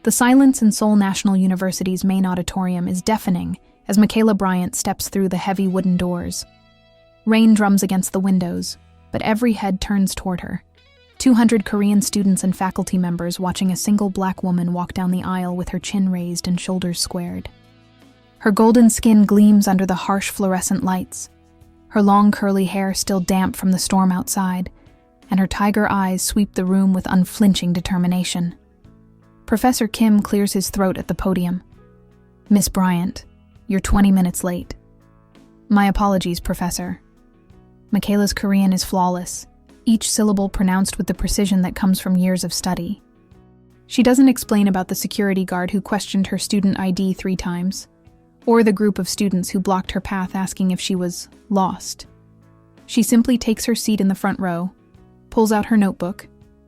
The silence in Seoul National University's main auditorium is deafening as Michaela Bryant steps through the heavy wooden doors. Rain drums against the windows, but every head turns toward her. 200 Korean students and faculty members watching a single black woman walk down the aisle with her chin raised and shoulders squared. Her golden skin gleams under the harsh fluorescent lights, her long curly hair still damp from the storm outside, and her tiger eyes sweep the room with unflinching determination. Professor Kim clears his throat at the podium. "Miss Bryant, you're 20 minutes late." "My apologies, Professor." Michaela's Korean is flawless, each syllable pronounced with the precision that comes from years of study. She doesn't explain about the security guard who questioned her student ID 3 times, or the group of students who blocked her path asking if she was lost. She simply takes her seat in the front row, pulls out her notebook,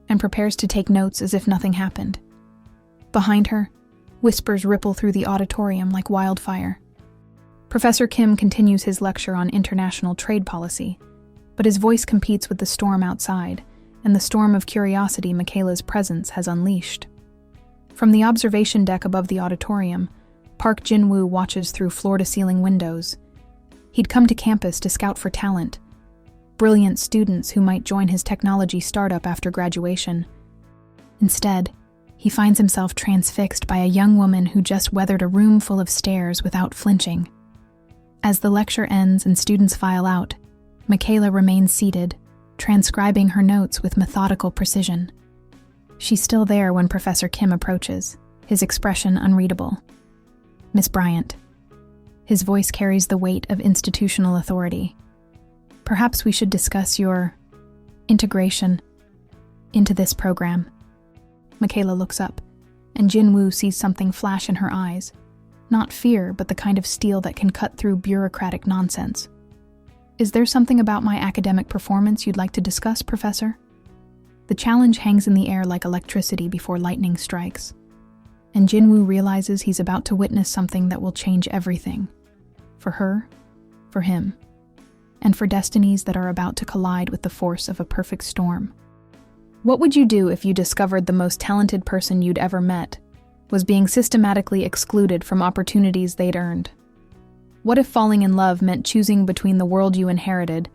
and prepares to take notes as if nothing happened. Behind her, whispers ripple through the auditorium like wildfire. Professor Kim continues his lecture on international trade policy, but his voice competes with the storm outside and the storm of curiosity Michaela's presence has unleashed. From the observation deck above the auditorium, Park Jin-woo watches through floor-to-ceiling windows. He'd come to campus to scout for talent, brilliant students who might join his technology startup after graduation. Instead, he finds himself transfixed by a young woman who just weathered a room full of stares without flinching. As the lecture ends and students file out, Michaela remains seated, transcribing her notes with methodical precision. She's still there when Professor Kim approaches, his expression unreadable. "Miss Bryant." His voice carries the weight of institutional authority. "Perhaps we should discuss your integration into this program." Michaela looks up, and Jin-woo sees something flash in her eyes. Not fear, but the kind of steel that can cut through bureaucratic nonsense. "Is there something about my academic performance you'd like to discuss, Professor?" The challenge hangs in the air like electricity before lightning strikes, and Jin-woo realizes he's about to witness something that will change everything. For her, for him, and for destinies that are about to collide with the force of a perfect storm. What would you do if you discovered the most talented person you'd ever met was being systematically excluded from opportunities they'd earned? What if falling in love meant choosing between the world you inherited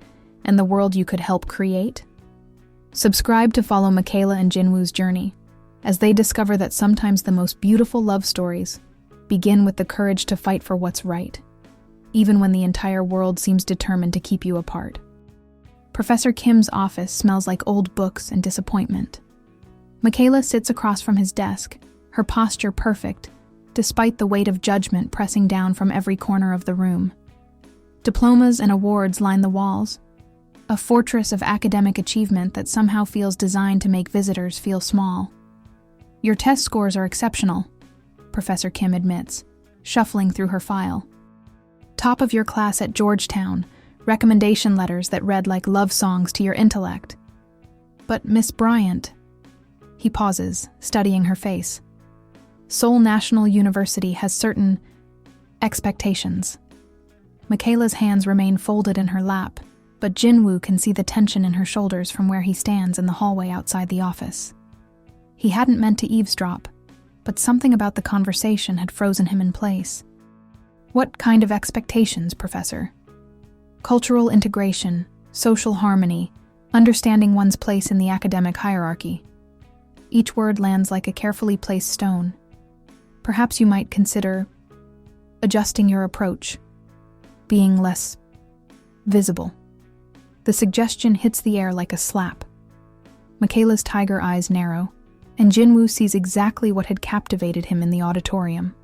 and the world you could help create? Subscribe to follow Michaela and Jin-woo's journey as they discover that sometimes the most beautiful love stories begin with the courage to fight for what's right, even when the entire world seems determined to keep you apart. Professor Kim's office smells like old books and disappointment. Michaela sits across from his desk, her posture perfect, despite the weight of judgment pressing down from every corner of the room. Diplomas and awards line the walls, a fortress of academic achievement that somehow feels designed to make visitors feel small. "Your test scores are exceptional," Professor Kim admits, shuffling through her file. "Top of your class at Georgetown, recommendation letters that read like love songs to your intellect. But Miss Bryant..." He pauses, studying her face. "Seoul National University has certain expectations." Michaela's hands remain folded in her lap, but Jin-woo can see the tension in her shoulders from where he stands in the hallway outside the office. He hadn't meant to eavesdrop, but something about the conversation had frozen him in place. "What kind of expectations, Professor?" "Cultural integration, social harmony, understanding one's place in the academic hierarchy." Each word lands like a carefully placed stone. "Perhaps you might consider adjusting your approach, being less visible." The suggestion hits the air like a slap. Michaela's tiger eyes narrow, and Jin-woo sees exactly what had captivated him in the auditorium.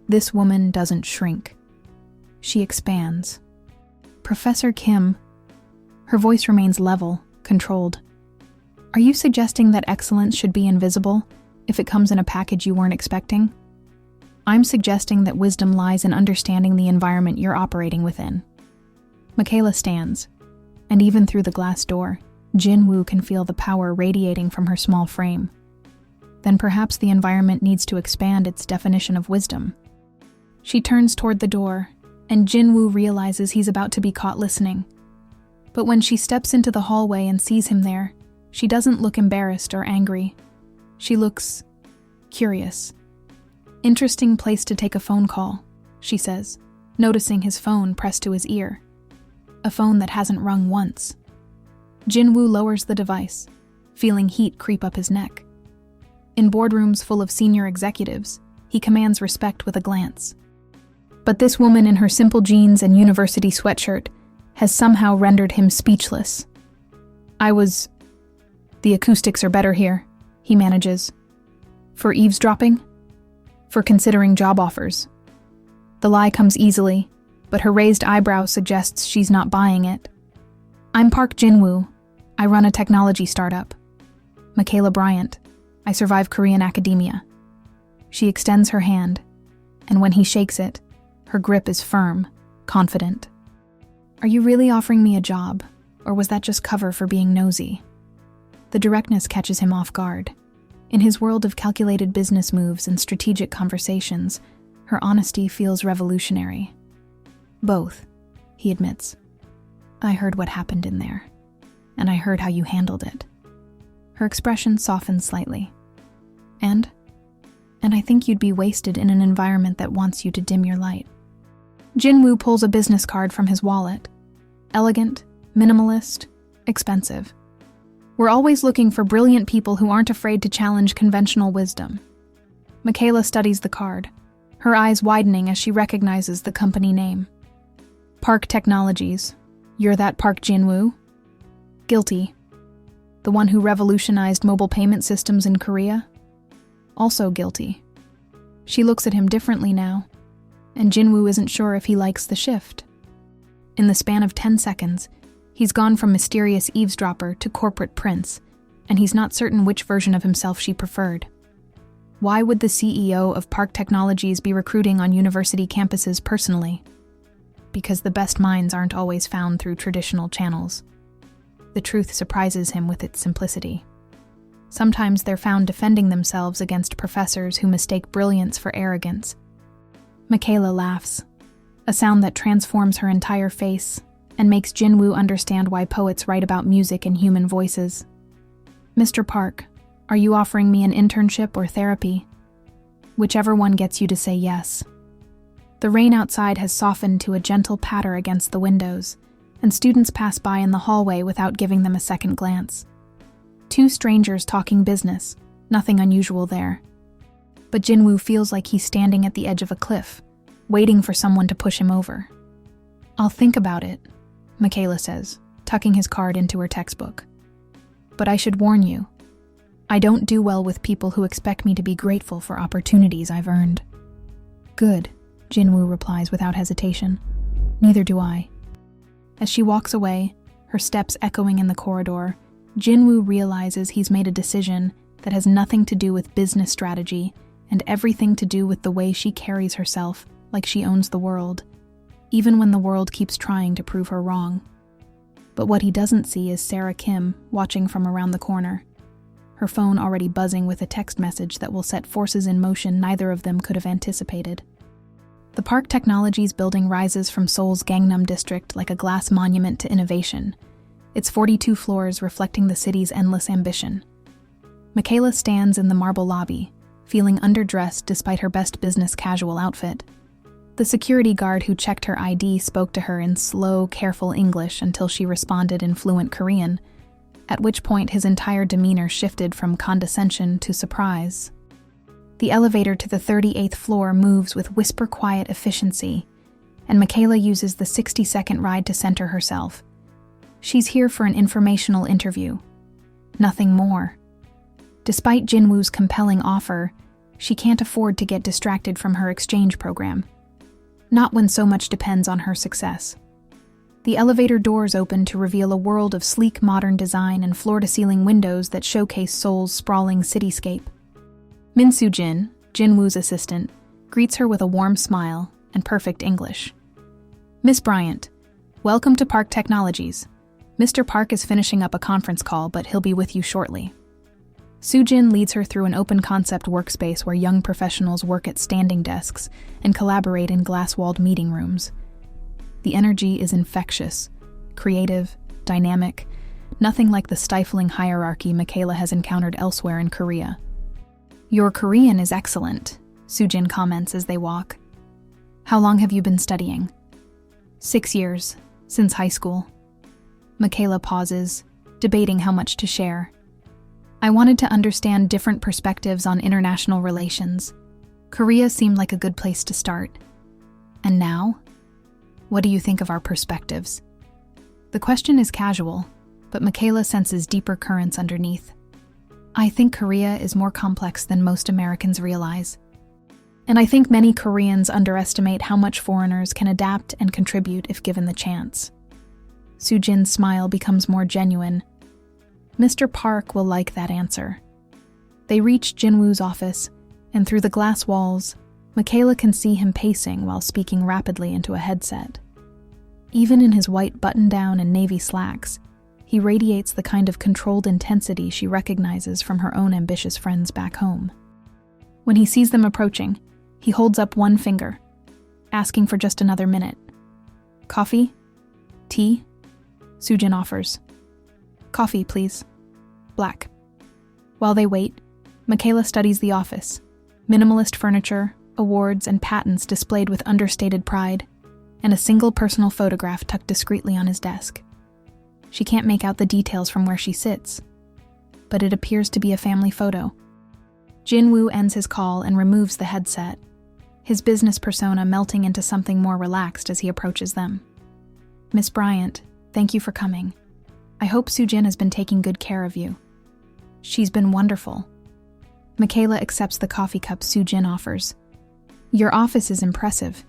This woman doesn't shrink. She expands. "Professor Kim," her voice remains level, controlled. "Are you suggesting that excellence should be invisible if it comes in a package you weren't expecting?" "I'm suggesting that wisdom lies in understanding the environment you're operating within." Michaela stands, and even through the glass door, Jin-woo can feel the power radiating from her small frame. Then perhaps the environment needs to expand its definition of wisdom. She turns toward the door, and Jin-woo realizes he's about to be caught listening. But when she steps into the hallway and sees him there, she doesn't look embarrassed or angry. She looks curious. Interesting place to take a phone call, she says, noticing his phone pressed to his ear. A phone that hasn't rung once. Jinwoo lowers the device, feeling heat creep up his neck. In boardrooms full of senior executives, he commands respect with a glance. But this woman in her simple jeans and university sweatshirt has somehow rendered him speechless. The acoustics are better here, he manages. For eavesdropping? For considering job offers. The lie comes easily, but her raised eyebrow suggests she's not buying it. I'm Park Jinwoo. I run a technology startup. Michaela Bryant. I survive Korean academia. She extends her hand, and when he shakes it, her grip is firm, confident. Are you really offering me a job, or was that just cover for being nosy? The directness catches him off guard. In his world of calculated business moves and strategic conversations, her honesty feels revolutionary. Both, he admits. I heard what happened in there, and I heard how you handled it. Her expression softens slightly. And I think you'd be wasted in an environment that wants you to dim your light. Jinwoo pulls a business card from his wallet. Elegant, minimalist, expensive. We're always looking for brilliant people who aren't afraid to challenge conventional wisdom. Michaela studies the card, her eyes widening as she recognizes the company name. Park Technologies. You're that Park Jinwoo? Guilty. The one who revolutionized mobile payment systems in Korea? Also guilty. She looks at him differently now, and Jinwoo isn't sure if he likes the shift. In the span of 10 seconds, he's gone from mysterious eavesdropper to corporate prince, and he's not certain which version of himself she preferred. Why would the CEO of Park Technologies be recruiting on university campuses personally? Because the best minds aren't always found through traditional channels. The truth surprises him with its simplicity. Sometimes they're found defending themselves against professors who mistake brilliance for arrogance. Michaela laughs, a sound that transforms her entire face and makes Jinwoo understand why poets write about music in human voices. Mr. Park, are you offering me an internship or therapy? Whichever one gets you to say yes. The rain outside has softened to a gentle patter against the windows, and students pass by in the hallway without giving them a second glance. Two strangers talking business, nothing unusual there. But Jinwoo feels like he's standing at the edge of a cliff, waiting for someone to push him over. I'll think about it, Michaela says, tucking his card into her textbook. But I should warn you, I don't do well with people who expect me to be grateful for opportunities I've earned. Good, Jinwoo replies without hesitation. Neither do I. As she walks away, her steps echoing in the corridor, Jinwoo realizes he's made a decision that has nothing to do with business strategy and everything to do with the way she carries herself, like she owns the world, even when the world keeps trying to prove her wrong. But what he doesn't see is Sarah Kim watching from around the corner, her phone already buzzing with a text message that will set forces in motion neither of them could have anticipated. The Park Technologies building rises from Seoul's Gangnam district like a glass monument to innovation, its 42 floors reflecting the city's endless ambition. Michaela stands in the marble lobby, feeling underdressed despite her best business casual outfit. The security guard who checked her ID spoke to her in slow, careful English until she responded in fluent Korean, at which point his entire demeanor shifted from condescension to surprise. The elevator to the 38th floor moves with whisper-quiet efficiency, and Michaela uses the 60-second ride to center herself. She's here for an informational interview. Nothing more. Despite Jinwoo's compelling offer, she can't afford to get distracted from her exchange program. Not when so much depends on her success. The elevator doors open to reveal a world of sleek modern design and floor-to-ceiling windows that showcase Seoul's sprawling cityscape. Min Soo-jin, Jinwoo's assistant, greets her with a warm smile and perfect English. Miss Bryant, welcome to Park Technologies. Mr. Park is finishing up a conference call, but he'll be with you shortly. Soo-jin leads her through an open-concept workspace where young professionals work at standing desks and collaborate in glass-walled meeting rooms. The energy is infectious, creative, dynamic, nothing like the stifling hierarchy Michaela has encountered elsewhere in Korea. Your Korean is excellent, Soojin comments as they walk. How long have you been studying? 6 years, since high school. Michaela pauses, debating how much to share. I wanted to understand different perspectives on international relations. Korea seemed like a good place to start. And now? What do you think of our perspectives? The question is casual, but Michaela senses deeper currents underneath. I think Korea is more complex than most Americans realize. And I think many Koreans underestimate how much foreigners can adapt and contribute if given the chance. Soojin's smile becomes more genuine. Mr. Park will like that answer. They reach Jinwoo's office, and through the glass walls, Michaela can see him pacing while speaking rapidly into a headset. Even in his white button-down and navy slacks, he radiates the kind of controlled intensity she recognizes from her own ambitious friends back home. When he sees them approaching, he holds up one finger, asking for just another minute. Coffee? Tea? Soojin offers. Coffee, please. Black. While they wait, Michaela studies the office. Minimalist furniture, awards, and patents displayed with understated pride, and a single personal photograph tucked discreetly on his desk. She can't make out the details from where she sits, but it appears to be a family photo. Jinwoo ends his call and removes the headset, his business persona melting into something more relaxed as he approaches them. Miss Bryant, thank you for coming. I hope Soojin has been taking good care of you. She's been wonderful. Michaela accepts the coffee cup Soojin offers. Your office is impressive.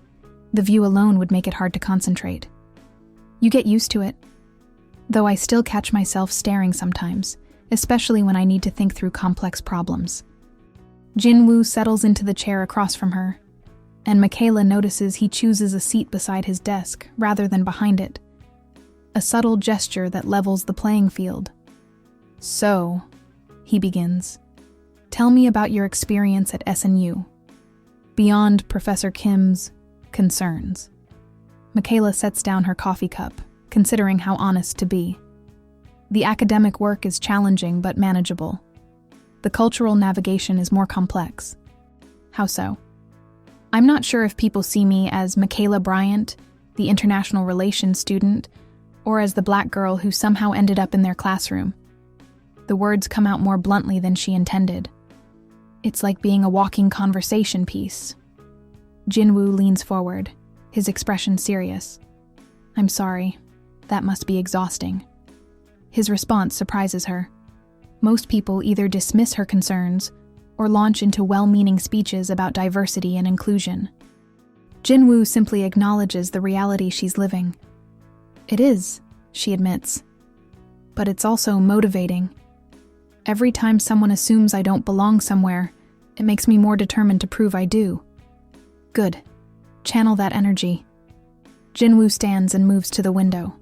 The view alone would make it hard to concentrate. You get used to it. Though I still catch myself staring sometimes, especially when I need to think through complex problems. Jinwoo settles into the chair across from her, and Michaela notices he chooses a seat beside his desk rather than behind it. A subtle gesture that levels the playing field. So, he begins, tell me about your experience at SNU, beyond Professor Kim's concerns. Michaela sets down her coffee cup, considering how honest to be. The academic work is challenging but manageable. The cultural navigation is more complex. How so? I'm not sure if people see me as Michaela Bryant, the international relations student, or as the black girl who somehow ended up in their classroom. The words come out more bluntly than she intended. It's like being a walking conversation piece. Jinwoo leans forward, his expression serious. I'm sorry. That must be exhausting. His response surprises her. Most people either dismiss her concerns or launch into well-meaning speeches about diversity and inclusion. Jinwoo simply acknowledges the reality she's living. It is, she admits. But it's also motivating. Every time someone assumes I don't belong somewhere, it makes me more determined to prove I do. Good. Channel that energy. Jinwoo stands and moves to the window.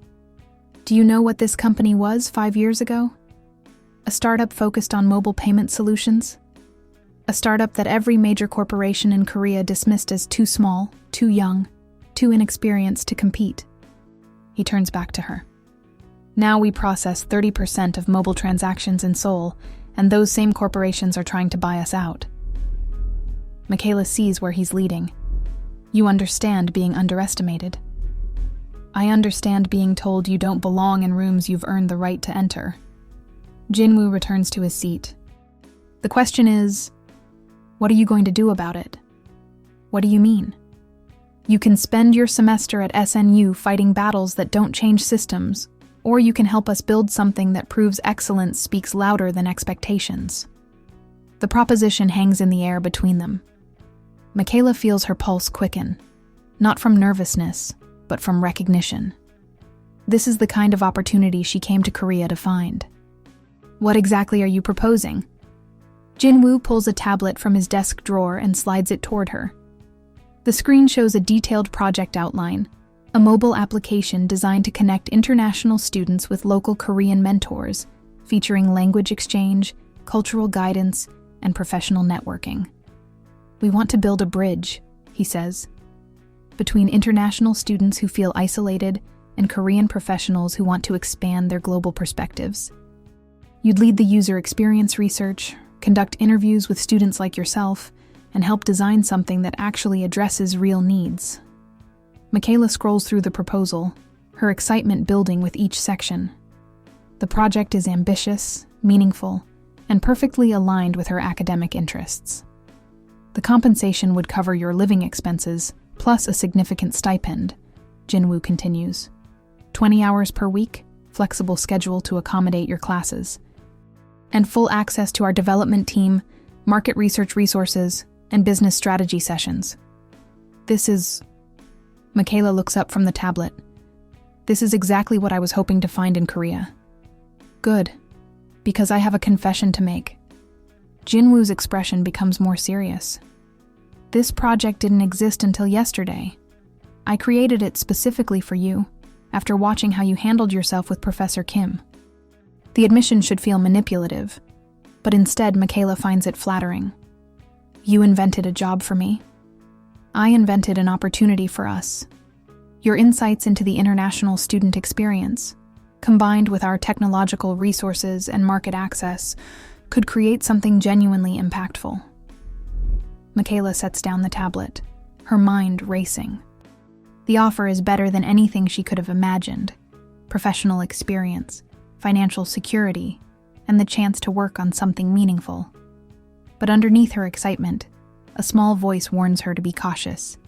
Do you know what this company was 5 years ago? A startup focused on mobile payment solutions? A startup that every major corporation in Korea dismissed as too small, too young, too inexperienced to compete. He turns back to her. Now we process 30% of mobile transactions in Seoul, and those same corporations are trying to buy us out. Michaela sees where he's leading. You understand being underestimated. I understand being told you don't belong in rooms you've earned the right to enter. Jinwoo returns to his seat. The question is, what are you going to do about it? What do you mean? You can spend your semester at SNU fighting battles that don't change systems, or you can help us build something that proves excellence speaks louder than expectations. The proposition hangs in the air between them. Michaela feels her pulse quicken, not from nervousness, but from recognition. This is the kind of opportunity she came to Korea to find. What exactly are you proposing? Jinwoo pulls a tablet from his desk drawer and slides it toward her. The screen shows a detailed project outline, a mobile application designed to connect international students with local Korean mentors, featuring language exchange, cultural guidance, and professional networking. We want to build a bridge, he says, between international students who feel isolated and Korean professionals who want to expand their global perspectives. You'd lead the user experience research, conduct interviews with students like yourself, and help design something that actually addresses real needs. Michaela scrolls through the proposal, her excitement building with each section. The project is ambitious, meaningful, and perfectly aligned with her academic interests. The compensation would cover your living expenses, plus a significant stipend, Jinwoo continues. 20 hours per week, flexible schedule to accommodate your classes, and full access to our development team, market research resources, and business strategy sessions. This is... Michaela looks up from the tablet. This is exactly what I was hoping to find in Korea. Good, because I have a confession to make. Jinwoo's expression becomes more serious. This project didn't exist until yesterday. I created it specifically for you, after watching how you handled yourself with Professor Kim. The admission should feel manipulative, but instead Michaela finds it flattering. You invented a job for me. I invented an opportunity for us. Your insights into the international student experience, combined with our technological resources and market access, could create something genuinely impactful. Michaela sets down the tablet, her mind racing. The offer is better than anything she could have imagined. Professional experience, financial security, and the chance to work on something meaningful. But underneath her excitement, a small voice warns her to be cautious.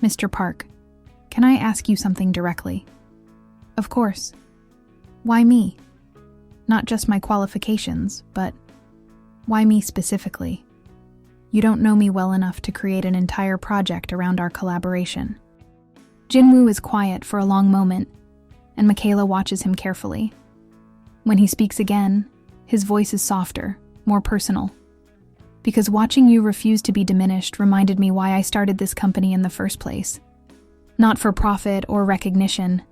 Mr. Park, can I ask you something directly? Of course. Why me? Not just my qualifications, but why me specifically? You don't know me well enough to create an entire project around our collaboration. Jinwoo is quiet for a long moment, and Michaela watches him carefully. When he speaks again, his voice is softer, more personal. Because watching you refuse to be diminished reminded me why I started this company in the first place. Not for profit or recognition,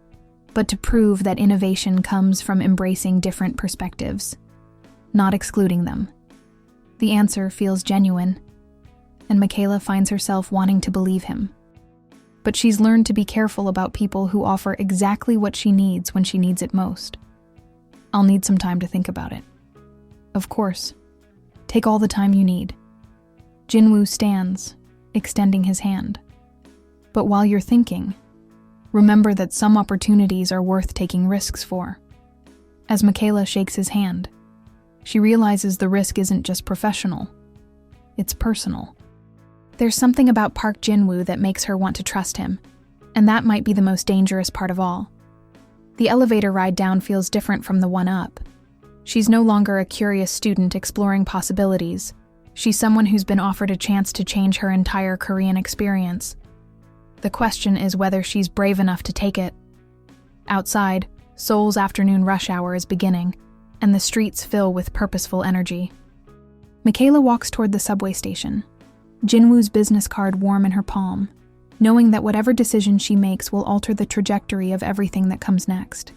but to prove that innovation comes from embracing different perspectives, not excluding them. The answer feels genuine, and Michaela finds herself wanting to believe him. But she's learned to be careful about people who offer exactly what she needs when she needs it most. I'll need some time to think about it. Of course. Take all the time you need. Jinwoo stands, extending his hand. But while you're thinking, remember that some opportunities are worth taking risks for. As Michaela shakes his hand, she realizes the risk isn't just professional, it's personal. There's something about Park Jinwoo that makes her want to trust him, and that might be the most dangerous part of all. The elevator ride down feels different from the one up. She's no longer a curious student exploring possibilities. She's someone who's been offered a chance to change her entire Korean experience. The question is whether she's brave enough to take it. Outside, Seoul's afternoon rush hour is beginning, and the streets fill with purposeful energy. Michaela walks toward the subway station, Jinwoo's business card warm in her palm, knowing that whatever decision she makes will alter the trajectory of everything that comes next.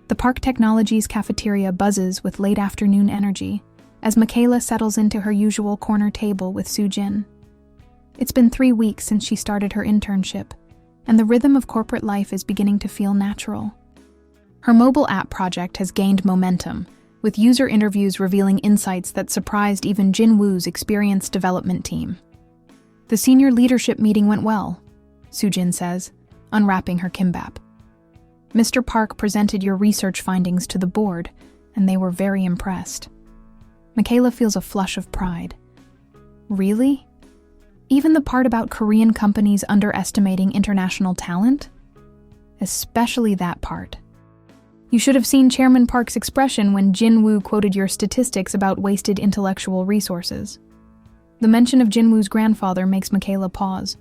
The Park Technologies cafeteria buzzes with late afternoon energy as Michaela settles into her usual corner table with Soo-jin. It's been 3 weeks since she started her internship, and the rhythm of corporate life is beginning to feel natural. Her mobile app project has gained momentum, with user interviews revealing insights that surprised even Jinwoo's experienced development team. The senior leadership meeting went well, Soo-jin says, unwrapping her kimbap. Mr. Park presented your research findings to the board, and they were very impressed. Michaela feels a flush of pride. Really? Even the part about Korean companies underestimating international talent? Especially that part. You should have seen Chairman Park's expression when Jinwoo quoted your statistics about wasted intellectual resources. The mention of Jinwoo's grandfather makes Michaela pause.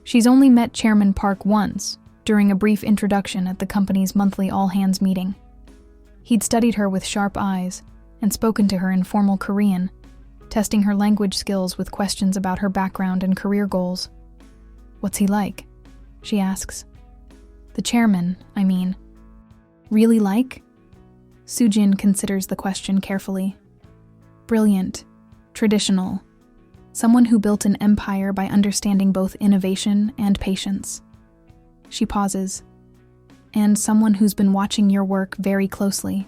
She's only met Chairman Park once, during a brief introduction at the company's monthly all-hands meeting. He'd studied her with sharp eyes and spoken to her in formal Korean, testing her language skills with questions about her background and career goals. What's he like? She asks. The chairman, I mean. Really like? Soo-jin considers the question carefully. Brilliant, traditional, someone who built an empire by understanding both innovation and patience. She pauses. And someone who's been watching your work very closely.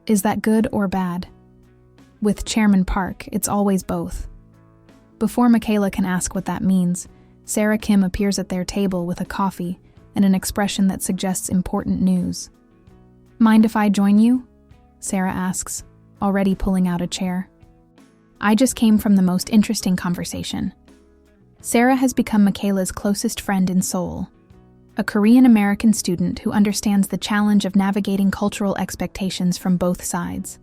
Is that good or bad? With Chairman Park, it's always both. Before Michaela can ask what that means, Sarah Kim appears at their table with a coffee and an expression that suggests important news. "Mind if I join you?" Sarah asks, already pulling out a chair. "I just came from the most interesting conversation." Sarah has become Michaela's closest friend in Seoul, a Korean-American student who understands the challenge of navigating cultural expectations from both sides.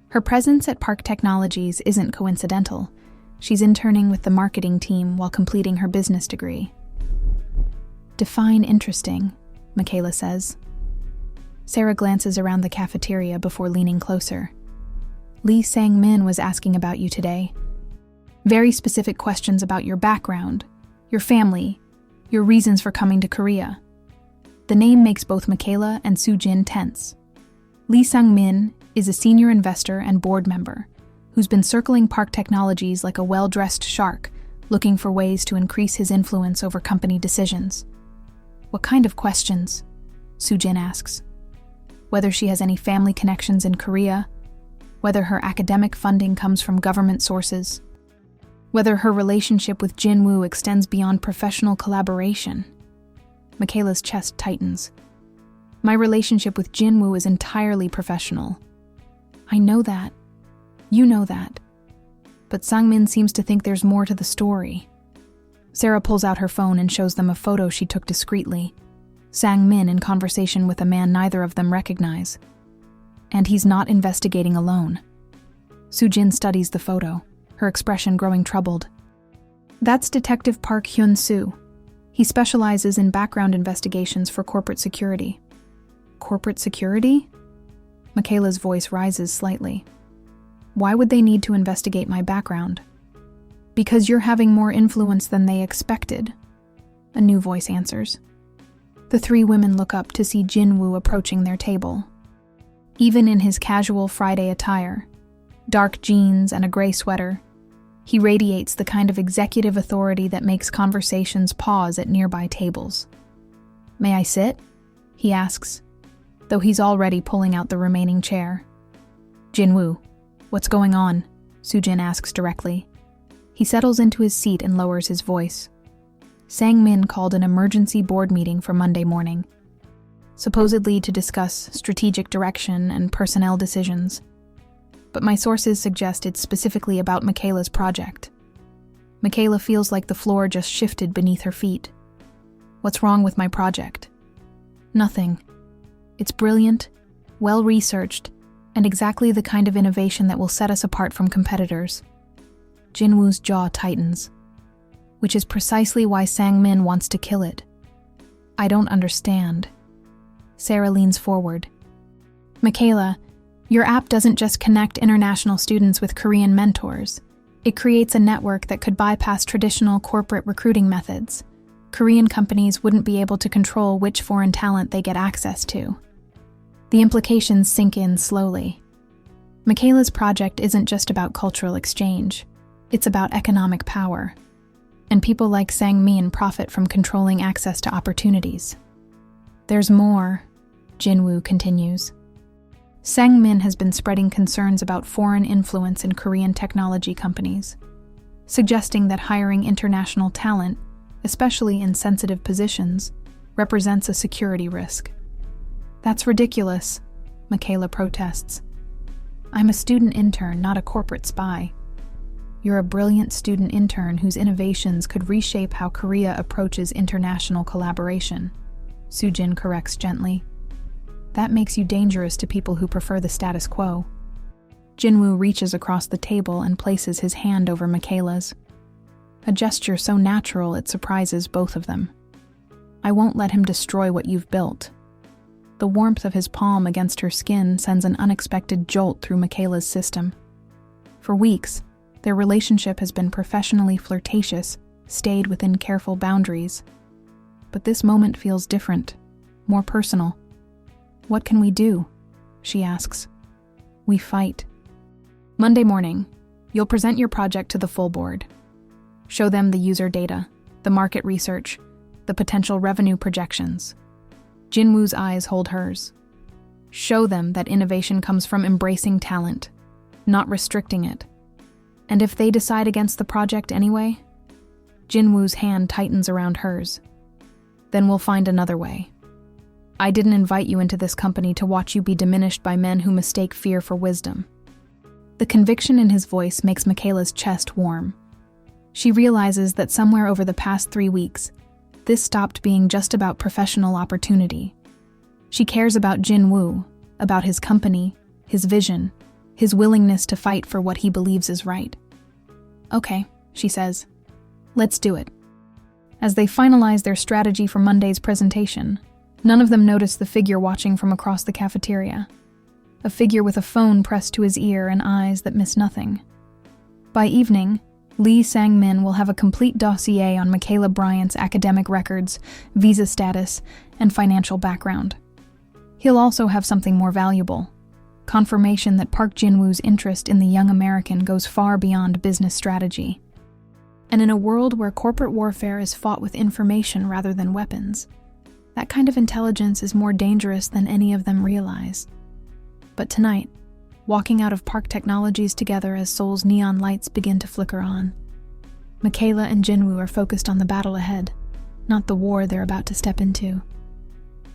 Her presence at Park Technologies isn't coincidental. She's interning with the marketing team while completing her business degree. "Define interesting," Michaela says. Sarah glances around the cafeteria before leaning closer. "Lee Sang-min was asking about you today. Very specific questions about your background, your family, your reasons for coming to Korea." The name makes both Michaela and Soo-jin tense. Lee Sang-min is a senior investor and board member who's been circling Park Technologies like a well-dressed shark, looking for ways to increase his influence over company decisions. "What kind of questions?" Soo-jin asks. Whether she has any family connections in Korea, whether her academic funding comes from government sources, whether her relationship with Jin-woo extends beyond professional collaboration. Michaela's chest tightens. "My relationship with Jin-woo is entirely professional." "I know that. You know that. But Sang-min seems to think there's more to the story." Sarah pulls out her phone and shows them a photo she took discreetly. Sang-min in conversation with a man neither of them recognize. And he's not investigating alone. Soo-jin studies the photo, her expression growing troubled. "That's Detective Park Hyun-soo. He specializes in background investigations for corporate security." "Corporate security?" Michaela's voice rises slightly. "Why would they need to investigate my background?" "Because you're having more influence than they expected," a new voice answers. The three women look up to see Jin-woo approaching their table. Even in his casual Friday attire, dark jeans and a gray sweater, he radiates the kind of executive authority that makes conversations pause at nearby tables. "May I sit?" he asks, though he's already pulling out the remaining chair. "Jin-woo, what's going on?" Soo-jin asks directly. He settles into his seat and lowers his voice. Sang-min called an emergency board meeting for Monday morning, supposedly to discuss strategic direction and personnel decisions. But my sources suggest it's specifically about Michaela's project. Michaela feels like the floor just shifted beneath her feet. "What's wrong with my project?" "Nothing. It's brilliant, well-researched, and exactly the kind of innovation that will set us apart from competitors." Jin-woo's jaw tightens. "Which is precisely why Sang-min wants to kill it." "I don't understand." Sarah leans forward. "Michaela, your app doesn't just connect international students with Korean mentors. It creates a network that could bypass traditional corporate recruiting methods. Korean companies wouldn't be able to control which foreign talent they get access to." The implications sink in slowly. Michaela's project isn't just about cultural exchange. It's about economic power. And people like Sang-min profit from controlling access to opportunities. "There's more," Jin-woo continues. Sang-min has been spreading concerns about foreign influence in Korean technology companies, suggesting that hiring international talent, especially in sensitive positions, represents a security risk. "That's ridiculous," Michaela protests. "I'm a student intern, not a corporate spy." "You're a brilliant student intern whose innovations could reshape how Korea approaches international collaboration," Soo-jin corrects gently. "That makes you dangerous to people who prefer the status quo." Jin-woo reaches across the table and places his hand over Michaela's, a gesture so natural it surprises both of them. "I won't let him destroy what you've built." The warmth of his palm against her skin sends an unexpected jolt through Michaela's system. For weeks, their relationship has been professionally flirtatious, stayed within careful boundaries. But this moment feels different, more personal. "What can we do?" she asks. "We fight." Monday morning, you'll present your project to the full board. Show them the user data, the market research, the potential revenue projections. Jin-woo's eyes hold hers. Show them that innovation comes from embracing talent, not restricting it. And if they decide against the project anyway? Jinwoo's hand tightens around hers. Then we'll find another way. I didn't invite you into this company to watch you be diminished by men who mistake fear for wisdom. The conviction in his voice makes Michaela's chest warm. She realizes that somewhere over the past 3 weeks, this stopped being just about professional opportunity. She cares about Jinwoo, about his company, his vision, his willingness to fight for what he believes is right. Okay, she says. Let's do it. As they finalize their strategy for Monday's presentation, none of them notice the figure watching from across the cafeteria. A figure with a phone pressed to his ear and eyes that miss nothing. By evening, Lee Sang-min will have a complete dossier on Michaela Bryant's academic records, visa status, and financial background. He'll also have something more valuable: confirmation that Park Jinwoo's interest in the young American goes far beyond business strategy. And in a world where corporate warfare is fought with information rather than weapons, that kind of intelligence is more dangerous than any of them realize. But tonight, walking out of Park Technologies together as Seoul's neon lights begin to flicker on, Michaela and Jinwoo are focused on the battle ahead, not the war they're about to step into.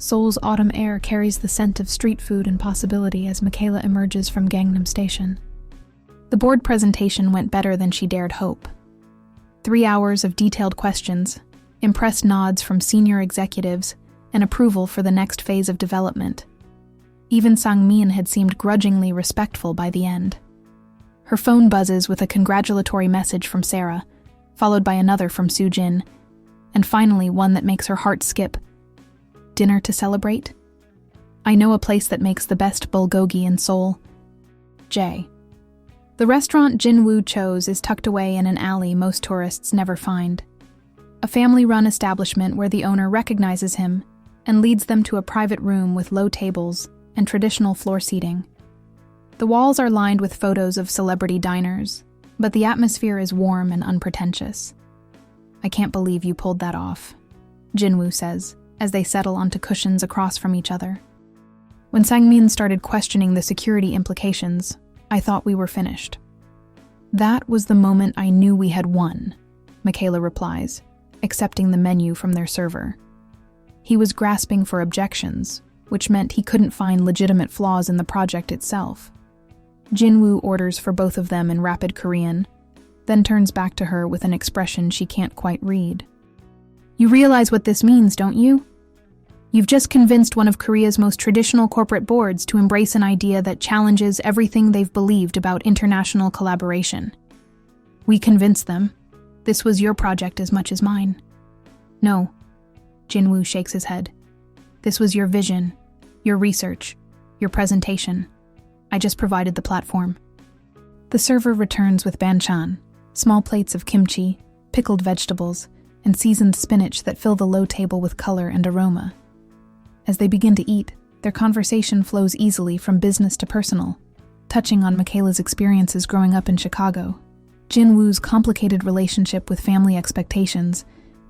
Seoul's autumn air carries the scent of street food and possibility as Michaela emerges from Gangnam Station. The board presentation went better than she dared hope. 3 hours of detailed questions, impressed nods from senior executives, and approval for the next phase of development. Even Sang-min had seemed grudgingly respectful by the end. Her phone buzzes with a congratulatory message from Sarah, followed by another from Soo-jin, and finally one that makes her heart skip. Dinner to celebrate? I know a place that makes the best bulgogi in Seoul. J. The restaurant Jinwoo chose is tucked away in an alley most tourists never find. A family-run establishment where the owner recognizes him and leads them to a private room with low tables and traditional floor seating. The walls are lined with photos of celebrity diners, but the atmosphere is warm and unpretentious. I can't believe you pulled that off, Jinwoo says, as they settle onto cushions across from each other. When Sang-min started questioning the security implications, I thought we were finished. That was the moment I knew we had won, Michaela replies, accepting the menu from their server. He was grasping for objections, which meant he couldn't find legitimate flaws in the project itself. Jinwoo orders for both of them in rapid Korean, then turns back to her with an expression she can't quite read. You realize what this means, don't you? You've just convinced one of Korea's most traditional corporate boards to embrace an idea that challenges everything they've believed about international collaboration. We convinced them. This was your project as much as mine. No, Jinwoo shakes his head. This was your vision, your research, your presentation. I just provided the platform. The server returns with banchan, small plates of kimchi, pickled vegetables, and seasoned spinach that fill the low table with color and aroma. As they begin to eat, their conversation flows easily from business to personal, touching on Michaela's experiences growing up in Chicago, Jinwoo's complicated relationship with family expectations,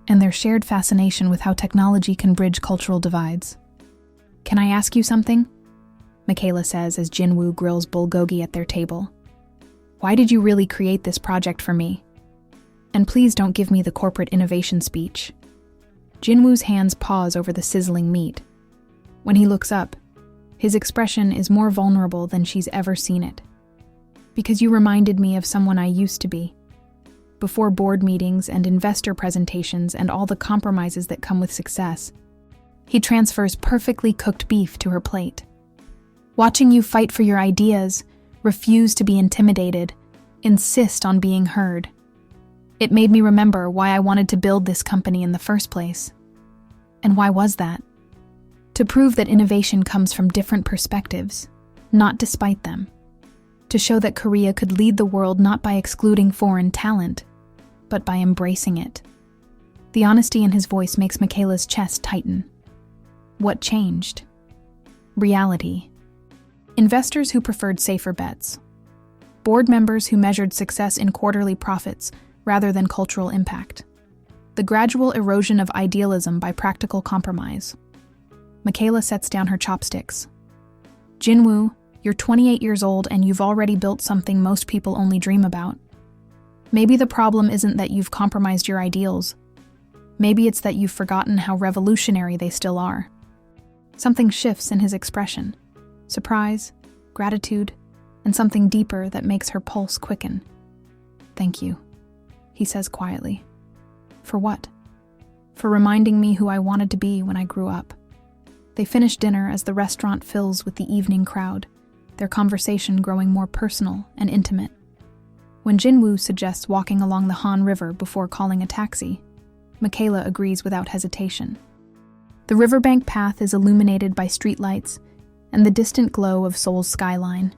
and their shared fascination with how technology can bridge cultural divides. Can I ask you something? Michaela says as Jinwoo grills bulgogi at their table. Why did you really create this project for me? And please don't give me the corporate innovation speech. Jinwoo's hands pause over the sizzling meat. When he looks up, his expression is more vulnerable than she's ever seen it. Because you reminded me of someone I used to be. Before board meetings and investor presentations and all the compromises that come with success, he transfers perfectly cooked beef to her plate. Watching you fight for your ideas, refuse to be intimidated, insist on being heard. It made me remember why I wanted to build this company in the first place. And why was that? To prove that innovation comes from different perspectives, not despite them. To show that Korea could lead the world not by excluding foreign talent, but by embracing it. The honesty in his voice makes Michaela's chest tighten. What changed? Reality. Investors who preferred safer bets. Board members who measured success in quarterly profits rather than cultural impact. The gradual erosion of idealism by practical compromise. Michaela sets down her chopsticks. Jinwoo, you're 28 years old and you've already built something most people only dream about. Maybe the problem isn't that you've compromised your ideals. Maybe it's that you've forgotten how revolutionary they still are. Something shifts in his expression. Surprise, gratitude, and something deeper that makes her pulse quicken. "Thank you," he says quietly. "For what?" "For reminding me who I wanted to be when I grew up." They finish dinner as the restaurant fills with the evening crowd, their conversation growing more personal and intimate. When Jinwoo suggests walking along the Han River before calling a taxi, Michaela agrees without hesitation. The riverbank path is illuminated by streetlights and the distant glow of Seoul's skyline.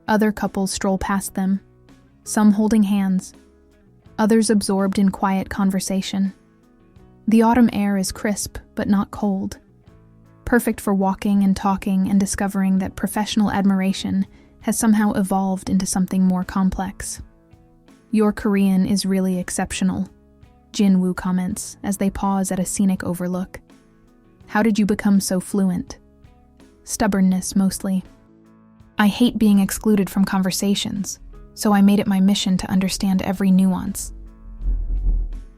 Other couples stroll past them, some holding hands, others absorbed in quiet conversation. The autumn air is crisp but not cold, perfect for walking and talking and discovering that professional admiration has somehow evolved into something more complex. "Your Korean is really exceptional," Jinwoo comments as they pause at a scenic overlook. "How did you become so fluent?" "Stubbornness, mostly. I hate being excluded from conversations, so I made it my mission to understand every nuance."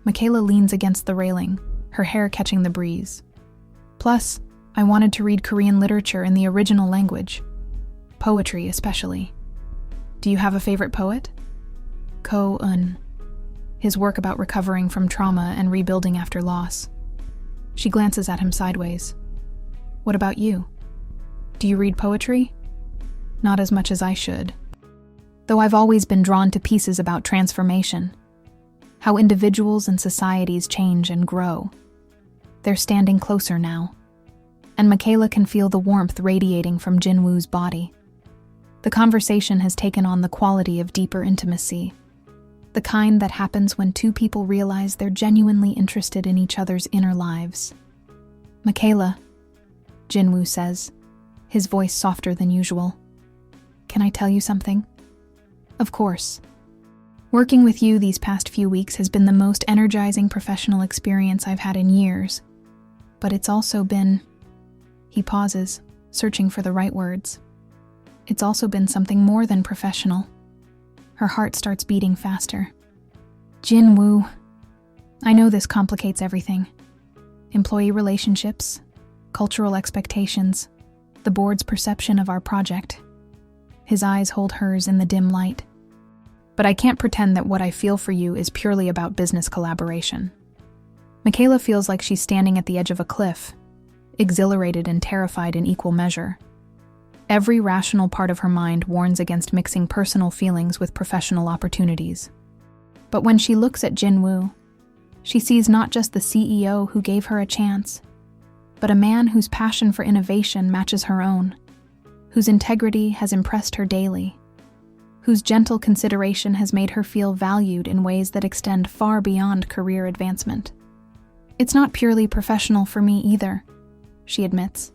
Michaela leans against the railing, her hair catching the breeze. "Plus, I wanted to read Korean literature in the original language. Poetry, especially." "Do you have a favorite poet?" Ko Un. His work about recovering from trauma and rebuilding after loss. She glances at him sideways. "What about you? Do you read poetry?" "Not as much as I should. Though I've always been drawn to pieces about transformation. How individuals and societies change and grow. They're standing closer now. And Michaela can feel the warmth radiating from Jinwoo's body. The conversation has taken on the quality of deeper intimacy. The kind that happens when two people realize they're genuinely interested in each other's inner lives. "Michaela," Jinwoo says, his voice softer than usual. "Can I tell you something?" "Of course." "Working with you these past few weeks has been the most energizing professional experience I've had in years. But it's also been..." He pauses, searching for the right words. "It's also been something more than professional." Her heart starts beating faster. "Jinwoo, I know this complicates everything. Employee relationships, cultural expectations, the board's perception of our project." His eyes hold hers in the dim light. "But I can't pretend that what I feel for you is purely about business collaboration." Michaela feels like she's standing at the edge of a cliff, exhilarated and terrified in equal measure. Every rational part of her mind warns against mixing personal feelings with professional opportunities. But when she looks at Jinwoo, she sees not just the CEO who gave her a chance, but a man whose passion for innovation matches her own, whose integrity has impressed her daily, whose gentle consideration has made her feel valued in ways that extend far beyond career advancement. "It's not purely professional for me either," she admits.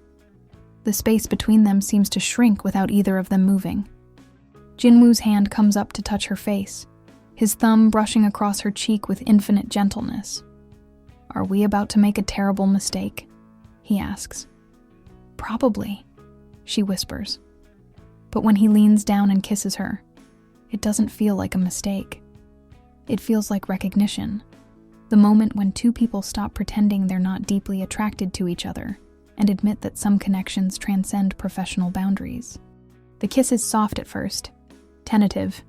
The space between them seems to shrink without either of them moving. Jinwoo's hand comes up to touch her face, his thumb brushing across her cheek with infinite gentleness. "Are we about to make a terrible mistake?" he asks. "Probably," she whispers. But when he leans down and kisses her, it doesn't feel like a mistake. It feels like recognition. The moment when two people stop pretending they're not deeply attracted to each other and admit that some connections transcend professional boundaries. The kiss is soft at first, tentative,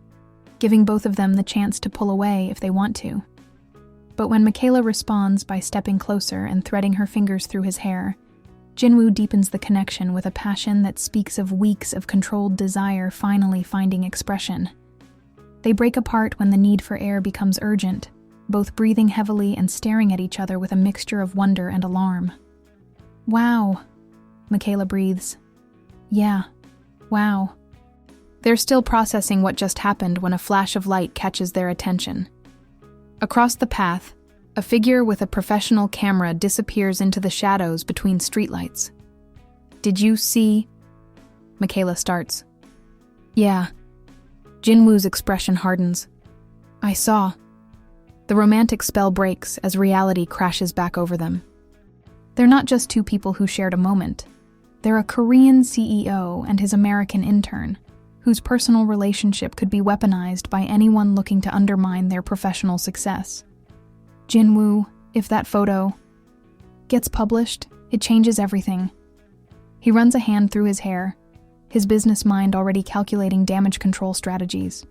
giving both of them the chance to pull away if they want to. But when Michaela responds by stepping closer and threading her fingers through his hair, Jinwoo deepens the connection with a passion that speaks of weeks of controlled desire finally finding expression. They break apart when the need for air becomes urgent, both breathing heavily and staring at each other with a mixture of wonder and alarm. "Wow," Michaela breathes. "Yeah, wow." They're still processing what just happened when a flash of light catches their attention. Across the path, a figure with a professional camera disappears into the shadows between streetlights. "Did you see?" Michaela starts. "Yeah." Jinwoo's expression hardens. "I saw." The romantic spell breaks as reality crashes back over them. They're not just two people who shared a moment. They're a Korean CEO and his American intern, whose personal relationship could be weaponized by anyone looking to undermine their professional success. Jinwoo, if that photo gets published, it changes everything. He runs a hand through his hair, his business mind already calculating damage control strategies.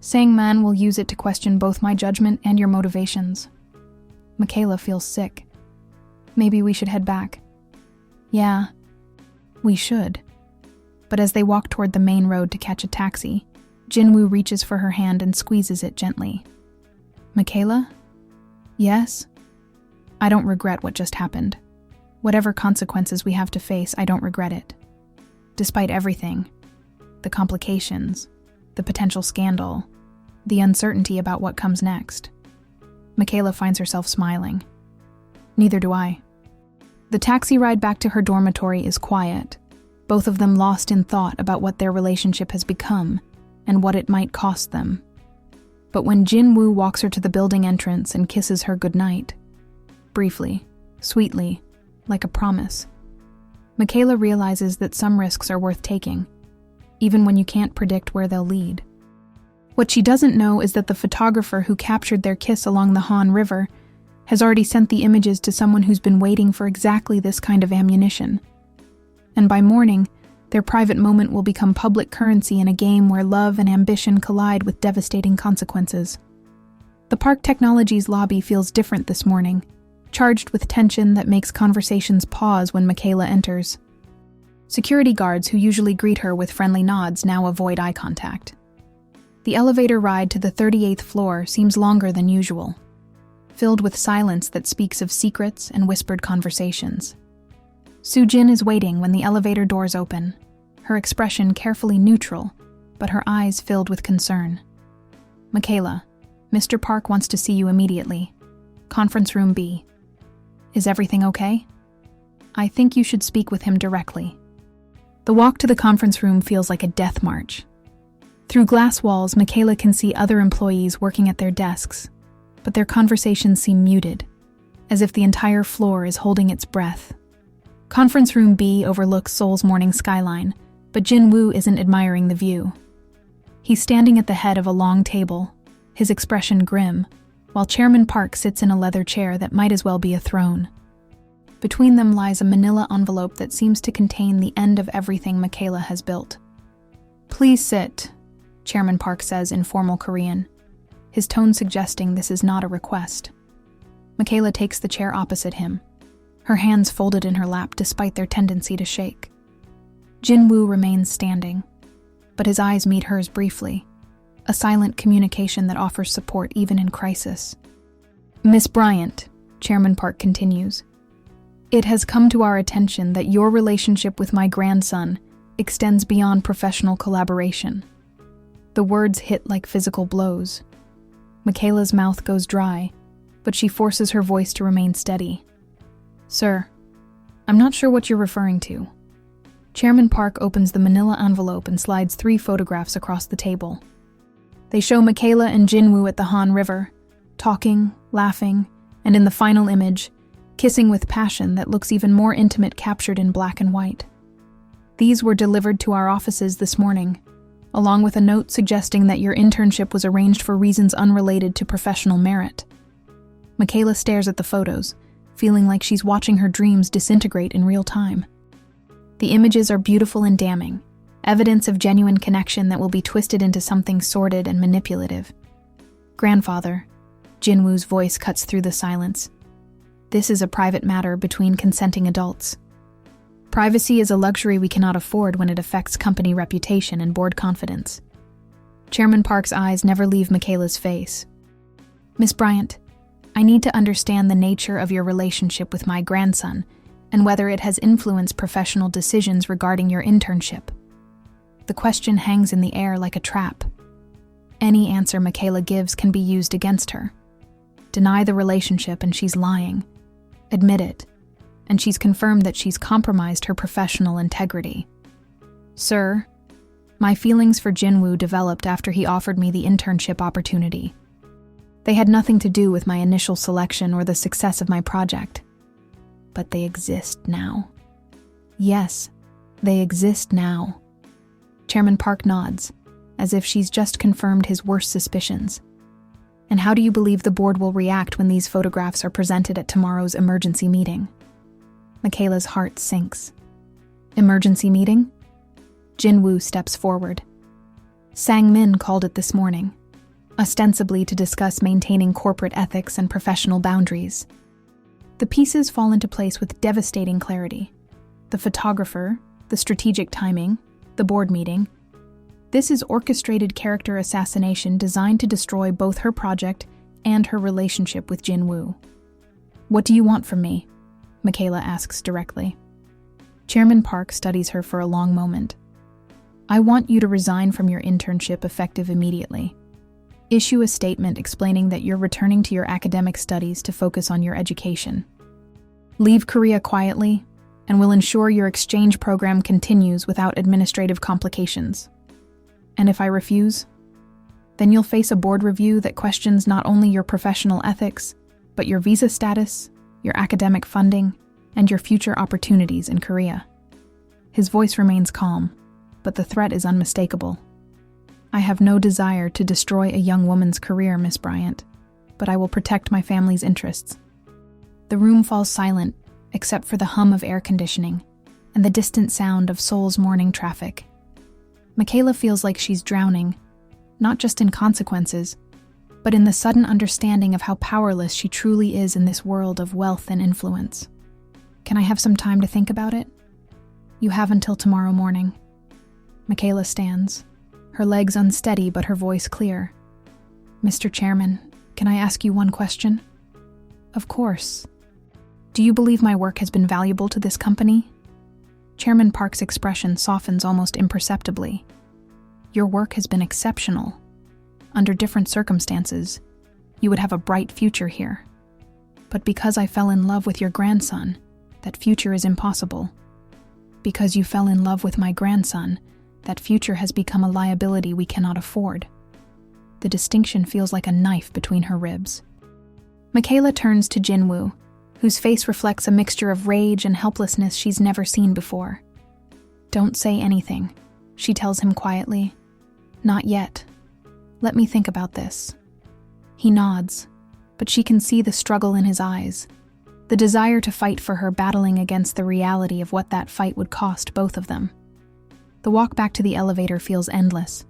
Sang-man will use it to question both my judgment and your motivations. Michaela feels sick. Maybe we should head back. Yeah, we should. But as they walk toward the main road to catch a taxi, Jinwoo reaches for her hand and squeezes it gently. Michaela? Yes? I don't regret what just happened. Whatever consequences we have to face, I don't regret it. Despite everything, the complications, the potential scandal, the uncertainty about what comes next. Michaela finds herself smiling. Neither do I. The taxi ride back to her dormitory is quiet, both of them lost in thought about what their relationship has become and what it might cost them. But when Jinwoo walks her to the building entrance and kisses her goodnight, briefly, sweetly, like a promise, Michaela realizes that some risks are worth taking, even when you can't predict where they'll lead. What she doesn't know is that the photographer who captured their kiss along the Han River has already sent the images to someone who's been waiting for exactly this kind of ammunition. And by morning, their private moment will become public currency in a game where love and ambition collide with devastating consequences. The Park Technologies lobby feels different this morning, charged with tension that makes conversations pause when Michaela enters. Security guards who usually greet her with friendly nods now avoid eye contact. The elevator ride to the 38th floor seems longer than usual, filled with silence that speaks of secrets and whispered conversations. Soo-jin is waiting when the elevator doors open, her expression carefully neutral, but her eyes filled with concern. Michaela, Mr. Park wants to see you immediately. Conference room B. Is everything okay? I think you should speak with him directly. The walk to the conference room feels like a death march. Through glass walls, Michaela can see other employees working at their desks, but their conversations seem muted, as if the entire floor is holding its breath. Conference room B overlooks Seoul's morning skyline, but Jinwoo isn't admiring the view. He's standing at the head of a long table, his expression grim, while Chairman Park sits in a leather chair that might as well be a throne. Between them lies a manila envelope that seems to contain the end of everything Michaela has built. Please sit, Chairman Park says in formal Korean, his tone suggesting this is not a request. Michaela takes the chair opposite him, her hands folded in her lap despite their tendency to shake. Jinwoo remains standing, but his eyes meet hers briefly, a silent communication that offers support even in crisis. Miss Bryant, Chairman Park continues, it has come to our attention that your relationship with my grandson extends beyond professional collaboration. The words hit like physical blows. Michaela's mouth goes dry, but she forces her voice to remain steady. Sir, I'm not sure what you're referring to. Chairman Park opens the manila envelope and slides 3 photographs across the table. They show Michaela and Jinwoo at the Han River, talking, laughing, and in the final image, kissing with passion that looks even more intimate captured in black and white. These were delivered to our offices this morning, along with a note suggesting that your internship was arranged for reasons unrelated to professional merit. Michaela stares at the photos, feeling like she's watching her dreams disintegrate in real time. The images are beautiful and damning, evidence of genuine connection that will be twisted into something sordid and manipulative. Grandfather, Jinwoo's voice cuts through the silence. This is a private matter between consenting adults. Privacy is a luxury we cannot afford when it affects company reputation and board confidence. Chairman Park's eyes never leave Michaela's face. Miss Bryant, I need to understand the nature of your relationship with my grandson and whether it has influenced professional decisions regarding your internship. The question hangs in the air like a trap. Any answer Michaela gives can be used against her. Deny the relationship and she's lying. Admit it, and she's confirmed that she's compromised her professional integrity. Sir, my feelings for Jinwoo developed after he offered me the internship opportunity. They had nothing to do with my initial selection or the success of my project. But they exist now. Yes, they exist now. Chairman Park nods, as if she's just confirmed his worst suspicions. And how do you believe the board will react when these photographs are presented at tomorrow's emergency meeting? Michaela's heart sinks. Emergency meeting? Jin-woo steps forward. Sang-min called it this morning, ostensibly to discuss maintaining corporate ethics and professional boundaries. The pieces fall into place with devastating clarity. The photographer, the strategic timing, the board meeting. This is orchestrated character assassination designed to destroy both her project and her relationship with Jin-woo. What do you want from me? Michaela asks directly. Chairman Park studies her for a long moment. I want you to resign from your internship effective immediately. Issue a statement explaining that you're returning to your academic studies to focus on your education. Leave Korea quietly, and will ensure your exchange program continues without administrative complications. And if I refuse, then you'll face a board review that questions not only your professional ethics, but your visa status, your academic funding, and your future opportunities in Korea. His voice remains calm, but the threat is unmistakable. I have no desire to destroy a young woman's career, Miss Bryant, but I will protect my family's interests. The room falls silent, except for the hum of air conditioning and the distant sound of Seoul's morning traffic. Michaela feels like she's drowning, not just in consequences, but in the sudden understanding of how powerless she truly is in this world of wealth and influence. Can I have some time to think about it? You have until tomorrow morning. Michaela stands, her legs unsteady but her voice clear. Mr. Chairman, can I ask you one question? Of course. Do you believe my work has been valuable to this company? Chairman Park's expression softens almost imperceptibly. Your work has been exceptional. Under different circumstances, you would have a bright future here. But because I fell in love with your grandson, that future is impossible. Because you fell in love with my grandson, that future has become a liability we cannot afford. The distinction feels like a knife between her ribs. Michaela turns to Jin-woo, whose face reflects a mixture of rage and helplessness she's never seen before. Don't say anything, she tells him quietly. Not yet. Let me think about this. He nods, but she can see the struggle in his eyes, the desire to fight for her battling against the reality of what that fight would cost both of them. The walk back to the elevator feels endless.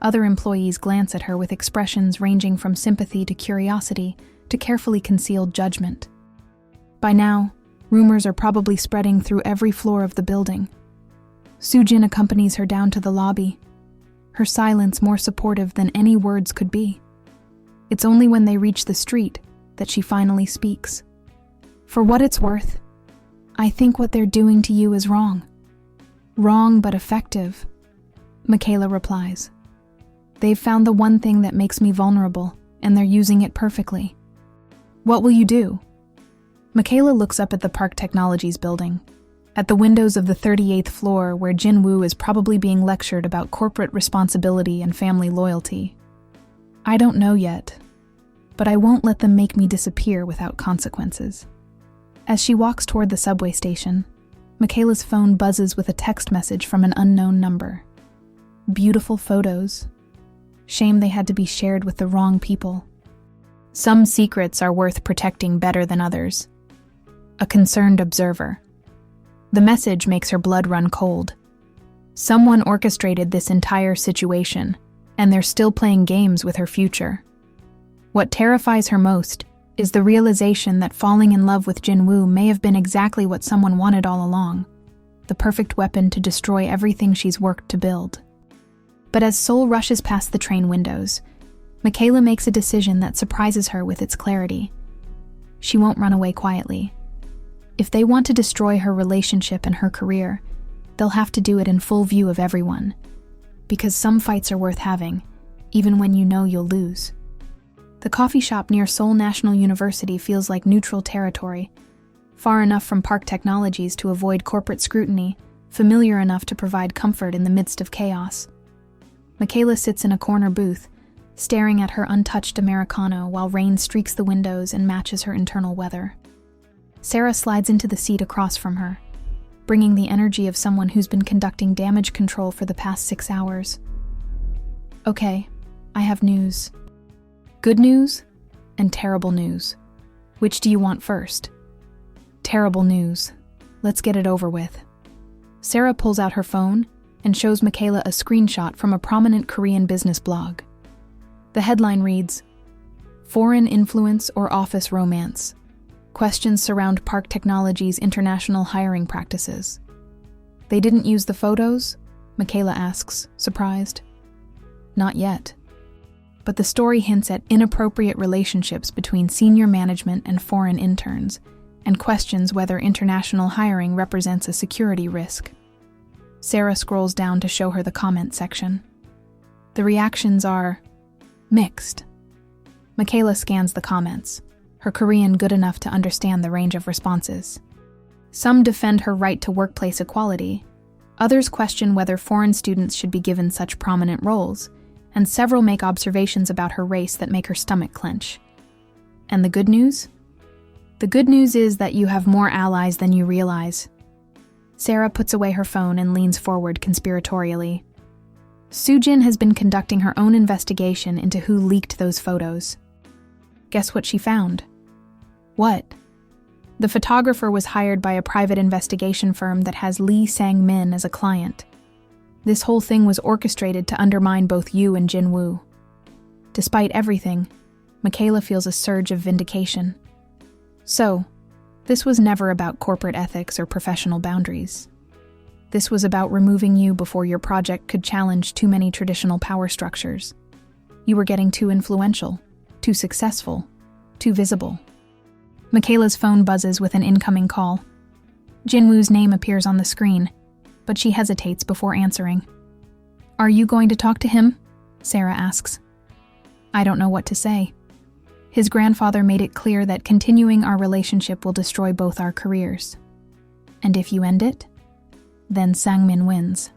Other employees glance at her with expressions ranging from sympathy to curiosity to carefully concealed judgment. By now, rumors are probably spreading through every floor of the building. Soo-jin accompanies her down to the lobby, her silence more supportive than any words could be. It's only when they reach the street that she finally speaks. For what it's worth, I think what they're doing to you is wrong. Wrong but effective, Michaela replies. They've found the one thing that makes me vulnerable, and they're using it perfectly. What will you do? Michaela looks up at the Park Technologies building, at the windows of the 38th floor where Jin-woo is probably being lectured about corporate responsibility and family loyalty. I don't know yet, but I won't let them make me disappear without consequences. As she walks toward the subway station, Michaela's phone buzzes with a text message from an unknown number. Beautiful photos. Shame they had to be shared with the wrong people. Some secrets are worth protecting better than others. A concerned observer. The message makes her blood run cold. Someone orchestrated this entire situation, and they're still playing games with her future. What terrifies her most is the realization that falling in love with Jin-woo may have been exactly what someone wanted all along, the perfect weapon to destroy everything she's worked to build. But as Seoul rushes past the train windows, Michaela makes a decision that surprises her with its clarity. She won't run away quietly. If they want to destroy her relationship and her career, they'll have to do it in full view of everyone. Because some fights are worth having, even when you know you'll lose. The coffee shop near Seoul National University feels like neutral territory, far enough from Park Technologies to avoid corporate scrutiny, familiar enough to provide comfort in the midst of chaos. Michaela sits in a corner booth, staring at her untouched Americano while rain streaks the windows and matches her internal weather. Sarah slides into the seat across from her. bringing the energy of someone who's been conducting damage control for the past 6 hours. Okay, I have news. Good news and terrible news. Which do you want first? Terrible news. Let's get it over with. Sarah pulls out her phone and shows Michaela a screenshot from a prominent Korean business blog. The headline reads, "Foreign Influence or Office Romance. Questions surround Park Technology's international hiring practices." They didn't use the photos? Michaela asks, surprised. Not yet. But the story hints at inappropriate relationships between senior management and foreign interns, and questions whether international hiring represents a security risk. Sarah scrolls down to show her the comment section. The reactions are mixed. Michaela scans the comments, her Korean good enough to understand the range of responses. Some defend her right to workplace equality, others question whether foreign students should be given such prominent roles, and several make observations about her race that make her stomach clench. And the good news? The good news is that you have more allies than you realize. Sarah puts away her phone and leans forward conspiratorially. Soojin has been conducting her own investigation into who leaked those photos. Guess what she found? What? The photographer was hired by a private investigation firm that has Lee Sang-min as a client. This whole thing was orchestrated to undermine both you and Jin-woo. Despite everything, Michaela feels a surge of vindication. So, this was never about corporate ethics or professional boundaries. This was about removing you before your project could challenge too many traditional power structures. You were getting too influential, too successful, too visible. Michaela's phone buzzes with an incoming call. Jin-woo's name appears on the screen, but she hesitates before answering. "Are you going to talk to him?" Sarah asks. "I don't know what to say. His grandfather made it clear that continuing our relationship will destroy both our careers. And if you end it, then Sang-min wins.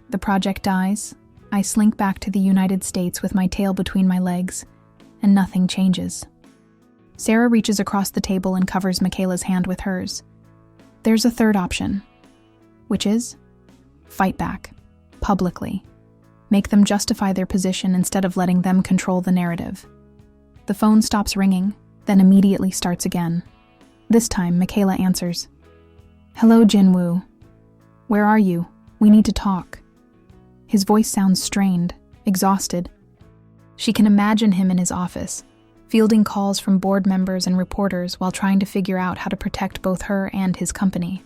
The project dies, I slink back to the United States with my tail between my legs, and nothing changes." Sarah reaches across the table and covers Michaela's hand with hers. There's a third option, which is fight back, publicly. Make them justify their position instead of letting them control the narrative. The phone stops ringing, then immediately starts again. This time, Michaela answers. "Hello, Jin-woo. Where are you? We need to talk." His voice sounds strained, exhausted. She can imagine him in his office, fielding calls from board members and reporters while trying to figure out how to protect both her and his company.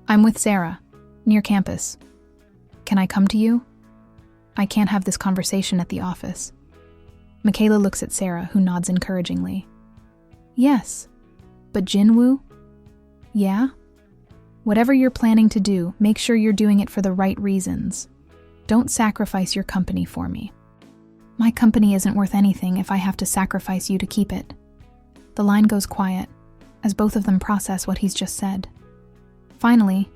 "I'm with Sarah, near campus. Can I come to you? I can't have this conversation at the office." Michaela looks at Sarah, who nods encouragingly. "Yes, but Jin-woo? Yeah? Whatever you're planning to do, make sure you're doing it for the right reasons. Don't sacrifice your company for me." "My company isn't worth anything if I have to sacrifice you to keep it." The line goes quiet, as both of them process what he's just said. Finally,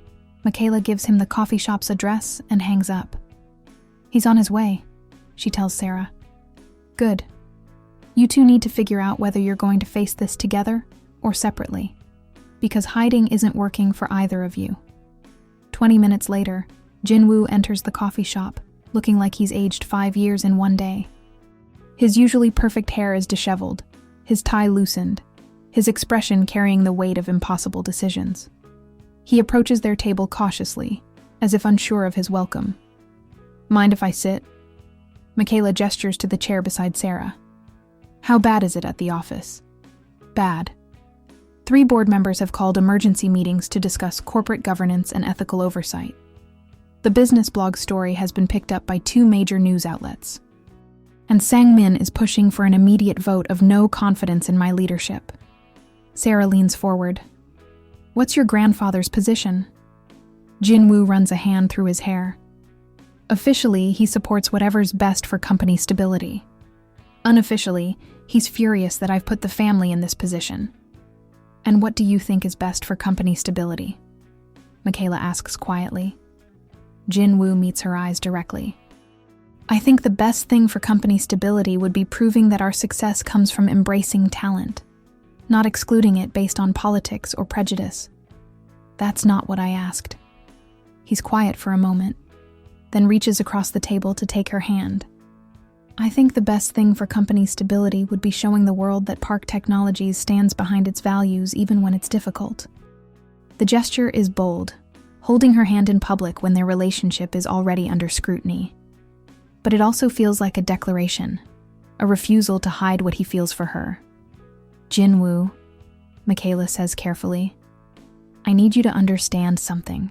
Michaela gives him the coffee shop's address and hangs up. "He's on his way," she tells Sarah. "Good. You two need to figure out whether you're going to face this together or separately, because hiding isn't working for either of you." 20 minutes later, Jin-woo enters the coffee shop, looking like he's aged 5 years in one day. His usually perfect hair is disheveled, his tie loosened, his expression carrying the weight of impossible decisions. He approaches their table cautiously, as if unsure of his welcome. "Mind if I sit?" Michaela gestures to the chair beside Sarah. "How bad is it at the office?" "Bad. 3 board members have called emergency meetings to discuss corporate governance and ethical oversight. The business blog story has been picked up by 2 major news outlets. And Sang-min is pushing for an immediate vote of no confidence in my leadership." Sarah leans forward. "What's your grandfather's position?" Jin-woo runs a hand through his hair. "Officially, he supports whatever's best for company stability. Unofficially, he's furious that I've put the family in this position." "And what do you think is best for company stability?" Michaela asks quietly. Jin-woo meets her eyes directly. "I think the best thing for company stability would be proving that our success comes from embracing talent, not excluding it based on politics or prejudice. That's not what I asked. He's quiet for a moment, then reaches across the table to take her hand. I think the best thing for company stability would be showing the world that Park Technologies stands behind its values even when it's difficult. The gesture is bold, holding her hand in public when their relationship is already under scrutiny. But it also feels like a declaration, a refusal to hide what he feels for her. Jinwoo, Michaela says carefully, I need you to understand something.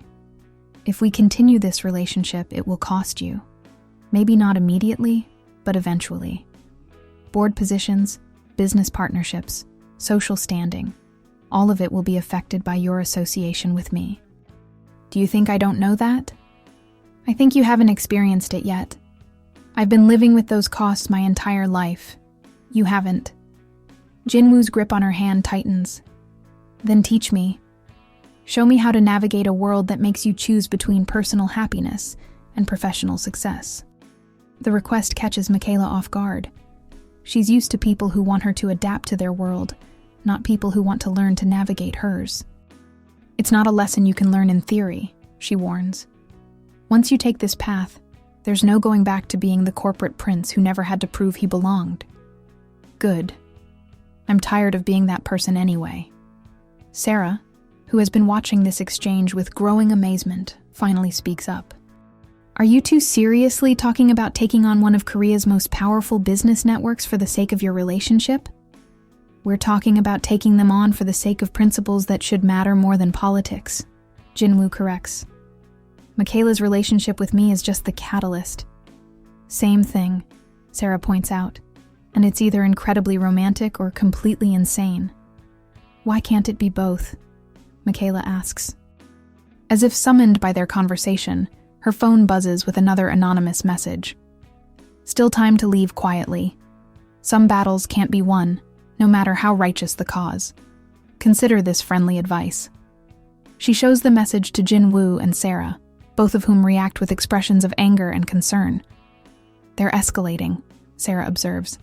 If we continue this relationship, it will cost you. Maybe not immediately, but eventually. Board positions, business partnerships, social standing, all of it will be affected by your association with me. Do you think I don't know that? I think you haven't experienced it yet. I've been living with those costs my entire life. You haven't. Jinwoo's grip on her hand tightens. Then teach me. Show me how to navigate a world that makes you choose between personal happiness and professional success. The request catches Michaela off guard. She's used to people who want her to adapt to their world, not people who want to learn to navigate hers. It's not a lesson you can learn in theory, she warns. Once you take this path, there's no going back to being the corporate prince who never had to prove he belonged. Good. I'm tired of being that person anyway. Sarah, who has been watching this exchange with growing amazement, finally speaks up. Are you two seriously talking about taking on one of Korea's most powerful business networks for the sake of your relationship? We're talking about taking them on for the sake of principles that should matter more than politics, Jinwoo corrects. Michaela's relationship with me is just the catalyst. Same thing, Sarah points out, and it's either incredibly romantic or completely insane. Why can't it be both? Michaela asks. As if summoned by their conversation, her phone buzzes with another anonymous message. Still time to leave quietly. Some battles can't be won, no matter how righteous the cause. Consider this friendly advice. She shows the message to Jinwoo and Sarah, both of whom react with expressions of anger and concern. They're escalating, Sarah observes.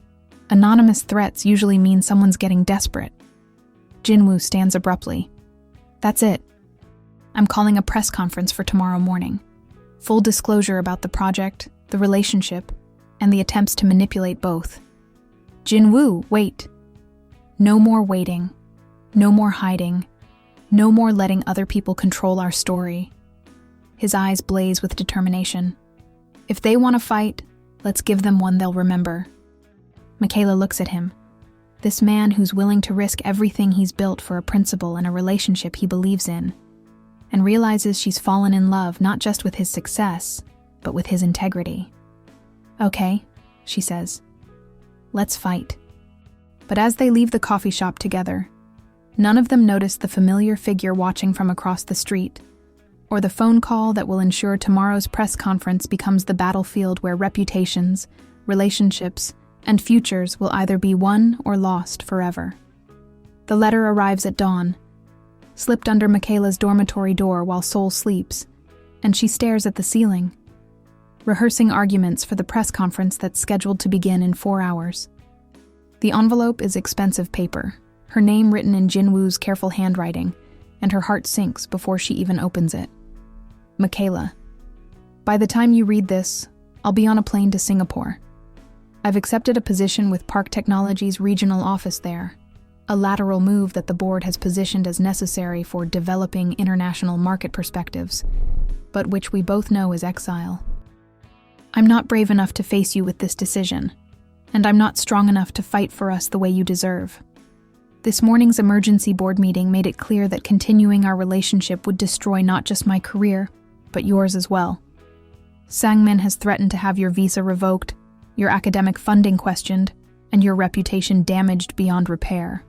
Anonymous threats usually mean someone's getting desperate. Jinwoo stands abruptly. That's it. I'm calling a press conference for tomorrow morning. Full disclosure about the project, the relationship, and the attempts to manipulate both. Jinwoo, wait. No more waiting. No more hiding. No more letting other people control our story. His eyes blaze with determination. If they want to fight, let's give them one they'll remember. Michaela looks at him. This man who's willing to risk everything he's built for a principle and a relationship he believes in, and realizes she's fallen in love not just with his success, but with his integrity. Okay, she says. Let's fight. But as they leave the coffee shop together, none of them notice the familiar figure watching from across the street, or the phone call that will ensure tomorrow's press conference becomes the battlefield where reputations, relationships, and futures will either be won or lost forever. The letter arrives at dawn, slipped under Michaela's dormitory door while Soul sleeps, and she stares at the ceiling, rehearsing arguments for the press conference that's scheduled to begin in 4 hours. The envelope is expensive paper, her name written in Jinwoo's careful handwriting, and her heart sinks before she even opens it. Michaela, by the time you read this, I'll be on a plane to Singapore. I've accepted a position with Park Technologies' regional office there, a lateral move that the board has positioned as necessary for developing international market perspectives, but which we both know is exile. I'm not brave enough to face you with this decision, and I'm not strong enough to fight for us the way you deserve. This morning's emergency board meeting made it clear that continuing our relationship would destroy not just my career, but yours as well. Sangmin has threatened to have your visa revoked, your academic funding questioned, and your reputation damaged beyond repair.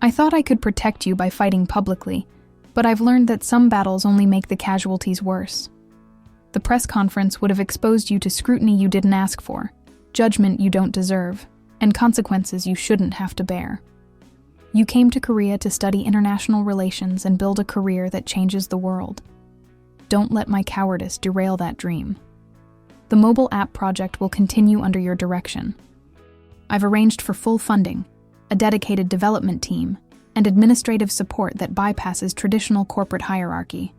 I thought I could protect you by fighting publicly, but I've learned that some battles only make the casualties worse. The press conference would have exposed you to scrutiny you didn't ask for, judgment you don't deserve, and consequences you shouldn't have to bear. You came to Korea to study international relations and build a career that changes the world. Don't let my cowardice derail that dream. The mobile app project will continue under your direction. I've arranged for full funding, a dedicated development team, and administrative support that bypasses traditional corporate hierarchy.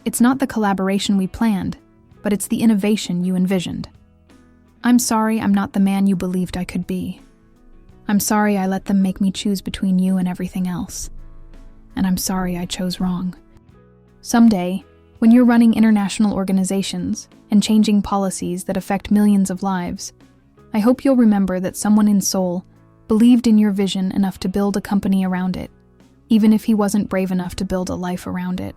It's not the collaboration we planned, but it's the innovation you envisioned. I'm sorry I'm not the man you believed I could be. I'm sorry I let them make me choose between you and everything else. And I'm sorry I chose wrong. Someday, when you're running international organizations and changing policies that affect millions of lives, I hope you'll remember that someone in Seoul believed in your vision enough to build a company around it, even if he wasn't brave enough to build a life around it.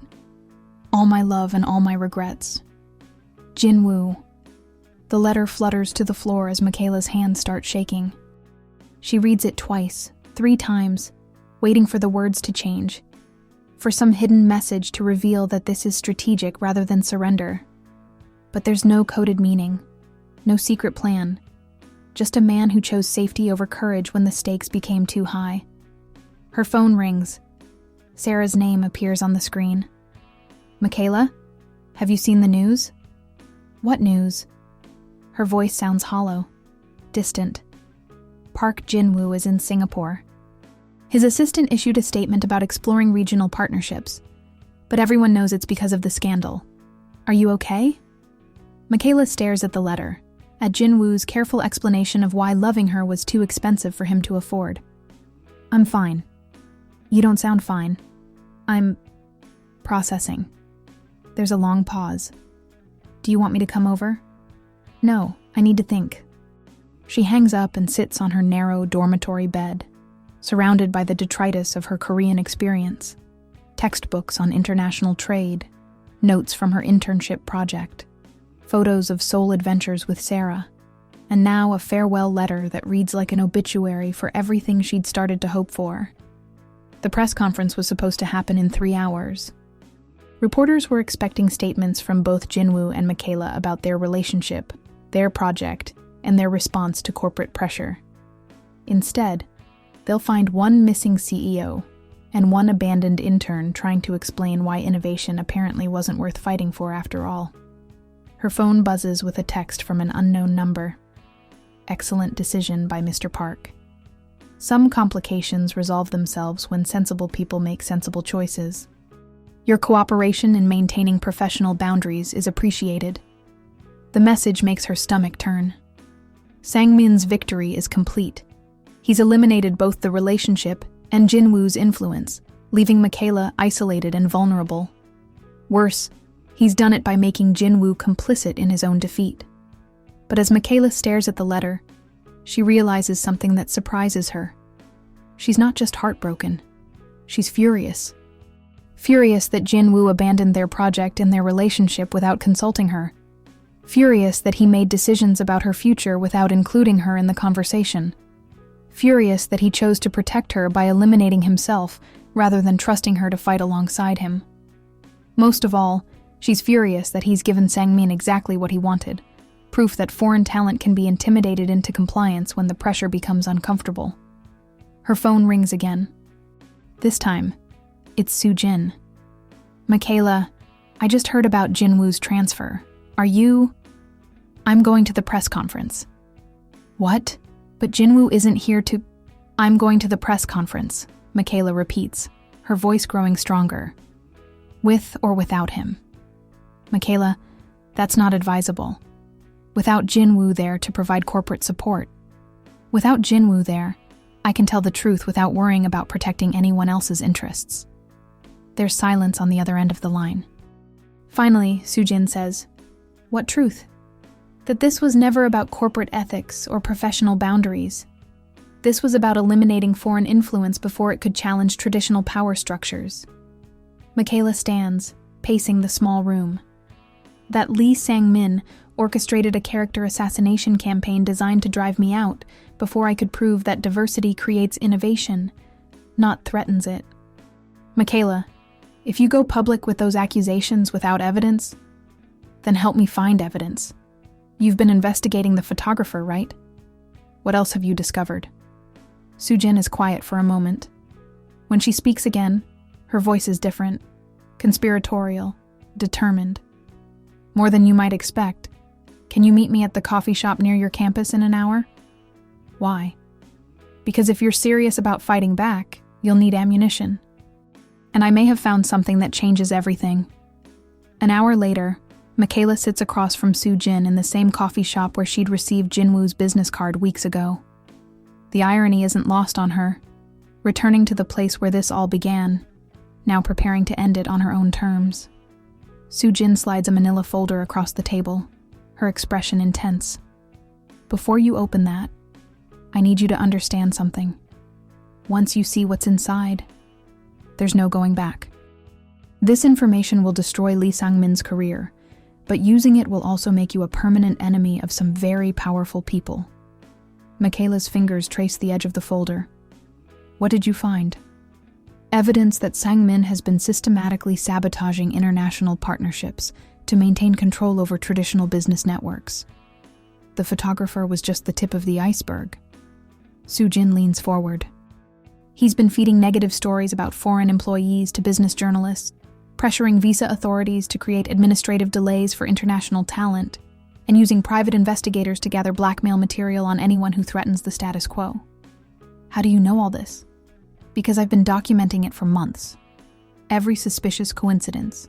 All my love and all my regrets. Jin-woo. The letter flutters to the floor as Michaela's hands start shaking. She reads it twice, 3 times, waiting for the words to change, for some hidden message to reveal that this is strategic rather than surrender. But there's no coded meaning, no secret plan, just a man who chose safety over courage when the stakes became too high. Her phone rings. Sarah's name appears on the screen. Michaela, have you seen the news? What news? Her voice sounds hollow, distant. Park Jin-woo is in Singapore. His assistant issued a statement about exploring regional partnerships, but everyone knows it's because of the scandal. Are you okay? Michaela stares at the letter, at Jin-woo's careful explanation of why loving her was too expensive for him to afford. I'm fine. You don't sound fine. I'm processing. There's a long pause. Do you want me to come over? No, I need to think. She hangs up and sits on her narrow dormitory bed, surrounded by the detritus of her Korean experience, textbooks on international trade, notes from her internship project, photos of Seoul adventures with Sarah, and now a farewell letter that reads like an obituary for everything she'd started to hope for. The press conference was supposed to happen in 3 hours. Reporters were expecting statements from both Jin-woo and Michaela about their relationship, their project, and their response to corporate pressure. Instead, they'll find one missing CEO and one abandoned intern trying to explain why innovation apparently wasn't worth fighting for after all. Her phone buzzes with a text from an unknown number. Excellent decision by Mr. Park. Some complications resolve themselves when sensible people make sensible choices. Your cooperation in maintaining professional boundaries is appreciated. The message makes her stomach turn. Sang-min's victory is complete. He's eliminated both the relationship and Jin-woo's influence, leaving Michaela isolated and vulnerable. Worse, he's done it by making Jin-woo complicit in his own defeat. But as Michaela stares at the letter, she realizes something that surprises her. She's not just heartbroken. She's furious. Furious that Jin-woo abandoned their project and their relationship without consulting her. Furious that he made decisions about her future without including her in the conversation. Furious that he chose to protect her by eliminating himself rather than trusting her to fight alongside him. Most of all, she's furious that he's given Sang-min exactly what he wanted, proof that foreign talent can be intimidated into compliance when the pressure becomes uncomfortable. Her phone rings again. This time, it's Soo-jin. Michaela, I just heard about Jin-woo's transfer. Are you? I'm going to the press conference. What? But Jin-woo isn't here to... I'm going to the press conference, Michaela repeats, her voice growing stronger. With or without him. Michaela, that's not advisable. Without Jin-woo there to provide corporate support. Without Jin-woo there, I can tell the truth without worrying about protecting anyone else's interests. There's silence on the other end of the line. Finally, Soo-jin says, what truth? That this was never about corporate ethics or professional boundaries. This was about eliminating foreign influence before it could challenge traditional power structures. Michaela stands, pacing the small room. That Lee Sang-min orchestrated a character assassination campaign designed to drive me out before I could prove that diversity creates innovation, not threatens it. Michaela, if you go public with those accusations without evidence, then help me find evidence. You've been investigating the photographer, right? What else have you discovered? Soo-jin is quiet for a moment. When she speaks again, her voice is different, conspiratorial, determined. More than you might expect. Can you meet me at the coffee shop near your campus in an hour? Why? Because if you're serious about fighting back, You'll need ammunition. And I may have found something that changes everything. An hour later, Michaela sits across from Soo-jin in the same coffee shop where she'd received Jinwoo's business card weeks ago. The irony isn't lost on her, returning to the place where this all began, now preparing to end it on her own terms. Soo-jin slides a manila folder across the table, her expression intense. Before you open that, I need you to understand something. Once you see what's inside, there's no going back. This information will destroy Lee Sang-min's career, but using it will also make you a permanent enemy of some very powerful people. Michaela's fingers trace the edge of the folder. What did you find? Evidence that Sang-min has been systematically sabotaging international partnerships to maintain control over traditional business networks. The photographer was just the tip of the iceberg. Soo-jin leans forward. He's been feeding negative stories about foreign employees to business journalists, pressuring visa authorities to create administrative delays for international talent, and using private investigators to gather blackmail material on anyone who threatens the status quo. How do you know all this? Because I've been documenting it for months. Every suspicious coincidence,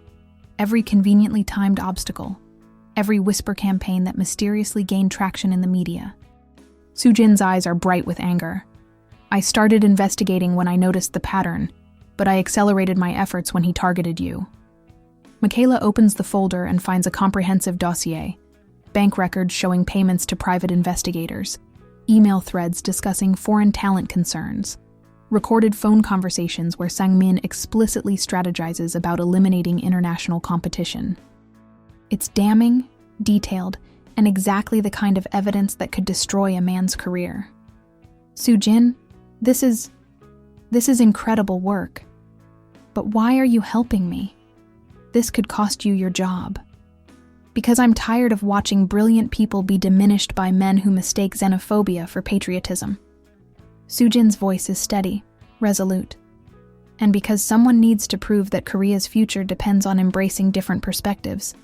every conveniently timed obstacle, every whisper campaign that mysteriously gained traction in the media. Soo-jin's eyes are bright with anger. I started investigating when I noticed the pattern, but I accelerated my efforts when he targeted you. Michaela opens the folder and finds a comprehensive dossier, bank records showing payments to private investigators, email threads discussing foreign talent concerns, recorded phone conversations where Sang-min explicitly strategizes about eliminating international competition. It's damning, detailed, and exactly the kind of evidence that could destroy a man's career. Soo-jin, this is incredible work. But why are you helping me? This could cost you your job. Because I'm tired of watching brilliant people be diminished by men who mistake xenophobia for patriotism. Soo-jin's voice is steady, resolute. And because someone needs to prove that Korea's future depends on embracing different perspectives,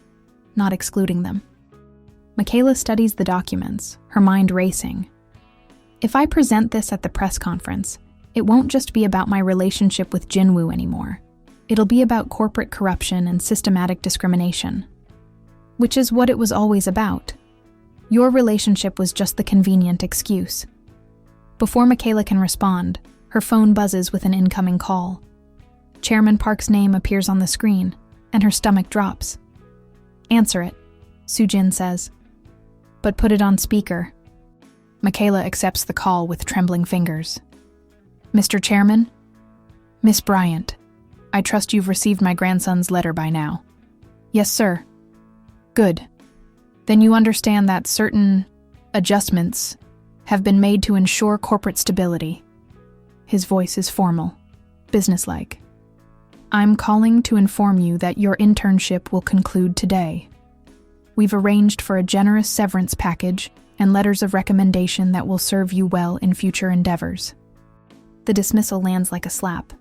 not excluding them. Michaela studies the documents, her mind racing. If I present this at the press conference, it won't just be about my relationship with Jinwoo anymore. It'll be about corporate corruption and systematic discrimination. Which is what it was always about. Your relationship was just the convenient excuse. Before Michaela can respond, her phone buzzes with an incoming call. Chairman Park's name appears on the screen, and her stomach drops. Answer it, Soo-jin says. But put it on speaker. Michaela accepts the call with trembling fingers. Mr. Chairman? Miss Bryant, I trust you've received my grandson's letter by now. Yes, sir. Good. Then you understand that certain adjustments have been made to ensure corporate stability. His voice is formal, businesslike. I'm calling to inform you that your internship will conclude today. We've arranged for a generous severance package and letters of recommendation that will serve you well in future endeavors. The dismissal lands like a slap.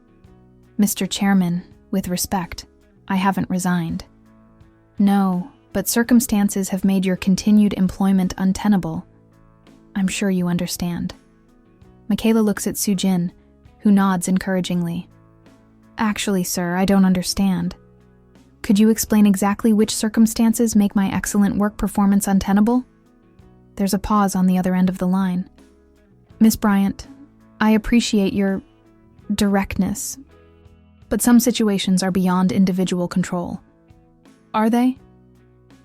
Mr. Chairman, with respect, I haven't resigned. No, but circumstances have made your continued employment untenable. I'm sure you understand. Michaela looks at Soo-jin, who nods encouragingly. Actually, sir, I don't understand. Could you explain exactly which circumstances make my excellent work performance untenable? There's a pause on the other end of the line. Miss Bryant, I appreciate your directness, but some situations are beyond individual control. Are they?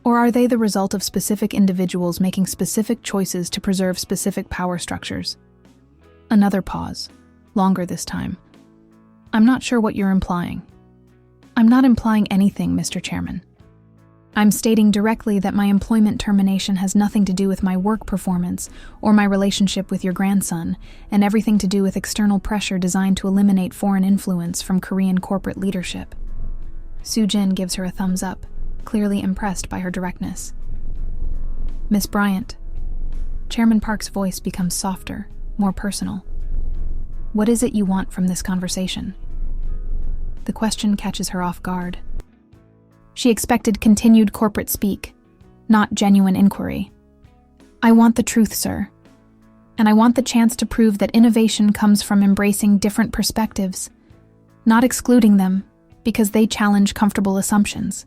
Or are they the result of specific individuals making specific choices to preserve specific power structures? Another pause, longer this time. I'm not sure what you're implying. I'm not implying anything, Mr. Chairman. I'm stating directly that my employment termination has nothing to do with my work performance or my relationship with your grandson, and everything to do with external pressure designed to eliminate foreign influence from Korean corporate leadership. Soo-jin gives her a thumbs up, clearly impressed by her directness. Miss Bryant. Chairman Park's voice becomes softer, more personal. What is it you want from this conversation? The question catches her off guard. She expected continued corporate speak, not genuine inquiry. I want the truth, sir. And I want the chance to prove that innovation comes from embracing different perspectives, not excluding them because they challenge comfortable assumptions.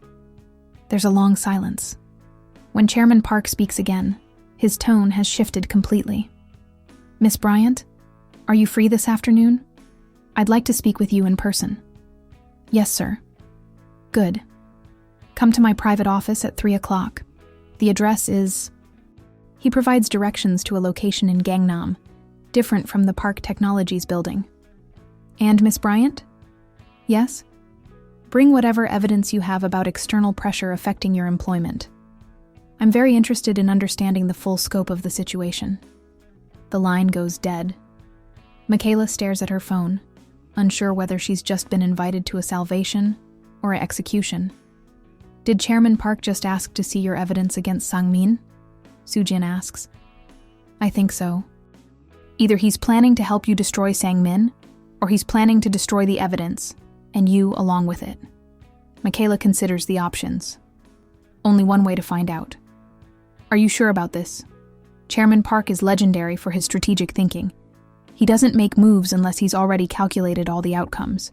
There's a long silence. When Chairman Park speaks again, his tone has shifted completely. Miss Bryant, are you free this afternoon? I'd like to speak with you in person. Yes, sir. Good. Come to my private office at 3 o'clock. The address is... He provides directions to a location in Gangnam, different from the Park Technologies building. And Miss Bryant? Yes? Bring whatever evidence you have about external pressure affecting your employment. I'm very interested in understanding the full scope of the situation. The line goes dead. Michaela stares at her phone, unsure whether she's just been invited to a salvation or an execution. Did Chairman Park just ask to see your evidence against Sang-min? Soo-jin asks. I think so. Either he's planning to help you destroy Sang-min, or he's planning to destroy the evidence, and you along with it. Michaela considers the options. Only one way to find out. Are you sure about this? Chairman Park is legendary for his strategic thinking. He doesn't make moves unless he's already calculated all the outcomes.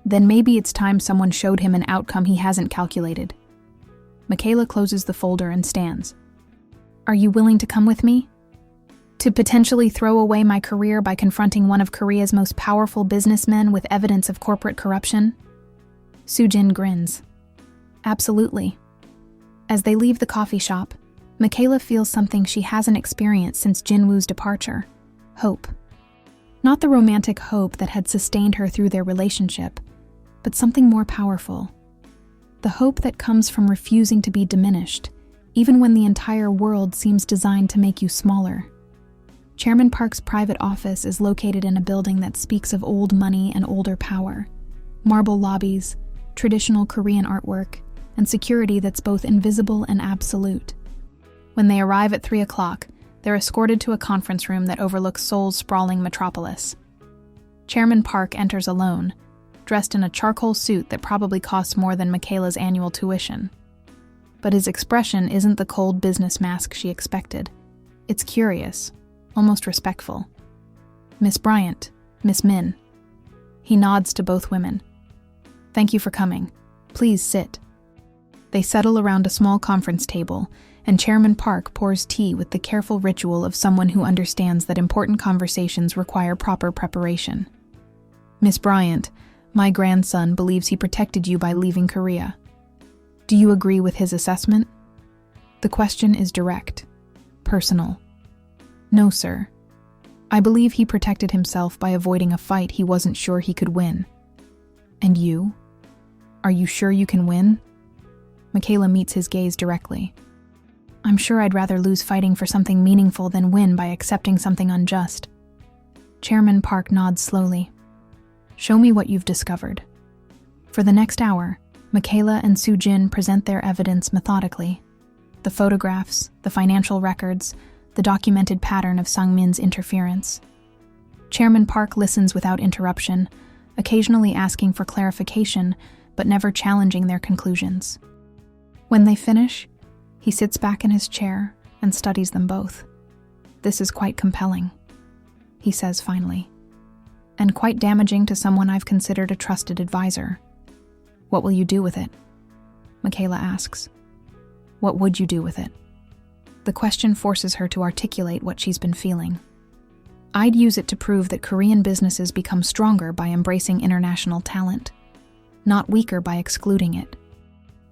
Then maybe it's time someone showed him an outcome he hasn't calculated. Michaela closes the folder and stands. Are you willing to come with me? To potentially throw away my career by confronting one of Korea's most powerful businessmen with evidence of corporate corruption? Soo-jin grins. Absolutely. As they leave the coffee shop, Michaela feels something she hasn't experienced since Jin-woo's departure. Hope. Not the romantic hope that had sustained her through their relationship, but something more powerful. The hope that comes from refusing to be diminished, even when the entire world seems designed to make you smaller. Chairman Park's private office is located in a building that speaks of old money and older power. Marble lobbies, traditional Korean artwork, and security that's both invisible and absolute. When they arrive at 3 o'clock, they're escorted to a conference room that overlooks Seoul's sprawling metropolis. Chairman Park enters alone, dressed in a charcoal suit that probably costs more than Michaela's annual tuition. But his expression isn't the cold business mask she expected. It's curious, almost respectful. Miss Bryant, Miss Min. He nods to both women. Thank you for coming. Please sit. They settle around a small conference table, and Chairman Park pours tea with the careful ritual of someone who understands that important conversations require proper preparation. Miss Bryant, my grandson believes he protected you by leaving Korea. Do you agree with his assessment? The question is direct, personal. No, sir. I believe he protected himself by avoiding a fight he wasn't sure he could win. And you? Are you sure you can win? Michaela meets his gaze directly. I'm sure I'd rather lose fighting for something meaningful than win by accepting something unjust. Chairman Park nods slowly. Show me what you've discovered. For the next hour, Michaela and Soo-jin present their evidence methodically. The photographs, the financial records, the documented pattern of Sang-min's interference. Chairman Park listens without interruption, occasionally asking for clarification, but never challenging their conclusions. When they finish, he sits back in his chair and studies them both. This is quite compelling, he says finally, and quite damaging to someone I've considered a trusted advisor. What will you do with it? Michaela asks. What would you do with it? The question forces her to articulate what she's been feeling. I'd use it to prove that Korean businesses become stronger by embracing international talent, not weaker by excluding it.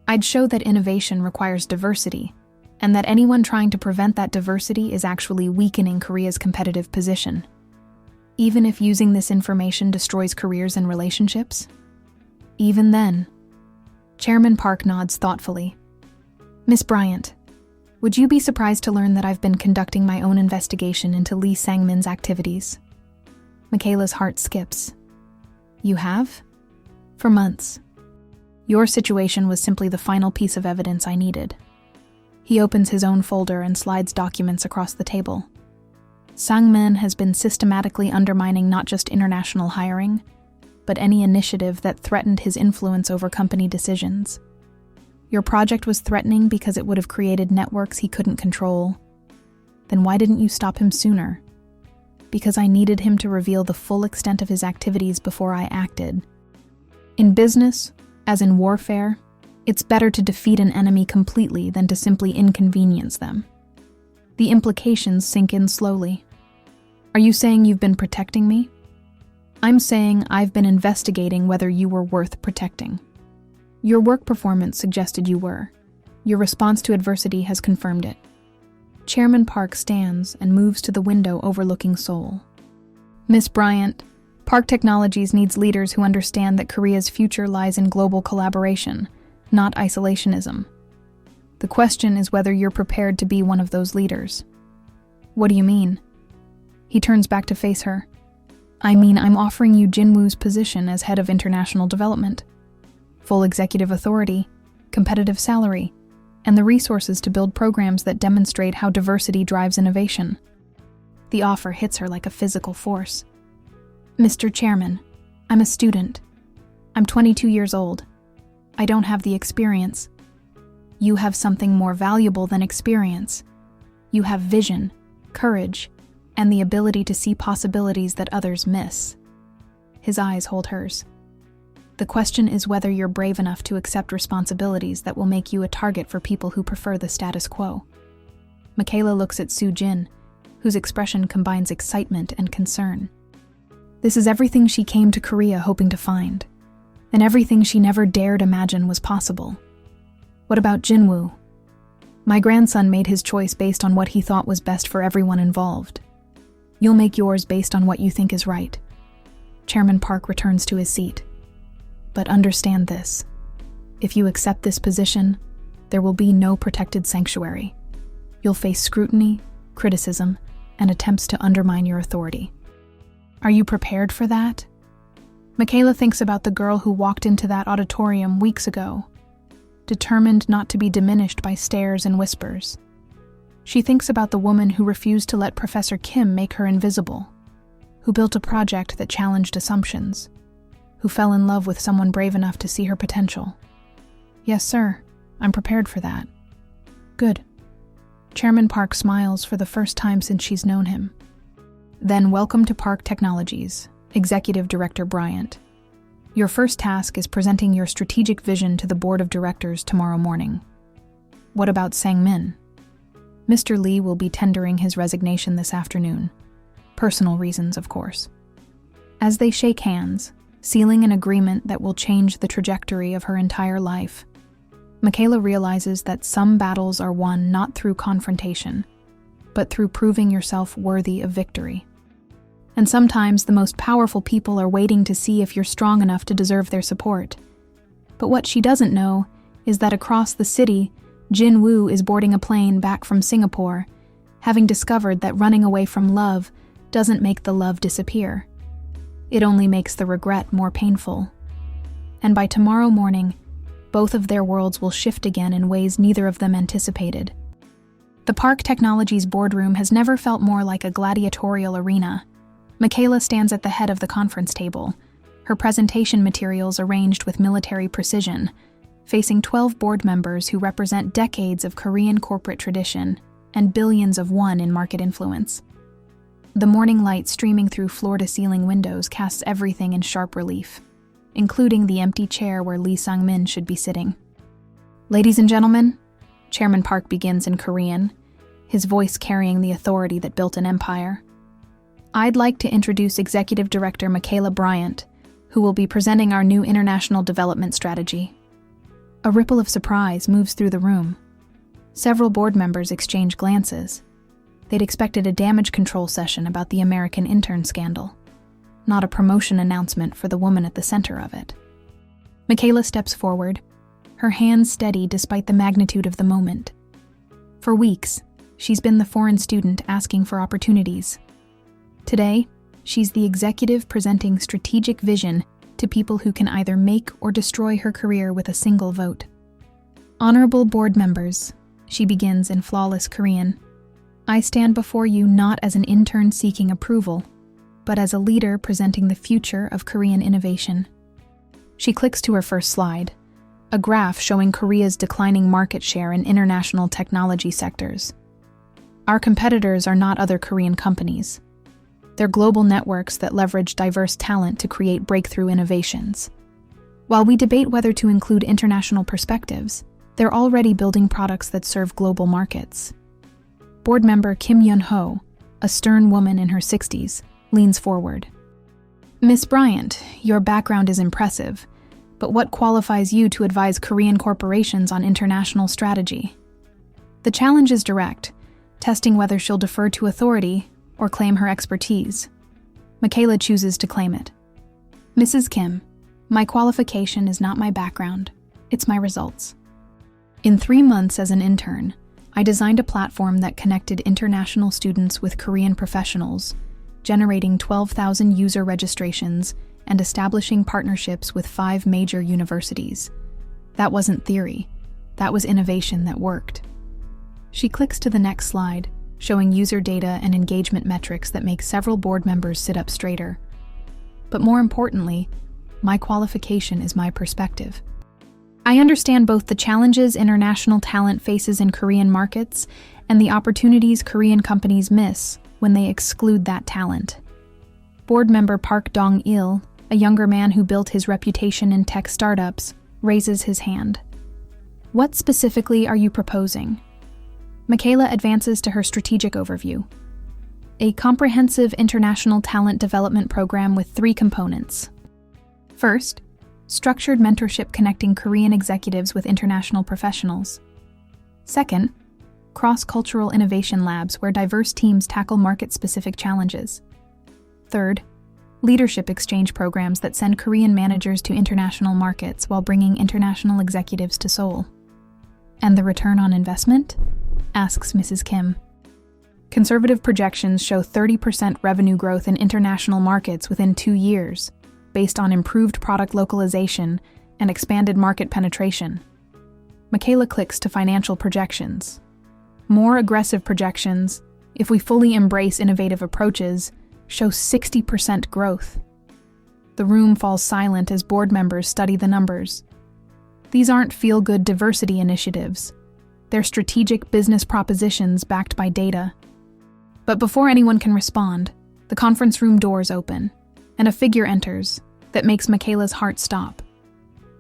I'd show that innovation requires diversity, and that anyone trying to prevent that diversity is actually weakening Korea's competitive position. Even if using this information destroys careers and relationships? Even then. Chairman Park nods thoughtfully. Miss Bryant, would you be surprised to learn that I've been conducting my own investigation into Lee Sang-min's activities? Michaela's heart skips. You have? For months. Your situation was simply the final piece of evidence I needed. He opens his own folder and slides documents across the table. Sang-min has been systematically undermining not just international hiring, but any initiative that threatened his influence over company decisions. Your project was threatening because it would have created networks he couldn't control. Then why didn't you stop him sooner? because I needed him to reveal the full extent of his activities before I acted. In business, as in warfare, it's better to defeat an enemy completely than to simply inconvenience them. The implications sink in slowly. Are you saying you've been protecting me? I'm saying I've been investigating whether you were worth protecting. Your work performance suggested you were. Your response to adversity has confirmed it. Chairman Park stands and moves to the window overlooking Seoul. Miss Bryant, Park Technologies needs leaders who understand that Korea's future lies in global collaboration, not isolationism. The question is whether you're prepared to be one of those leaders. What do you mean? He turns back to face her. I mean, I'm offering you Jinwoo's position as head of international development. Full executive authority, competitive salary, and the resources to build programs that demonstrate how diversity drives innovation. The offer hits her like a physical force. Mr. Chairman, I'm a student. I'm 22 years old. I don't have the experience. You have something more valuable than experience. You have vision, courage, and the ability to see possibilities that others miss. His eyes hold hers. The question is whether you're brave enough to accept responsibilities that will make you a target for people who prefer the status quo. Michaela looks at Soo Jin, whose expression combines excitement and concern. This is everything she came to Korea hoping to find, and everything she never dared imagine was possible. What about Jinwoo? My grandson made his choice based on what he thought was best for everyone involved. You'll make yours based on what you think is right. Chairman Park returns to his seat. But understand this. If you accept this position, there will be no protected sanctuary. You'll face scrutiny, criticism, and attempts to undermine your authority. Are you prepared for that? Michaela thinks about the girl who walked into that auditorium weeks ago, determined not to be diminished by stares and whispers. She thinks about the woman who refused to let Professor Kim make her invisible, who built a project that challenged assumptions, who fell in love with someone brave enough to see her potential. Yes, sir, I'm prepared for that. Good. Chairman Park smiles for the first time since she's known him. Then welcome to Park Technologies, Executive Director Bryant. Your first task is presenting your strategic vision to the board of directors tomorrow morning. What about Sang-min? Mr. Lee will be tendering his resignation this afternoon. Personal reasons, of course. As they shake hands, sealing an agreement that will change the trajectory of her entire life, Michaela realizes that some battles are won not through confrontation, but through proving yourself worthy of victory. And sometimes the most powerful people are waiting to see if you're strong enough to deserve their support. But what she doesn't know is that across the city, Jinwoo is boarding a plane back from Singapore, having discovered that running away from love doesn't make the love disappear. It only makes the regret more painful. And by tomorrow morning, both of their worlds will shift again in ways neither of them anticipated. The Park Technologies boardroom has never felt more like a gladiatorial arena. Michaela stands at the head of the conference table, her presentation materials arranged with military precision, facing 12 board members who represent decades of Korean corporate tradition and billions of won in market influence. The morning light streaming through floor-to-ceiling windows casts everything in sharp relief, including the empty chair where Lee Sang-min should be sitting. Ladies and gentlemen, Chairman Park begins in Korean, his voice carrying the authority that built an empire. I'd like to introduce Executive Director Michaela Bryant, who will be presenting our new international development strategy. A ripple of surprise moves through the room. Several board members exchange glances. They'd expected a damage control session about the American intern scandal, not a promotion announcement for the woman at the center of it. Michaela steps forward, her hands steady despite the magnitude of the moment. For weeks, she's been the foreign student asking for opportunities. Today, she's the executive presenting strategic vision to people who can either make or destroy her career with a single vote. Honorable board members, she begins in flawless Korean, I stand before you not as an intern seeking approval, but as a leader presenting the future of Korean innovation. She clicks to her first slide, a graph showing Korea's declining market share in international technology sectors. Our competitors are not other Korean companies. They're global networks that leverage diverse talent to create breakthrough innovations. While we debate whether to include international perspectives, they're already building products that serve global markets. Board member Kim Yun-ho, a stern woman in her 60s, leans forward. Miss Bryant, your background is impressive, but what qualifies you to advise Korean corporations on international strategy? The challenge is direct, testing whether she'll defer to authority or claim her expertise. Michaela chooses to claim it. Mrs. Kim, my qualification is not my background, it's my results. In 3 months as an intern, I designed a platform that connected international students with Korean professionals, generating 12,000 user registrations and establishing partnerships with 5 major universities. That wasn't theory, that was innovation that worked. She clicks to the next slide, showing user data and engagement metrics that make several board members sit up straighter. But more importantly, my qualification is my perspective. I understand both the challenges international talent faces in Korean markets and the opportunities Korean companies miss when they exclude that talent. Board member Park Dong-il, a younger man who built his reputation in tech startups, raises his hand. What specifically are you proposing? Michaela advances to her strategic overview. A comprehensive international talent development program with 3 components. First, structured mentorship connecting Korean executives with international professionals. Second, cross-cultural innovation labs where diverse teams tackle market-specific challenges. Third, leadership exchange programs that send Korean managers to international markets while bringing international executives to Seoul. And the return on investment? Asks Mrs. Kim. Conservative projections show 30% revenue growth in international markets within 2 years, based on improved product localization and expanded market penetration. Michaela clicks to financial projections. More aggressive projections, if we fully embrace innovative approaches, show 60% growth. The room falls silent as board members study the numbers. These aren't feel-good diversity initiatives. They're strategic business propositions backed by data. But before anyone can respond, the conference room doors open, and a figure enters that makes Michaela's heart stop.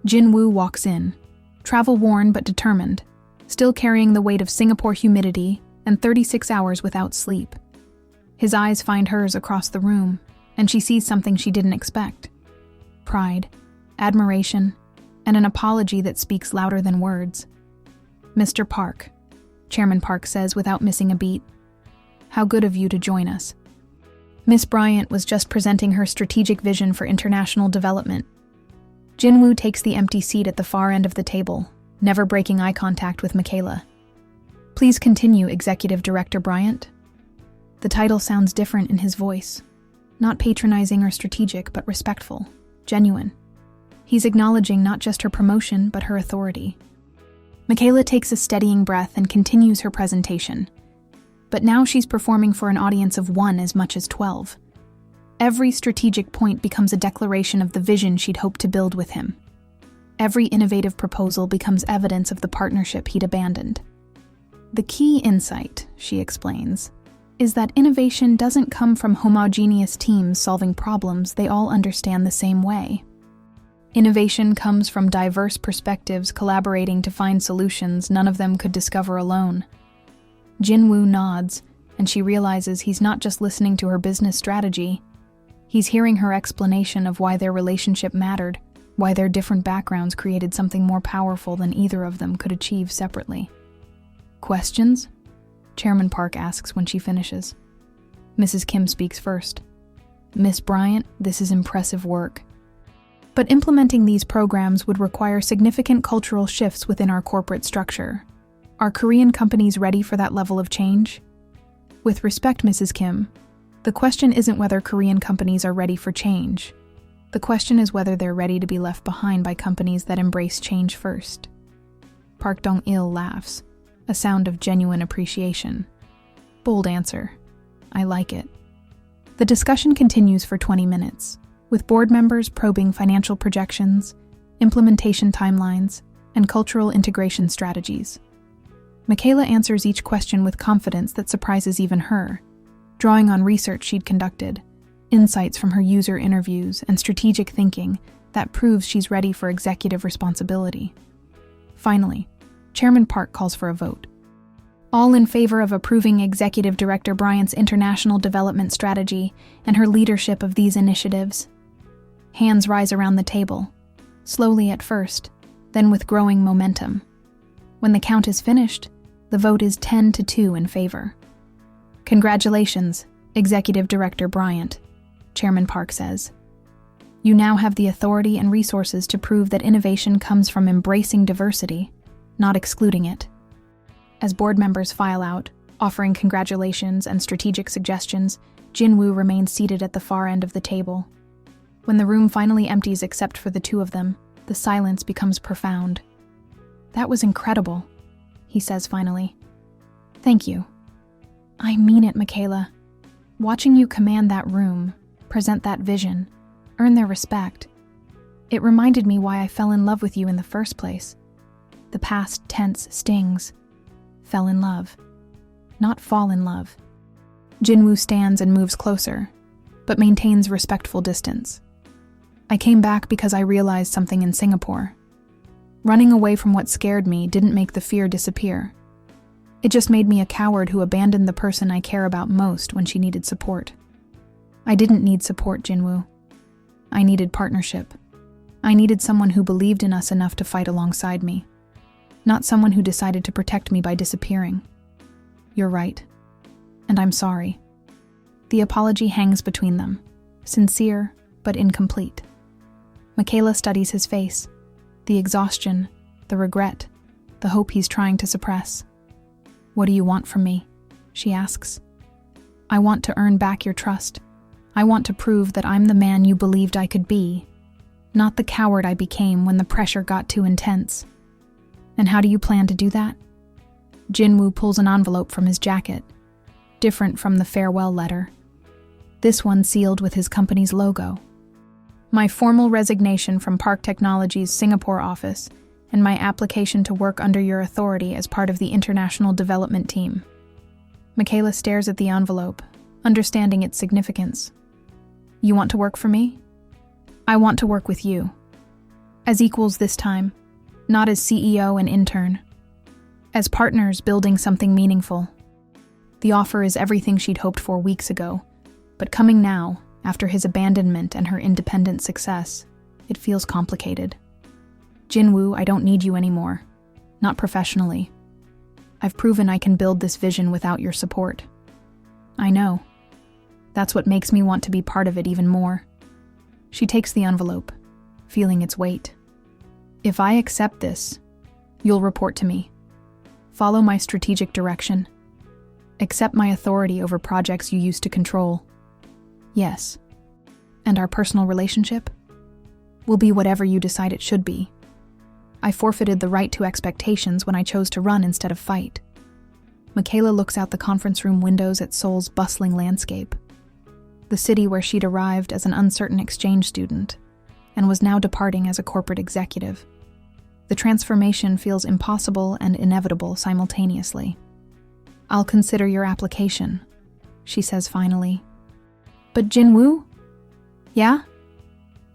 Jin-woo walks in, travel-worn but determined, still carrying the weight of Singapore humidity and 36 hours without sleep. His eyes find hers across the room, and she sees something she didn't expect. Pride, admiration, and an apology that speaks louder than words. Mr. Park, Chairman Park says without missing a beat. How good of you to join us. Miss Bryant was just presenting her strategic vision for international development. Jin-woo takes the empty seat at the far end of the table, never breaking eye contact with Michaela. Please continue, Executive Director Bryant. The title sounds different in his voice. Not patronizing or strategic, but respectful, genuine. He's acknowledging not just her promotion, but her authority. Michaela takes a steadying breath and continues her presentation. But now she's performing for an audience of 1 as much as 12. Every strategic point becomes a declaration of the vision she'd hoped to build with him. Every innovative proposal becomes evidence of the partnership he'd abandoned. The key insight, she explains, is that innovation doesn't come from homogeneous teams solving problems they all understand the same way. Innovation comes from diverse perspectives collaborating to find solutions none of them could discover alone. Jin-woo nods, and she realizes he's not just listening to her business strategy. He's hearing her explanation of why their relationship mattered, why their different backgrounds created something more powerful than either of them could achieve separately. Questions? Chairman Park asks when she finishes. Mrs. Kim speaks first. Miss Bryant, this is impressive work. But implementing these programs would require significant cultural shifts within our corporate structure. Are Korean companies ready for that level of change? With respect, Mrs. Kim, the question isn't whether Korean companies are ready for change. The question is whether they're ready to be left behind by companies that embrace change first. Park Dong-il laughs, a sound of genuine appreciation. Bold answer. I like it. The discussion continues for 20 minutes, with board members probing financial projections, implementation timelines, and cultural integration strategies. Michaela answers each question with confidence that surprises even her, drawing on research she'd conducted, insights from her user interviews, and strategic thinking that proves she's ready for executive responsibility. Finally, Chairman Park calls for a vote. All in favor of approving Executive Director Bryant's international development strategy and her leadership of these initiatives. Hands rise around the table, slowly at first, then with growing momentum. When the count is finished, the vote is 10-2 in favor. Congratulations, Executive Director Bryant, Chairman Park says. You now have the authority and resources to prove that innovation comes from embracing diversity, not excluding it. As board members file out, offering congratulations and strategic suggestions, Jinwoo remains seated at the far end of the table. When the room finally empties except for the two of them, the silence becomes profound. That was incredible, he says finally. Thank you. I mean it, Michaela. Watching you command that room, present that vision, earn their respect, it reminded me why I fell in love with you in the first place. The past tense stings. Fell in love. Not fall in love. Jinwoo stands and moves closer, but maintains respectful distance. I came back because I realized something in Singapore. Running away from what scared me didn't make the fear disappear. It just made me a coward who abandoned the person I care about most when she needed support. I didn't need support, Jinwoo. I needed partnership. I needed someone who believed in us enough to fight alongside me. Not someone who decided to protect me by disappearing. You're right. And I'm sorry. The apology hangs between them, sincere but incomplete. Michaela studies his face, the exhaustion, the regret, the hope he's trying to suppress. What do you want from me? She asks. I want to earn back your trust. I want to prove that I'm the man you believed I could be, not the coward I became when the pressure got too intense. And how do you plan to do that? Jinwoo pulls an envelope from his jacket, different from the farewell letter. This one sealed with his company's logo. My formal resignation from Park Technology's Singapore office and my application to work under your authority as part of the international development team. Michaela stares at the envelope, understanding its significance. You want to work for me? I want to work with you. As equals this time, not as CEO and intern. As partners building something meaningful. The offer is everything she'd hoped for weeks ago, but coming now, after his abandonment and her independent success, it feels complicated. Jinwoo, I don't need you anymore. Not professionally. I've proven I can build this vision without your support. I know. That's what makes me want to be part of it even more. She takes the envelope, feeling its weight. If I accept this, you'll report to me. Follow my strategic direction. Accept my authority over projects you used to control. Yes. And our personal relationship will be whatever you decide it should be. I forfeited the right to expectations when I chose to run instead of fight. Michaela looks out the conference room windows at Seoul's bustling landscape. The city where she'd arrived as an uncertain exchange student and was now departing as a corporate executive. The transformation feels impossible and inevitable simultaneously. I'll consider your application, she says finally. But Jinwoo? Yeah?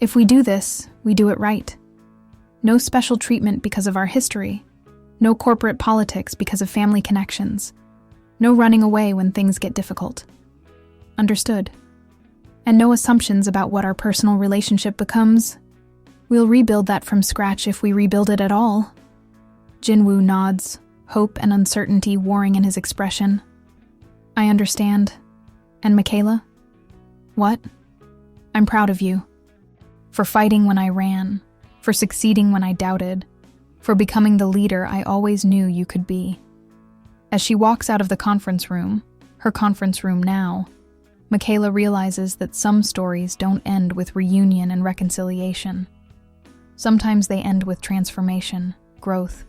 If we do this, we do it right. No special treatment because of our history. No corporate politics because of family connections. No running away when things get difficult. Understood. And no assumptions about what our personal relationship becomes. We'll rebuild that from scratch if we rebuild it at all. Jinwoo nods, hope and uncertainty warring in his expression. I understand. And Michaela? What? I'm proud of you. For fighting when I ran. For succeeding when I doubted. For becoming the leader I always knew you could be. As she walks out of the conference room, her conference room now, Michaela realizes that some stories don't end with reunion and reconciliation. Sometimes they end with transformation, growth,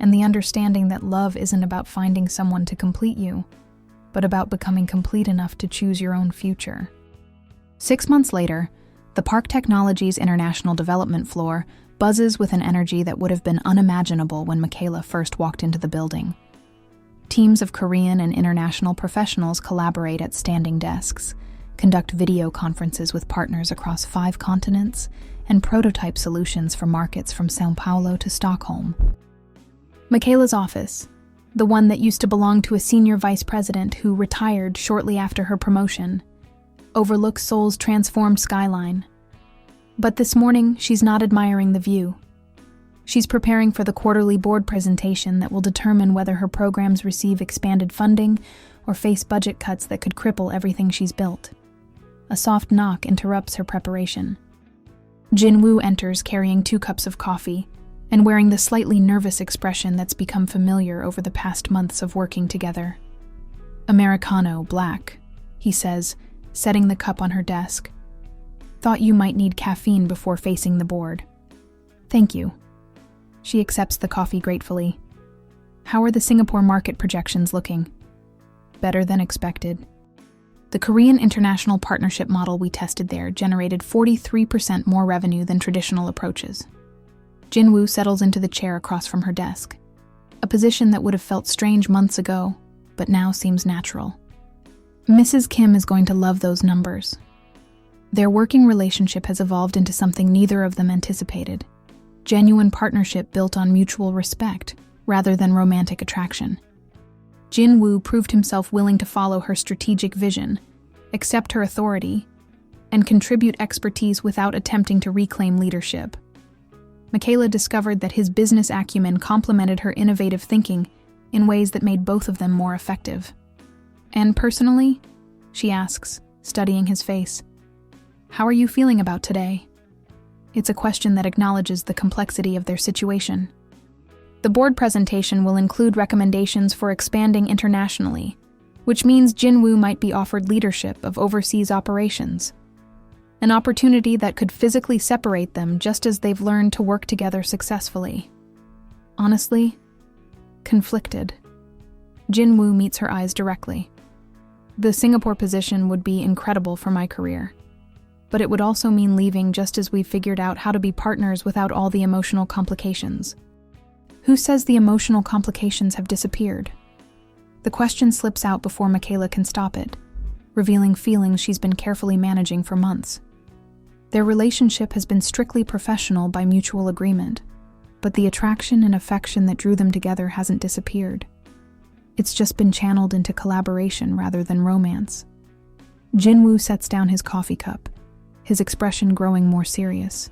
and the understanding that love isn't about finding someone to complete you, but about becoming complete enough to choose your own future. 6 months later, the Park Technology's international development floor buzzes with an energy that would have been unimaginable when Michaela first walked into the building. Teams of Korean and international professionals collaborate at standing desks, conduct video conferences with partners across 5 continents, and prototype solutions for markets from São Paulo to Stockholm. Michaela's office, the one that used to belong to a senior vice president who retired shortly after her promotion, overlooks Seoul's transformed skyline. But this morning, she's not admiring the view. She's preparing for the quarterly board presentation that will determine whether her programs receive expanded funding or face budget cuts that could cripple everything she's built. A soft knock interrupts her preparation. Jin-woo enters carrying 2 cups of coffee and wearing the slightly nervous expression that's become familiar over the past months of working together. "Americano, black," he says, setting the cup on her desk. "Thought you might need caffeine before facing the board." "Thank you." She accepts the coffee gratefully. "How are the Singapore market projections looking?" "Better than expected." The Korean international partnership model we tested there generated 43% more revenue than traditional approaches. Jin-woo settles into the chair across from her desk, a position that would have felt strange months ago, but now seems natural. Mrs. Kim is going to love those numbers. Their working relationship has evolved into something neither of them anticipated. Genuine partnership built on mutual respect, rather than romantic attraction. Jin-woo proved himself willing to follow her strategic vision, accept her authority, and contribute expertise without attempting to reclaim leadership. Michaela discovered that his business acumen complemented her innovative thinking in ways that made both of them more effective. "And personally?" she asks, studying his face. "How are you feeling about today?" It's a question that acknowledges the complexity of their situation. The board presentation will include recommendations for expanding internationally, which means Jin-woo might be offered leadership of overseas operations. An opportunity that could physically separate them just as they've learned to work together successfully. Honestly, conflicted. Jin-woo meets her eyes directly. "The Singapore position would be incredible for my career. But it would also mean leaving just as we've figured out how to be partners without all the emotional complications." Who says the emotional complications have disappeared? The question slips out before Michaela can stop it, revealing feelings she's been carefully managing for months. Their relationship has been strictly professional by mutual agreement, but the attraction and affection that drew them together hasn't disappeared. It's just been channeled into collaboration rather than romance. Jin-woo sets down his coffee cup, his expression growing more serious.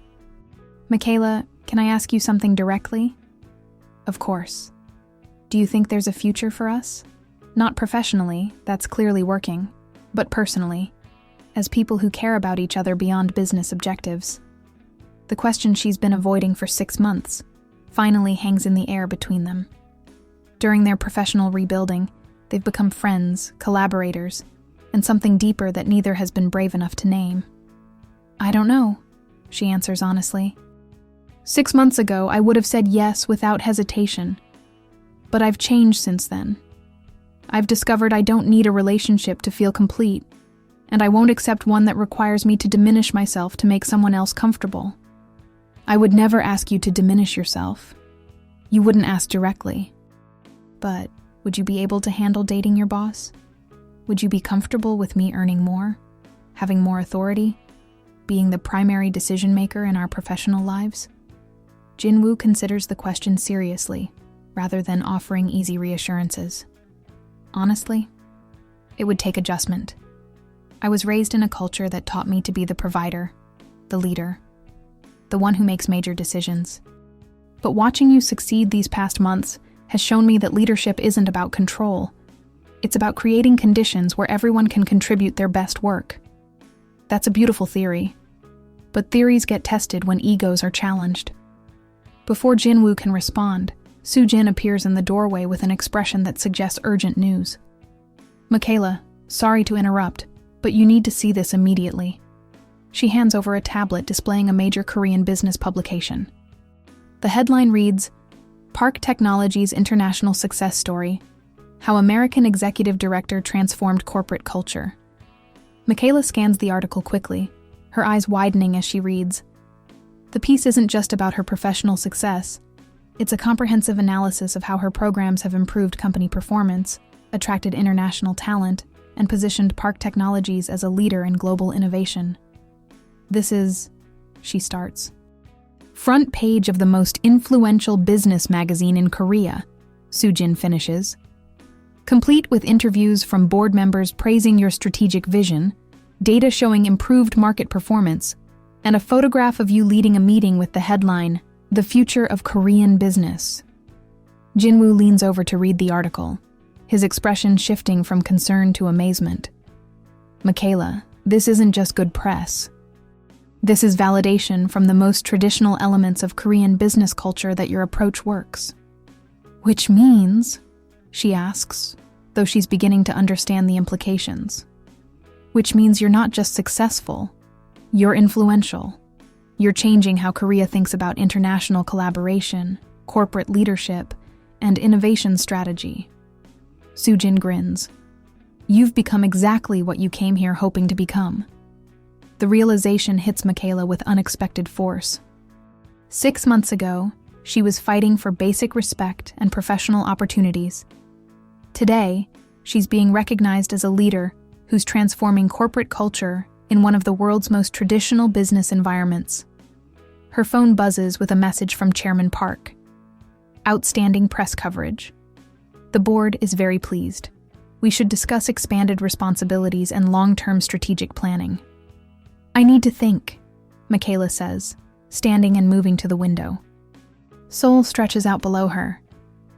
"Michaela, can I ask you something directly?" "Of course. Do you think there's a future for us? Not professionally, that's clearly working, but personally, as people who care about each other beyond business objectives." The question she's been avoiding for 6 months finally hangs in the air between them. During their professional rebuilding, they've become friends, collaborators, and something deeper that neither has been brave enough to name. "I don't know," she answers honestly. 6 months ago, I would have said yes without hesitation. But I've changed since then. I've discovered I don't need a relationship to feel complete, and I won't accept one that requires me to diminish myself to make someone else comfortable. I would never ask you to diminish yourself. You wouldn't ask directly. But would you be able to handle dating your boss? Would you be comfortable with me earning more, having more authority, being the primary decision maker in our professional lives? Jin-woo considers the question seriously, rather than offering easy reassurances. Honestly, it would take adjustment. I was raised in a culture that taught me to be the provider, the leader, the one who makes major decisions. But watching you succeed these past months has shown me that leadership isn't about control. It's about creating conditions where everyone can contribute their best work. That's a beautiful theory, but theories get tested when egos are challenged. Before Jin-woo can respond, Soo-jin appears in the doorway with an expression that suggests urgent news. "Michaela, sorry to interrupt, but you need to see this immediately." She hands over a tablet displaying a major Korean business publication. The headline reads, "Park Technology's International Success Story: How American Executive Director Transformed Corporate Culture." Michaela scans the article quickly, her eyes widening as she reads. The piece isn't just about her professional success. It's a comprehensive analysis of how her programs have improved company performance, attracted international talent, and positioned Park Technologies as a leader in global innovation. "This is," she starts, "front page of the most influential business magazine in Korea," Soo-jin finishes. "Complete with interviews from board members praising your strategic vision, data showing improved market performance, and a photograph of you leading a meeting with the headline, 'The Future of Korean Business.'" Jinwoo leans over to read the article, his expression shifting from concern to amazement. "Michaela, this isn't just good press. This is validation from the most traditional elements of Korean business culture that your approach works." "Which means," she asks, though she's beginning to understand the implications, "which means you're not just successful, you're influential. You're changing how Korea thinks about international collaboration, corporate leadership, and innovation strategy." Soo-jin grins. "You've become exactly what you came here hoping to become." The realization hits Michaela with unexpected force. 6 months ago, she was fighting for basic respect and professional opportunities. Today, she's being recognized as a leader who's transforming corporate culture in one of the world's most traditional business environments. Her phone buzzes with a message from Chairman Park. "Outstanding press coverage. The board is very pleased. We should discuss expanded responsibilities and long-term strategic planning." "I need to think," Michaela says, standing and moving to the window. Seoul stretches out below her,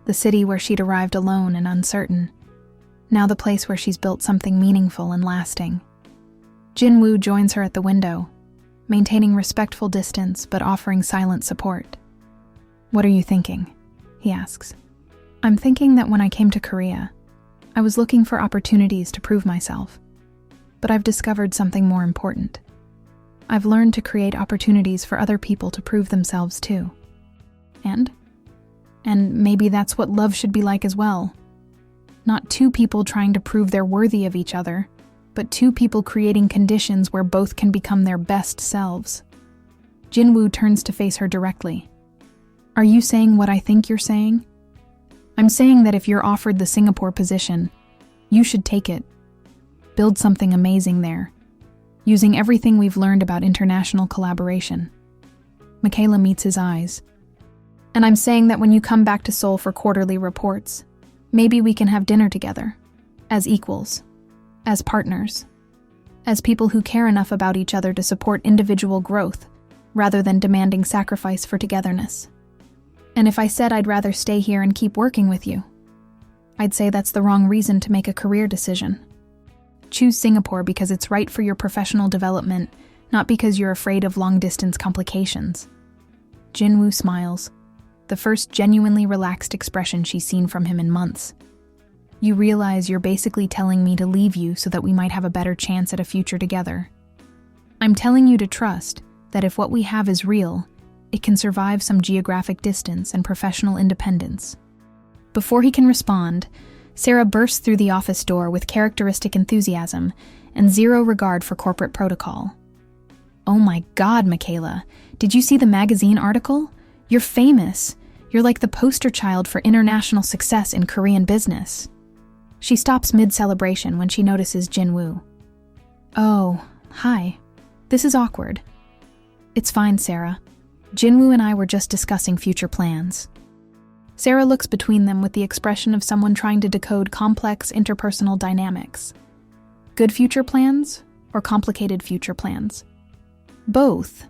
the city where she'd arrived alone and uncertain, now the place where she's built something meaningful and lasting. Jinwoo joins her at the window, maintaining respectful distance but offering silent support. "What are you thinking?" he asks. "I'm thinking that when I came to Korea, I was looking for opportunities to prove myself, but I've discovered something more important. I've learned to create opportunities for other people to prove themselves too. And maybe that's what love should be like as well. Not two people trying to prove they're worthy of each other, but two people creating conditions where both can become their best selves." Jinwoo turns to face her directly. "Are you saying what I think you're saying?" "I'm saying that if you're offered the Singapore position, you should take it. Build something amazing there, using everything we've learned about international collaboration." Michaela meets his eyes. "And I'm saying that when you come back to Seoul for quarterly reports, maybe we can have dinner together, as equals, as partners, as people who care enough about each other to support individual growth, rather than demanding sacrifice for togetherness. And if I said I'd rather stay here and keep working with you, I'd say that's the wrong reason to make a career decision. Choose Singapore because it's right for your professional development, not because you're afraid of long-distance complications." Jinwoo smiles, the first genuinely relaxed expression she's seen from him in months. "You realize you're basically telling me to leave you so that we might have a better chance at a future together. I'm telling you to trust that if what we have is real, it can survive some geographic distance and professional independence." Before he can respond, Sarah bursts through the office door with characteristic enthusiasm and zero regard for corporate protocol. "Oh my God, Michaela, did you see the magazine article? You're famous. You're like the poster child for international success in Korean business." She stops mid-celebration when she notices Jinwoo. "Oh, hi. This is awkward." "It's fine, Sarah. Jinwoo and I were just discussing future plans." Sarah looks between them with the expression of someone trying to decode complex interpersonal dynamics. Good future plans or complicated future plans? "Both,"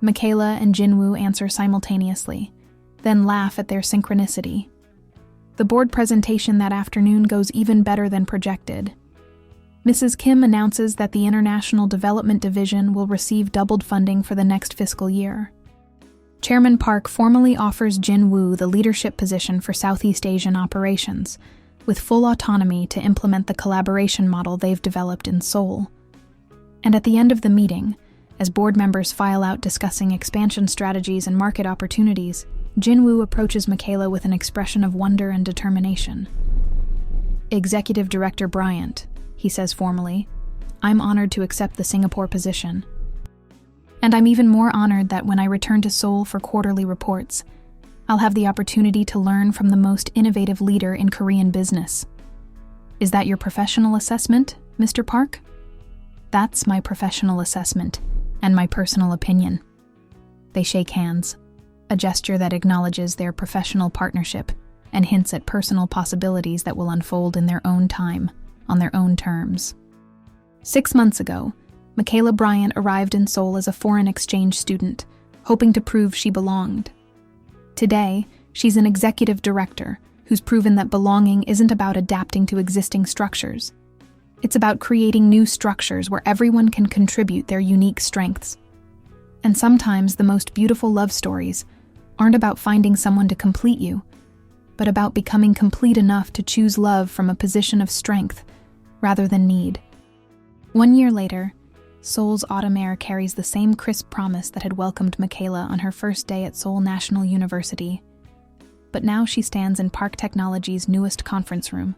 Michaela and Jinwoo answer simultaneously, then laugh at their synchronicity. The board presentation that afternoon goes even better than projected. Mrs. Kim announces that the International Development Division will receive doubled funding for the next fiscal year. Chairman Park formally offers Jinwoo the leadership position for Southeast Asian operations, with full autonomy to implement the collaboration model they've developed in Seoul. And at the end of the meeting, as board members file out discussing expansion strategies and market opportunities, Jinwoo approaches Michaela with an expression of wonder and determination. "Executive Director Bryant," he says formally, "I'm honored to accept the Singapore position. And I'm even more honored that when I return to Seoul for quarterly reports, I'll have the opportunity to learn from the most innovative leader in Korean business. Is that your professional assessment?" Mr. Park? That's my professional assessment and my personal opinion. They shake hands, a gesture that acknowledges their professional partnership and hints at personal possibilities that will unfold in their own time, on their own terms. 6 months ago, Michaela Bryant arrived in Seoul as a foreign exchange student, hoping to prove she belonged. Today, she's an executive director who's proven that belonging isn't about adapting to existing structures. It's about creating new structures where everyone can contribute their unique strengths. And sometimes the most beautiful love stories aren't about finding someone to complete you, but about becoming complete enough to choose love from a position of strength rather than need. 1 year later, Seoul's autumn air carries the same crisp promise that had welcomed Michaela on her first day at Seoul National University. But now she stands in Park Technology's newest conference room,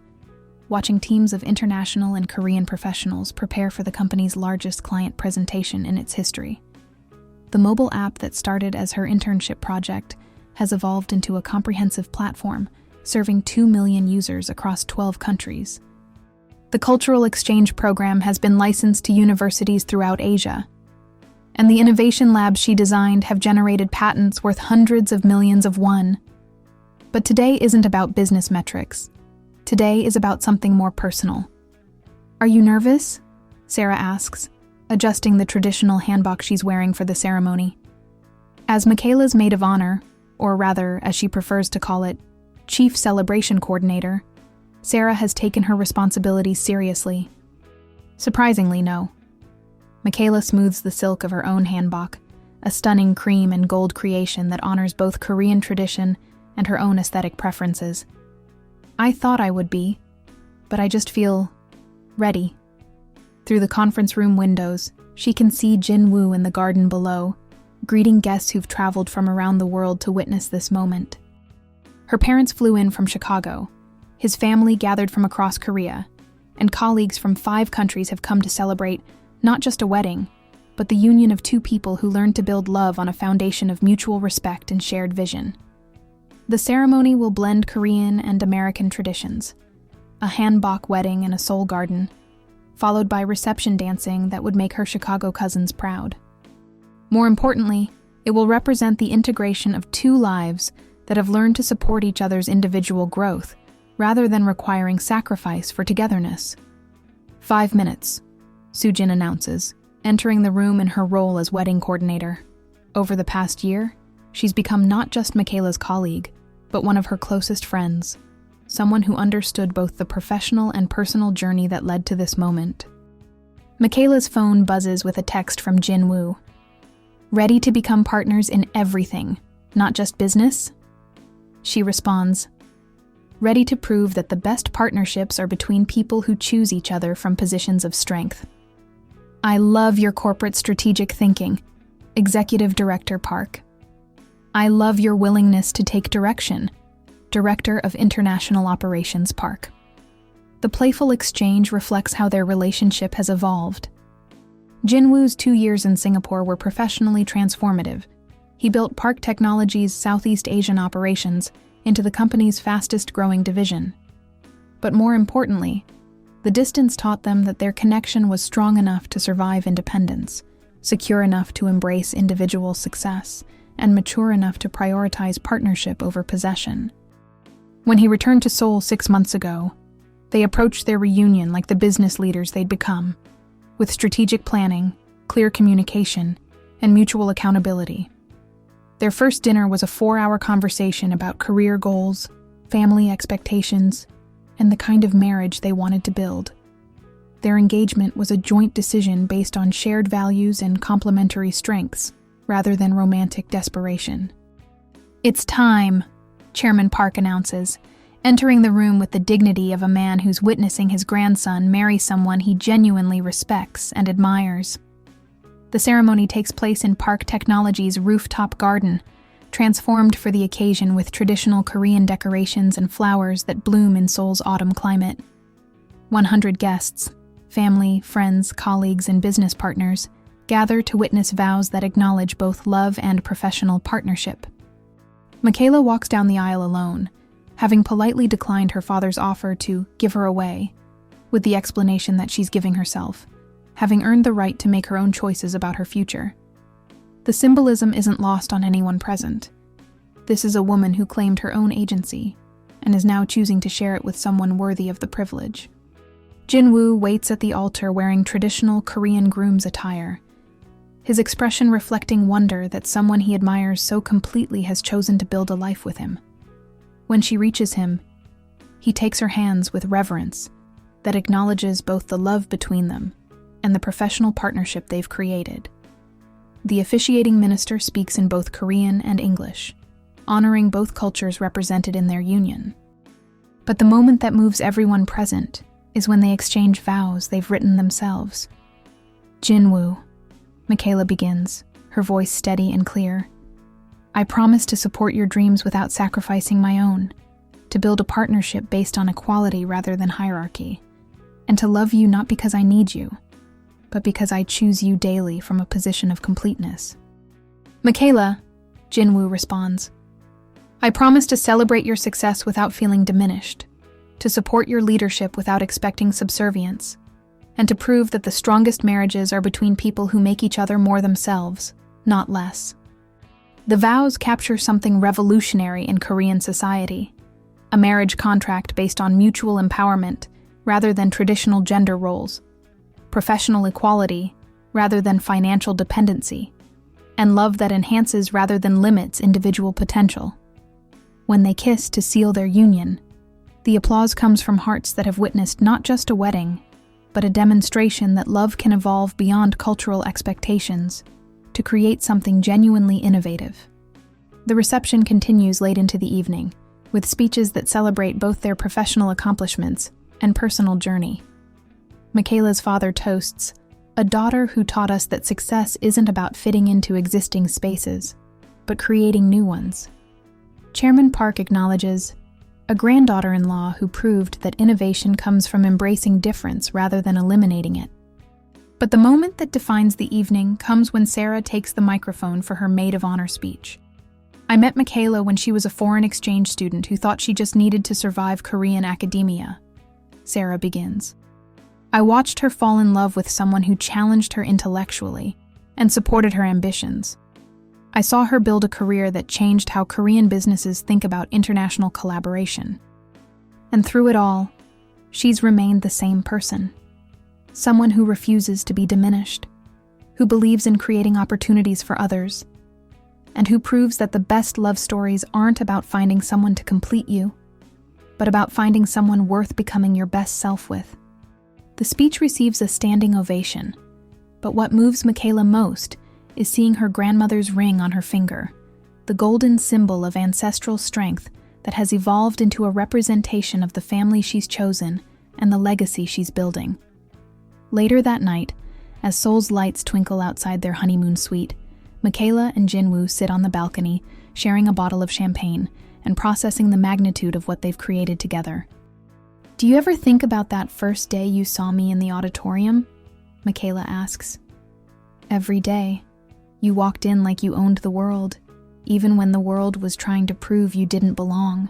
watching teams of international and Korean professionals prepare for the company's largest client presentation in its history. The mobile app that started as her internship project has evolved into a comprehensive platform, serving 2 million users across 12 countries. The cultural exchange program has been licensed to universities throughout Asia, and the innovation labs she designed have generated patents worth hundreds of millions of won. But today isn't about business metrics. Today is about something more personal. Are you nervous? Sarah asks, adjusting the traditional hanbok she's wearing for the ceremony. As Michaela's maid of honor, or rather, as she prefers to call it, chief celebration coordinator, Sarah has taken her responsibilities seriously. Surprisingly, no. Michaela smooths the silk of her own hanbok, a stunning cream and gold creation that honors both Korean tradition and her own aesthetic preferences. I thought I would be, but I just feel ready. Through the conference room windows, she can see Jin-woo in the garden below, greeting guests who've traveled from around the world to witness this moment. Her parents flew in from Chicago, his family gathered from across Korea, and colleagues from 5 countries have come to celebrate not just a wedding, but the union of 2 people who learned to build love on a foundation of mutual respect and shared vision. The ceremony will blend Korean and American traditions, a hanbok wedding in a Seoul garden, followed by reception dancing that would make her Chicago cousins proud. More importantly, it will represent the integration of 2 lives that have learned to support each other's individual growth, rather than requiring sacrifice for togetherness. 5 minutes, Soo-jin announces, entering the room in her role as wedding coordinator. Over the past year, she's become not just Michaela's colleague, but one of her closest friends, someone who understood both the professional and personal journey that led to this moment. Michaela's phone buzzes with a text from Jin-woo. Ready to become partners in everything, not just business? She responds, ready to prove that the best partnerships are between people who choose each other from positions of strength. I love your corporate strategic thinking, Executive Director Park. I love your willingness to take direction, Director of International Operations Park. The playful exchange reflects how their relationship has evolved. Jin-woo's 2 years in Singapore were professionally transformative. He built Park Technology's Southeast Asian operations into the company's fastest-growing division. But more importantly, the distance taught them that their connection was strong enough to survive independence, secure enough to embrace individual success, and mature enough to prioritize partnership over possession. When he returned to Seoul 6 months ago, they approached their reunion like the business leaders they'd become, with strategic planning, clear communication, and mutual accountability. Their first dinner was a 4-hour conversation about career goals, family expectations, and the kind of marriage they wanted to build. Their engagement was a joint decision based on shared values and complementary strengths, rather than romantic desperation. It's time, Chairman Park announces, entering the room with the dignity of a man who's witnessing his grandson marry someone he genuinely respects and admires. The ceremony takes place in Park Technology's rooftop garden, transformed for the occasion with traditional Korean decorations and flowers that bloom in Seoul's autumn climate. 100 guests, family, friends, colleagues, and business partners, gather to witness vows that acknowledge both love and professional partnership. Michaela walks down the aisle alone, having politely declined her father's offer to give her away, with the explanation that she's giving herself, having earned the right to make her own choices about her future. The symbolism isn't lost on anyone present. This is a woman who claimed her own agency and is now choosing to share it with someone worthy of the privilege. Jin-woo waits at the altar wearing traditional Korean groom's attire, his expression reflecting wonder that someone he admires so completely has chosen to build a life with him. When she reaches him, he takes her hands with reverence that acknowledges both the love between them and the professional partnership they've created. The officiating minister speaks in both Korean and English, honoring both cultures represented in their union. But the moment that moves everyone present is when they exchange vows they've written themselves. Jin-woo, Michaela begins, her voice steady and clear. I promise to support your dreams without sacrificing my own, to build a partnership based on equality rather than hierarchy, and to love you not because I need you, but because I choose you daily from a position of completeness. Michaela, Jin-woo responds, I promise to celebrate your success without feeling diminished, to support your leadership without expecting subservience, and to prove that the strongest marriages are between people who make each other more themselves, not less. The vows capture something revolutionary in Korean society, a marriage contract based on mutual empowerment rather than traditional gender roles, professional equality rather than financial dependency, and love that enhances rather than limits individual potential. When they kiss to seal their union, the applause comes from hearts that have witnessed not just a wedding, but a demonstration that love can evolve beyond cultural expectations to create something genuinely innovative. The reception continues late into the evening, with speeches that celebrate both their professional accomplishments and personal journey. Michaela's father toasts, a daughter who taught us that success isn't about fitting into existing spaces, but creating new ones. Chairman Park acknowledges, a granddaughter-in-law who proved that innovation comes from embracing difference rather than eliminating it. But the moment that defines the evening comes when Sarah takes the microphone for her maid of honor speech. I met Michaela when she was a foreign exchange student who thought she just needed to survive Korean academia. Sarah begins. I watched her fall in love with someone who challenged her intellectually and supported her ambitions. I saw her build a career that changed how Korean businesses think about international collaboration. And through it all, she's remained the same person. Someone who refuses to be diminished, who believes in creating opportunities for others, and who proves that the best love stories aren't about finding someone to complete you, but about finding someone worth becoming your best self with. The speech receives a standing ovation, but what moves Michaela most is seeing her grandmother's ring on her finger, the golden symbol of ancestral strength that has evolved into a representation of the family she's chosen and the legacy she's building. Later that night, as Seoul's lights twinkle outside their honeymoon suite, Michaela and Jin-woo sit on the balcony, sharing a bottle of champagne and processing the magnitude of what they've created together. Do you ever think about that first day you saw me in the auditorium? Michaela asks. Every day. You walked in like you owned the world, even when the world was trying to prove you didn't belong.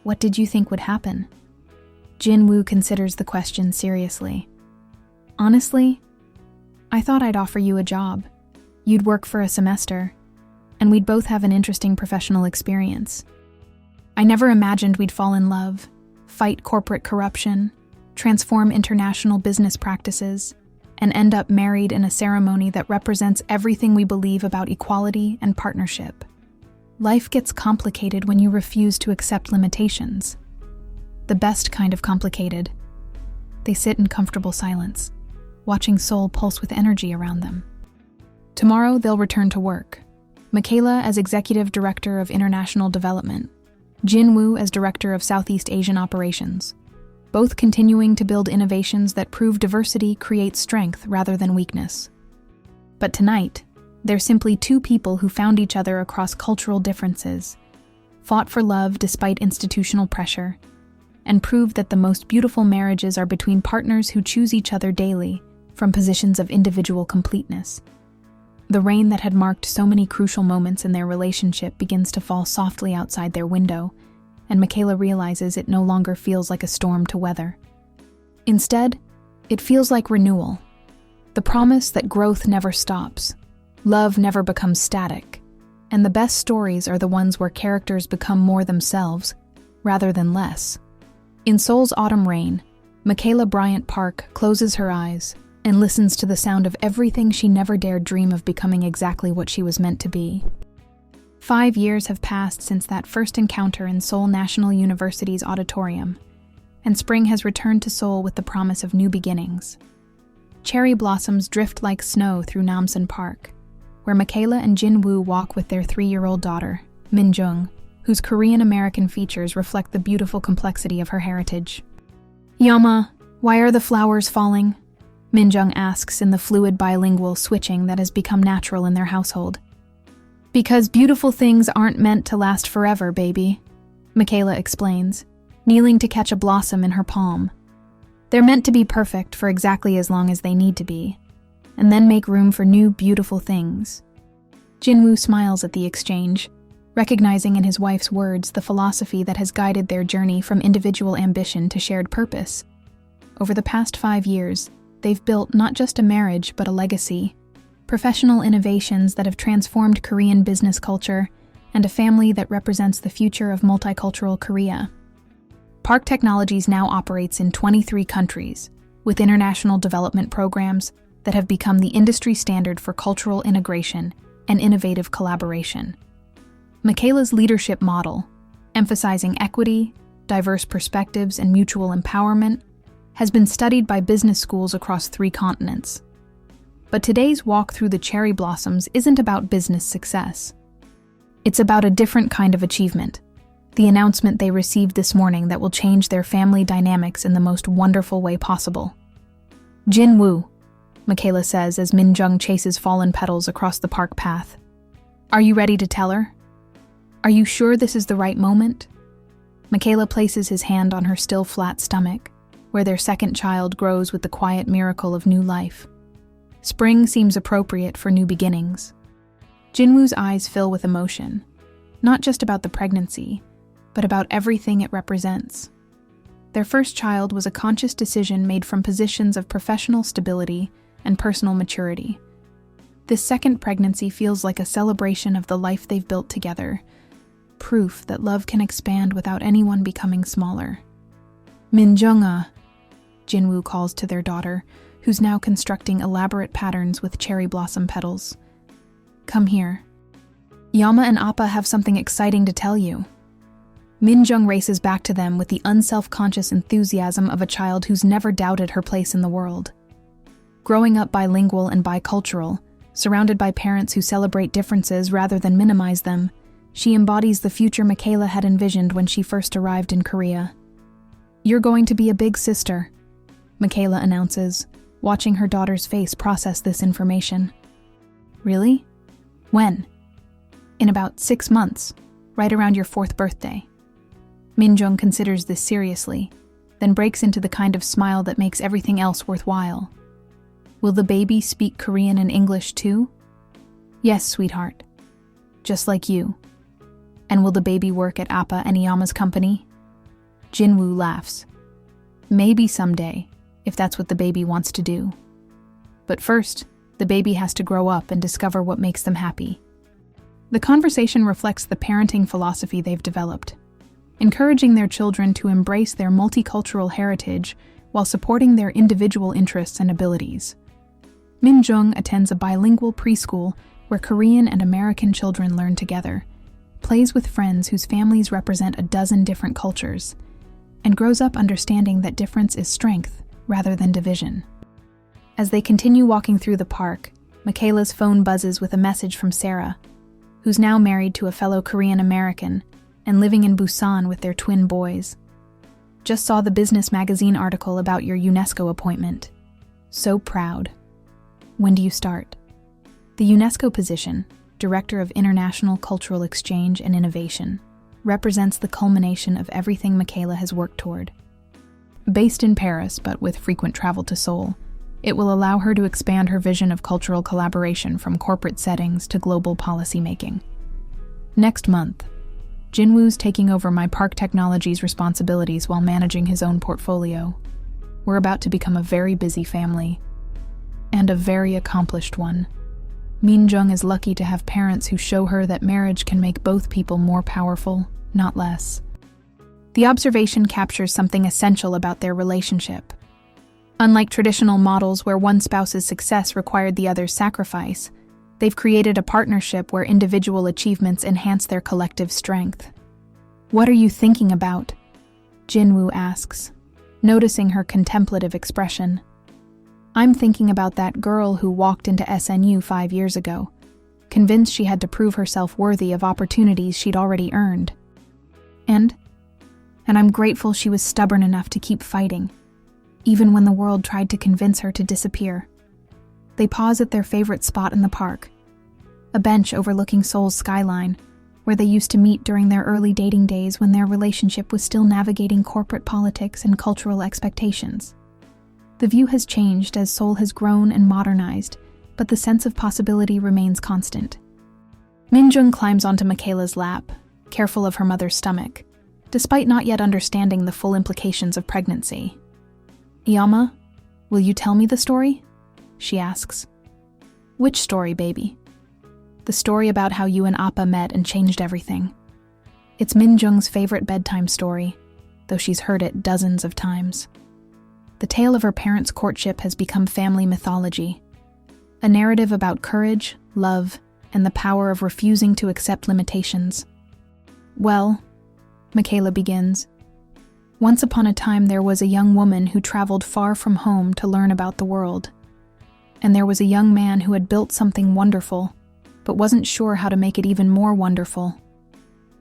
What did you think would happen? Jin-woo considers the question seriously. Honestly, I thought I'd offer you a job. You'd work for a semester, and we'd both have an interesting professional experience. I never imagined we'd fall in love, fight corporate corruption, transform international business practices, and end up married in a ceremony that represents everything we believe about equality and partnership. Life gets complicated when you refuse to accept limitations. The best kind of complicated. They sit in comfortable silence, watching Seoul pulse with energy around them. Tomorrow they'll return to work. Michaela as Executive Director of International Development, Jin-woo as Director of Southeast Asian Operations, both continuing to build innovations that prove diversity creates strength rather than weakness. But tonight, they're simply two people who found each other across cultural differences, fought for love despite institutional pressure, and proved that the most beautiful marriages are between partners who choose each other daily from positions of individual completeness. The rain that had marked so many crucial moments in their relationship begins to fall softly outside their window, and Michaela realizes it no longer feels like a storm to weather. Instead, it feels like renewal. The promise that growth never stops, love never becomes static, and the best stories are the ones where characters become more themselves, rather than less. In Seoul's autumn rain, Michaela Bryant Park closes her eyes and listens to the sound of everything she never dared dream of becoming exactly what she was meant to be. 5 years have passed since that first encounter in Seoul National University's auditorium, and spring has returned to Seoul with the promise of new beginnings. Cherry blossoms drift like snow through Namsan Park, where Michaela and Jin-woo walk with their 3-year-old daughter, Min-jung, whose Korean-American features reflect the beautiful complexity of her heritage. "Yama, why are the flowers falling?" Min-jung asks in the fluid bilingual switching that has become natural in their household. "Because beautiful things aren't meant to last forever, baby," Michaela explains, kneeling to catch a blossom in her palm. "They're meant to be perfect for exactly as long as they need to be, and then make room for new, beautiful things." Jin-woo smiles at the exchange, recognizing in his wife's words the philosophy that has guided their journey from individual ambition to shared purpose. Over the past 5 years, they've built not just a marriage but a legacy, professional innovations that have transformed Korean business culture, and a family that represents the future of multicultural Korea. Park Technologies now operates in 23 countries, with international development programs that have become the industry standard for cultural integration and innovative collaboration. Michaela's leadership model, emphasizing equity, diverse perspectives, and mutual empowerment, has been studied by business schools across 3 continents. But today's walk through the cherry blossoms isn't about business success. It's about a different kind of achievement, the announcement they received this morning that will change their family dynamics in the most wonderful way possible. "Jin-woo," Michaela says as Min-jung chases fallen petals across the park path. "Are you ready to tell her? Are you sure this is the right moment?" Michaela places his hand on her still flat stomach, where their second child grows with the quiet miracle of new life. Spring seems appropriate for new beginnings. Jin-woo's eyes fill with emotion, not just about the pregnancy, but about everything it represents. Their first child was a conscious decision made from positions of professional stability and personal maturity. This second pregnancy feels like a celebration of the life they've built together, proof that love can expand without anyone becoming smaller. "Min-jung-ah," Jin-woo calls to their daughter, who's now constructing elaborate patterns with cherry blossom petals. "Come here. Yama and Appa have something exciting to tell you." Min-jung races back to them with the unself-conscious enthusiasm of a child who's never doubted her place in the world. Growing up bilingual and bicultural, surrounded by parents who celebrate differences rather than minimize them, she embodies the future Michaela had envisioned when she first arrived in Korea. "You're going to be a big sister," Michaela announces, watching her daughter's face process this information. "Really? When?" "In about 6 months, right around your 4th birthday." Min-jung considers this seriously, then breaks into the kind of smile that makes everything else worthwhile. "Will the baby speak Korean and English too?" "Yes, sweetheart. Just like you." "And will the baby work at Appa and Iyama's company?" Jin-woo laughs. "Maybe someday, if that's what the baby wants to do. But first, the baby has to grow up and discover what makes them happy." The conversation reflects the parenting philosophy they've developed, encouraging their children to embrace their multicultural heritage while supporting their individual interests and abilities. Min-jung attends a bilingual preschool where Korean and American children learn together, plays with friends whose families represent a dozen different cultures, and grows up understanding that difference is strength rather than division. As they continue walking through the park, Michaela's phone buzzes with a message from Sarah, who's now married to a fellow Korean American and living in Busan with their twin boys. "Just saw the business magazine article about your UNESCO appointment. So proud. When do you start?" The UNESCO position, Director of International Cultural Exchange and Innovation, represents the culmination of everything Michaela has worked toward. Based in Paris, but with frequent travel to Seoul, it will allow her to expand her vision of cultural collaboration from corporate settings to global policymaking. Next month, Jin-woo's taking over my Park Technologies responsibilities while managing his own portfolio. We're about to become a very busy family. And a very accomplished one. Min-jung is lucky to have parents who show her that marriage can make both people more powerful, not less. The observation captures something essential about their relationship. Unlike traditional models where one spouse's success required the other's sacrifice, they've created a partnership where individual achievements enhance their collective strength. "What are you thinking about?" Jinwoo asks, noticing her contemplative expression. "I'm thinking about that girl who walked into SNU 5 years ago, convinced she had to prove herself worthy of opportunities she'd already earned. And I'm grateful she was stubborn enough to keep fighting, even when the world tried to convince her to disappear." They pause at their favorite spot in the park, a bench overlooking Seoul's skyline, where they used to meet during their early dating days when their relationship was still navigating corporate politics and cultural expectations. The view has changed as Seoul has grown and modernized, but the sense of possibility remains constant. Min-jung climbs onto Michaela's lap, careful of her mother's stomach, despite not yet understanding the full implications of pregnancy. "Iyama, will you tell me the story?" she asks. "Which story, baby?" "The story about how you and Appa met and changed everything." It's Min-jung's favorite bedtime story, though she's heard it dozens of times. The tale of her parents' courtship has become family mythology, a narrative about courage, love, and the power of refusing to accept limitations. "Well," Michaela begins, "once upon a time there was a young woman who traveled far from home to learn about the world. And there was a young man who had built something wonderful, but wasn't sure how to make it even more wonderful.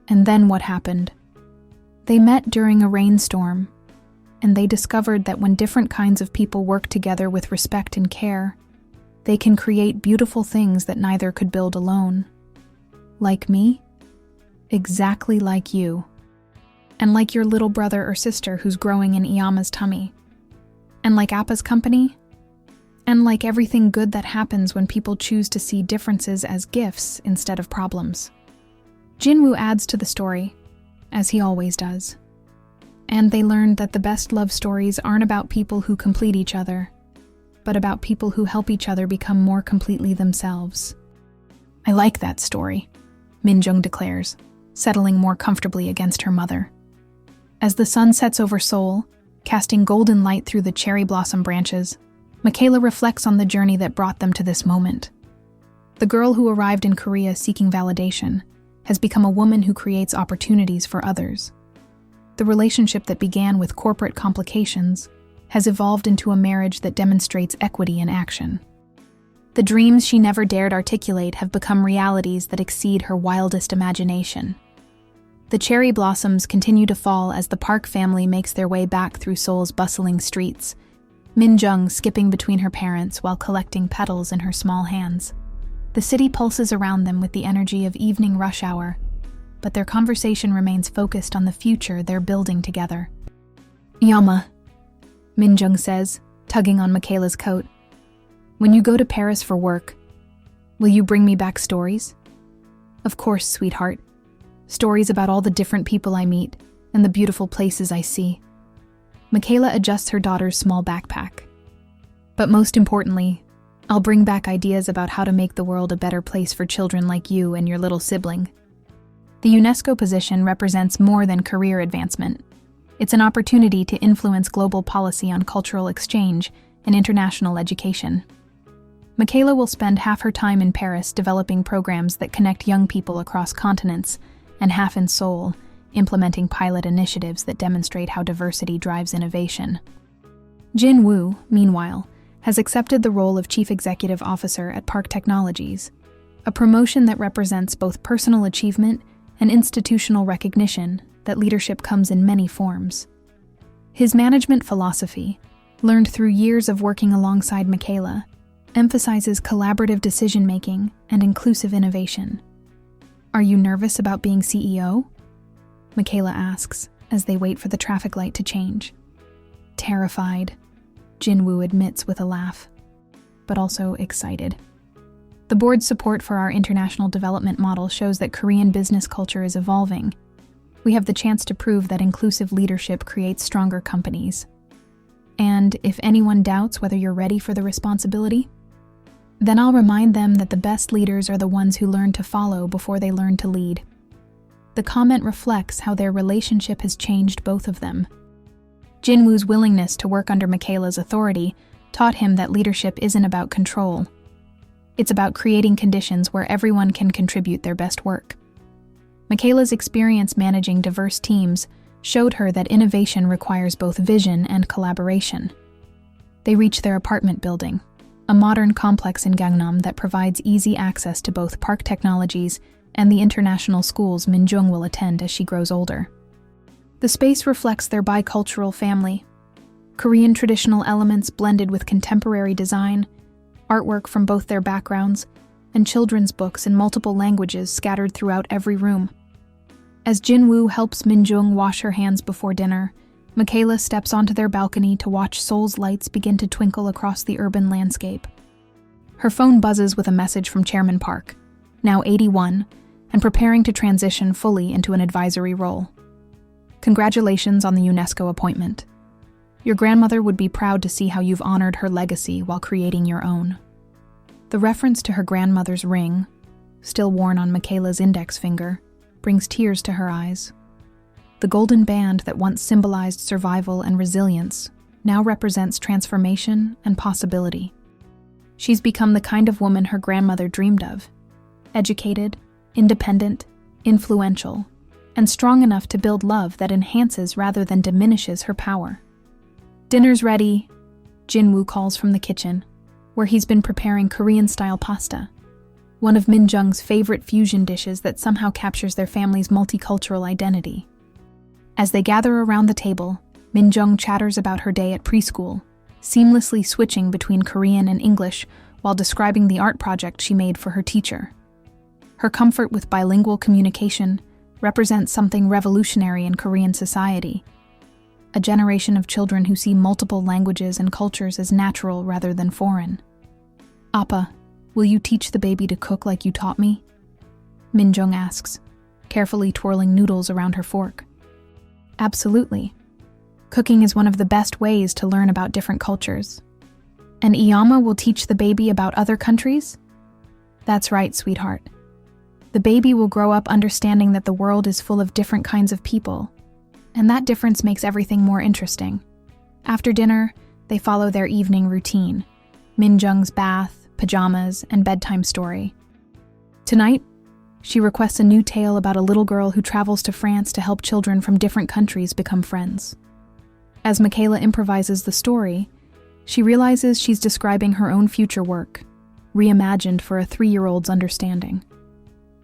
And then what happened? They met during a rainstorm, and they discovered that when different kinds of people work together with respect and care, they can create beautiful things that neither could build alone. Like me? Exactly like you. And like your little brother or sister who's growing in Iyama's tummy. And like Appa's company? And like everything good that happens when people choose to see differences as gifts instead of problems." Jinwoo adds to the story, as he always does. "And they learned that the best love stories aren't about people who complete each other, but about people who help each other become more completely themselves." "I like that story," Min-jung declares, settling more comfortably against her mother. As the sun sets over Seoul, casting golden light through the cherry blossom branches, Michaela reflects on the journey that brought them to this moment. The girl who arrived in Korea seeking validation has become a woman who creates opportunities for others. The relationship that began with corporate complications has evolved into a marriage that demonstrates equity in action. The dreams she never dared articulate have become realities that exceed her wildest imagination. The cherry blossoms continue to fall as the Park family makes their way back through Seoul's bustling streets, Min-jung skipping between her parents while collecting petals in her small hands. The city pulses around them with the energy of evening rush hour, but their conversation remains focused on the future they're building together. "Iyama," Min-jung says, tugging on Michaela's coat, "when you go to Paris for work, will you bring me back stories?" "Of course, sweetheart. Stories about all the different people I meet and the beautiful places I see." Michaela adjusts her daughter's small backpack. "But most importantly, I'll bring back ideas about how to make the world a better place for children like you and your little sibling." The UNESCO position represents more than career advancement. It's an opportunity to influence global policy on cultural exchange and international education. Michaela will spend half her time in Paris developing programs that connect young people across continents, and half in Seoul, implementing pilot initiatives that demonstrate how diversity drives innovation. Jinwoo, meanwhile, has accepted the role of Chief Executive Officer at Park Technologies, a promotion that represents both personal achievement and institutional recognition that leadership comes in many forms. His management philosophy, learned through years of working alongside Michaela, emphasizes collaborative decision-making and inclusive innovation. "Are you nervous about being CEO?" Michaela asks as they wait for the traffic light to change. "Terrified," Jinwoo admits with a laugh, but also excited. The board's support for our international development model shows that Korean business culture is evolving. We have the chance to prove that inclusive leadership creates stronger companies. And if anyone doubts whether you're ready for the responsibility, then I'll remind them that the best leaders are the ones who learn to follow before they learn to lead. The comment reflects how their relationship has changed both of them. Jinwoo's willingness to work under Michaela's authority taught him that leadership isn't about control. It's about creating conditions where everyone can contribute their best work. Michaela's experience managing diverse teams showed her that innovation requires both vision and collaboration. They reach their apartment building, a modern complex in Gangnam that provides easy access to both park technologies and the international schools Minjung will attend as she grows older. The space reflects their bicultural family. Korean traditional elements blended with contemporary design, artwork from both their backgrounds, and children's books in multiple languages scattered throughout every room. As Jinwoo helps Minjung wash her hands before dinner, Michaela steps onto their balcony to watch Seoul's lights begin to twinkle across the urban landscape. Her phone buzzes with a message from Chairman Park, now 81, and preparing to transition fully into an advisory role. Congratulations on the UNESCO appointment. Your grandmother would be proud to see how you've honored her legacy while creating your own. The reference to her grandmother's ring, still worn on Michaela's index finger, brings tears to her eyes. The golden band that once symbolized survival and resilience now represents transformation and possibility. She's become the kind of woman her grandmother dreamed of: educated, independent, influential, and strong enough to build love that enhances rather than diminishes her power. Dinner's ready, Jinwoo calls from the kitchen, where he's been preparing Korean-style pasta, one of Minjung's favorite fusion dishes that somehow captures their family's multicultural identity. As they gather around the table, Minjung chatters about her day at preschool, seamlessly switching between Korean and English while describing the art project she made for her teacher. Her comfort with bilingual communication represents something revolutionary in Korean society: a generation of children who see multiple languages and cultures as natural rather than foreign. "Appa, will you teach the baby to cook like you taught me?" Minjung asks, carefully twirling noodles around her fork. "Absolutely. Cooking is one of the best ways to learn about different cultures. And Iyama will teach the baby about other countries?" "That's right, sweetheart. The baby will grow up understanding that the world is full of different kinds of people, and that difference makes everything more interesting." After dinner, they follow their evening routine: Minjung's bath, pajamas, and bedtime story. Tonight, she requests a new tale about a little girl who travels to France to help children from different countries become friends. As Michaela improvises the story, she realizes she's describing her own future work, reimagined for a 3-year-old's understanding.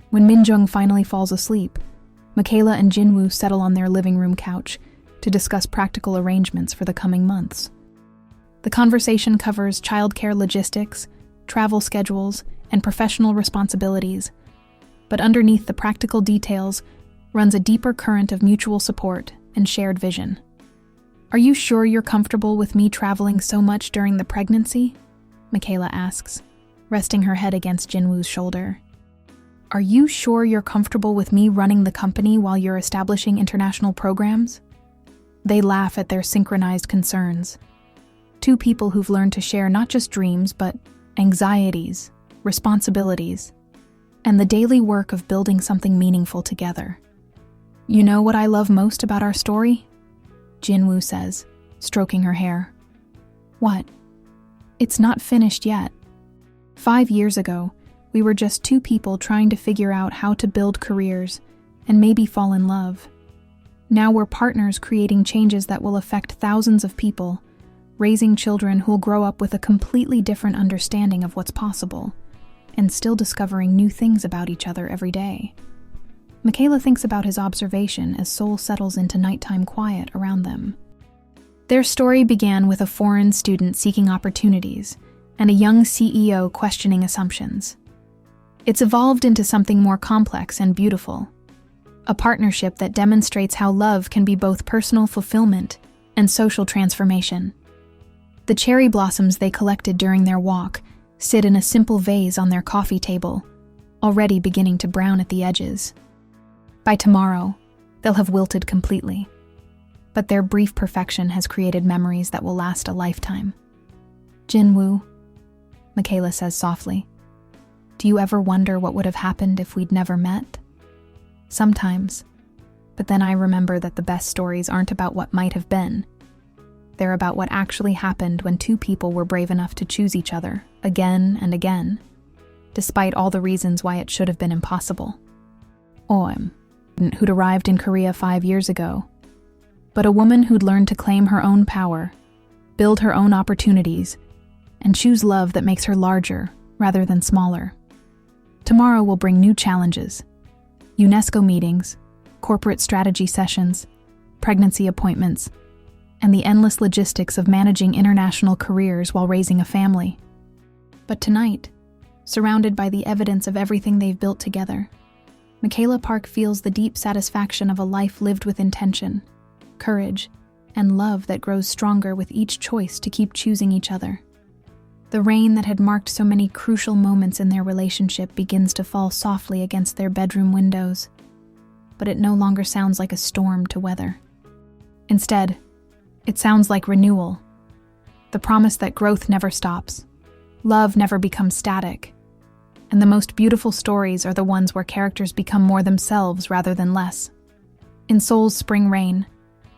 When Minjung finally falls asleep, Michaela and Jinwoo settle on their living room couch to discuss practical arrangements for the coming months. The conversation covers childcare logistics, travel schedules, and professional responsibilities, but underneath the practical details runs a deeper current of mutual support and shared vision. "Are you sure you're comfortable with me traveling so much during the pregnancy?" Michaela asks, resting her head against Jinwoo's shoulder. "Are you sure you're comfortable with me running the company while you're establishing international programs?" They laugh at their synchronized concerns. Two people who've learned to share not just dreams, but anxieties, responsibilities, and the daily work of building something meaningful together. "You know what I love most about our story?" Jinwoo says, stroking her hair. "What?" "It's not finished yet. 5 years ago, we were just two people trying to figure out how to build careers and maybe fall in love. Now we're partners creating changes that will affect thousands of people, raising children who'll grow up with a completely different understanding of what's possible, and still discovering new things about each other every day." Michaela thinks about his observation as Seoul settles into nighttime quiet around them. Their story began with a foreign student seeking opportunities and a young CEO questioning assumptions. It's evolved into something more complex and beautiful, a partnership that demonstrates how love can be both personal fulfillment and social transformation. The cherry blossoms they collected during their walk sit in a simple vase on their coffee table, already beginning to brown at the edges. By tomorrow, they'll have wilted completely. but their brief perfection has created memories that will last a lifetime. Jinwoo, Michaela says softly, do you ever wonder what would have happened if we'd never met? Sometimes, but then I remember that the best stories aren't about what might have been. They're about what actually happened when two people were brave enough to choose each other again and again, despite all the reasons why it should have been impossible. Oem, who'd arrived in Korea 5 years ago, but a woman who'd learned to claim her own power, build her own opportunities, and choose love that makes her larger rather than smaller. Tomorrow will bring new challenges: UNESCO meetings, corporate strategy sessions, pregnancy appointments, and the endless logistics of managing international careers while raising a family. But tonight, surrounded by the evidence of everything they've built together, Michaela Park feels the deep satisfaction of a life lived with intention, courage, and love that grows stronger with each choice to keep choosing each other. The rain that had marked so many crucial moments in their relationship begins to fall softly against their bedroom windows, but it no longer sounds like a storm to weather. Instead, it sounds like renewal, the promise that growth never stops, love never becomes static, and the most beautiful stories are the ones where characters become more themselves rather than less. In Seoul's spring rain,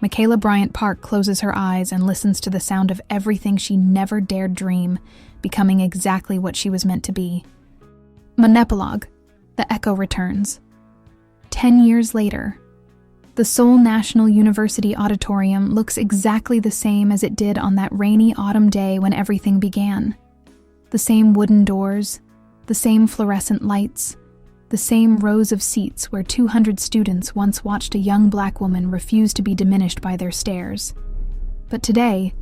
Michaela Bryant Park closes her eyes and listens to the sound of everything she never dared dream becoming exactly what she was meant to be. Monepilogue, the echo returns. 10 years later, the Seoul National University Auditorium looks exactly the same as it did on that rainy autumn day when everything began. The same wooden doors, the same fluorescent lights, the same rows of seats where 200 students once watched a young black woman refuse to be diminished by their stares. But today,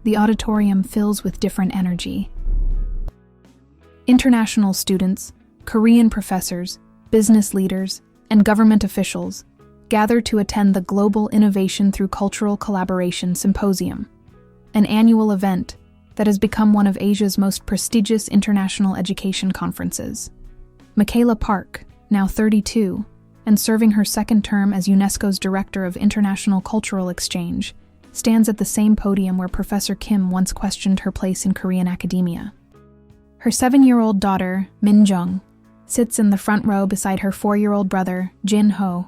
the auditorium fills with different energy. International students, Korean professors, business leaders, and government officials gather to attend the Global Innovation Through Cultural Collaboration Symposium, an annual event that has become one of Asia's most prestigious international education conferences. Michaela Park, now 32, and serving her second term as UNESCO's Director of International Cultural Exchange, stands at the same podium where Professor Kim once questioned her place in Korean academia. Her 7-year-old daughter, Min Jung, sits in the front row beside her 4-year-old brother, Jin Ho,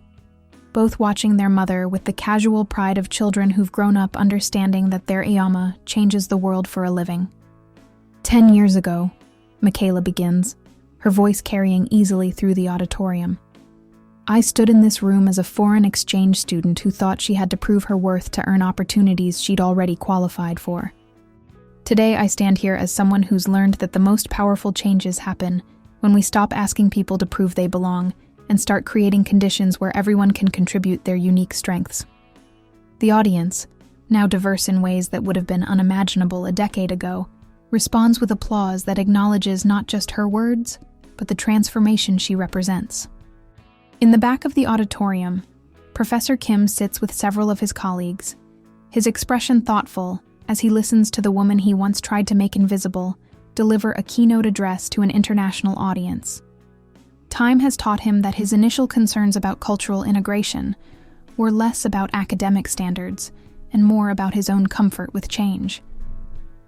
both watching their mother with the casual pride of children who've grown up understanding that their Iyama changes the world for a living. 10 years ago, Michaela begins, her voice carrying easily through the auditorium. I stood in this room as a foreign exchange student who thought she had to prove her worth to earn opportunities she'd already qualified for. Today I stand here as someone who's learned that the most powerful changes happen when we stop asking people to prove they belong and start creating conditions where everyone can contribute their unique strengths. The audience, now diverse in ways that would have been unimaginable a decade ago, responds with applause that acknowledges not just her words, but the transformation she represents. In the back of the auditorium, Professor Kim sits with several of his colleagues, his expression thoughtful as he listens to the woman he once tried to make invisible deliver a keynote address to an international audience. Time has taught him that his initial concerns about cultural integration were less about academic standards and more about his own comfort with change.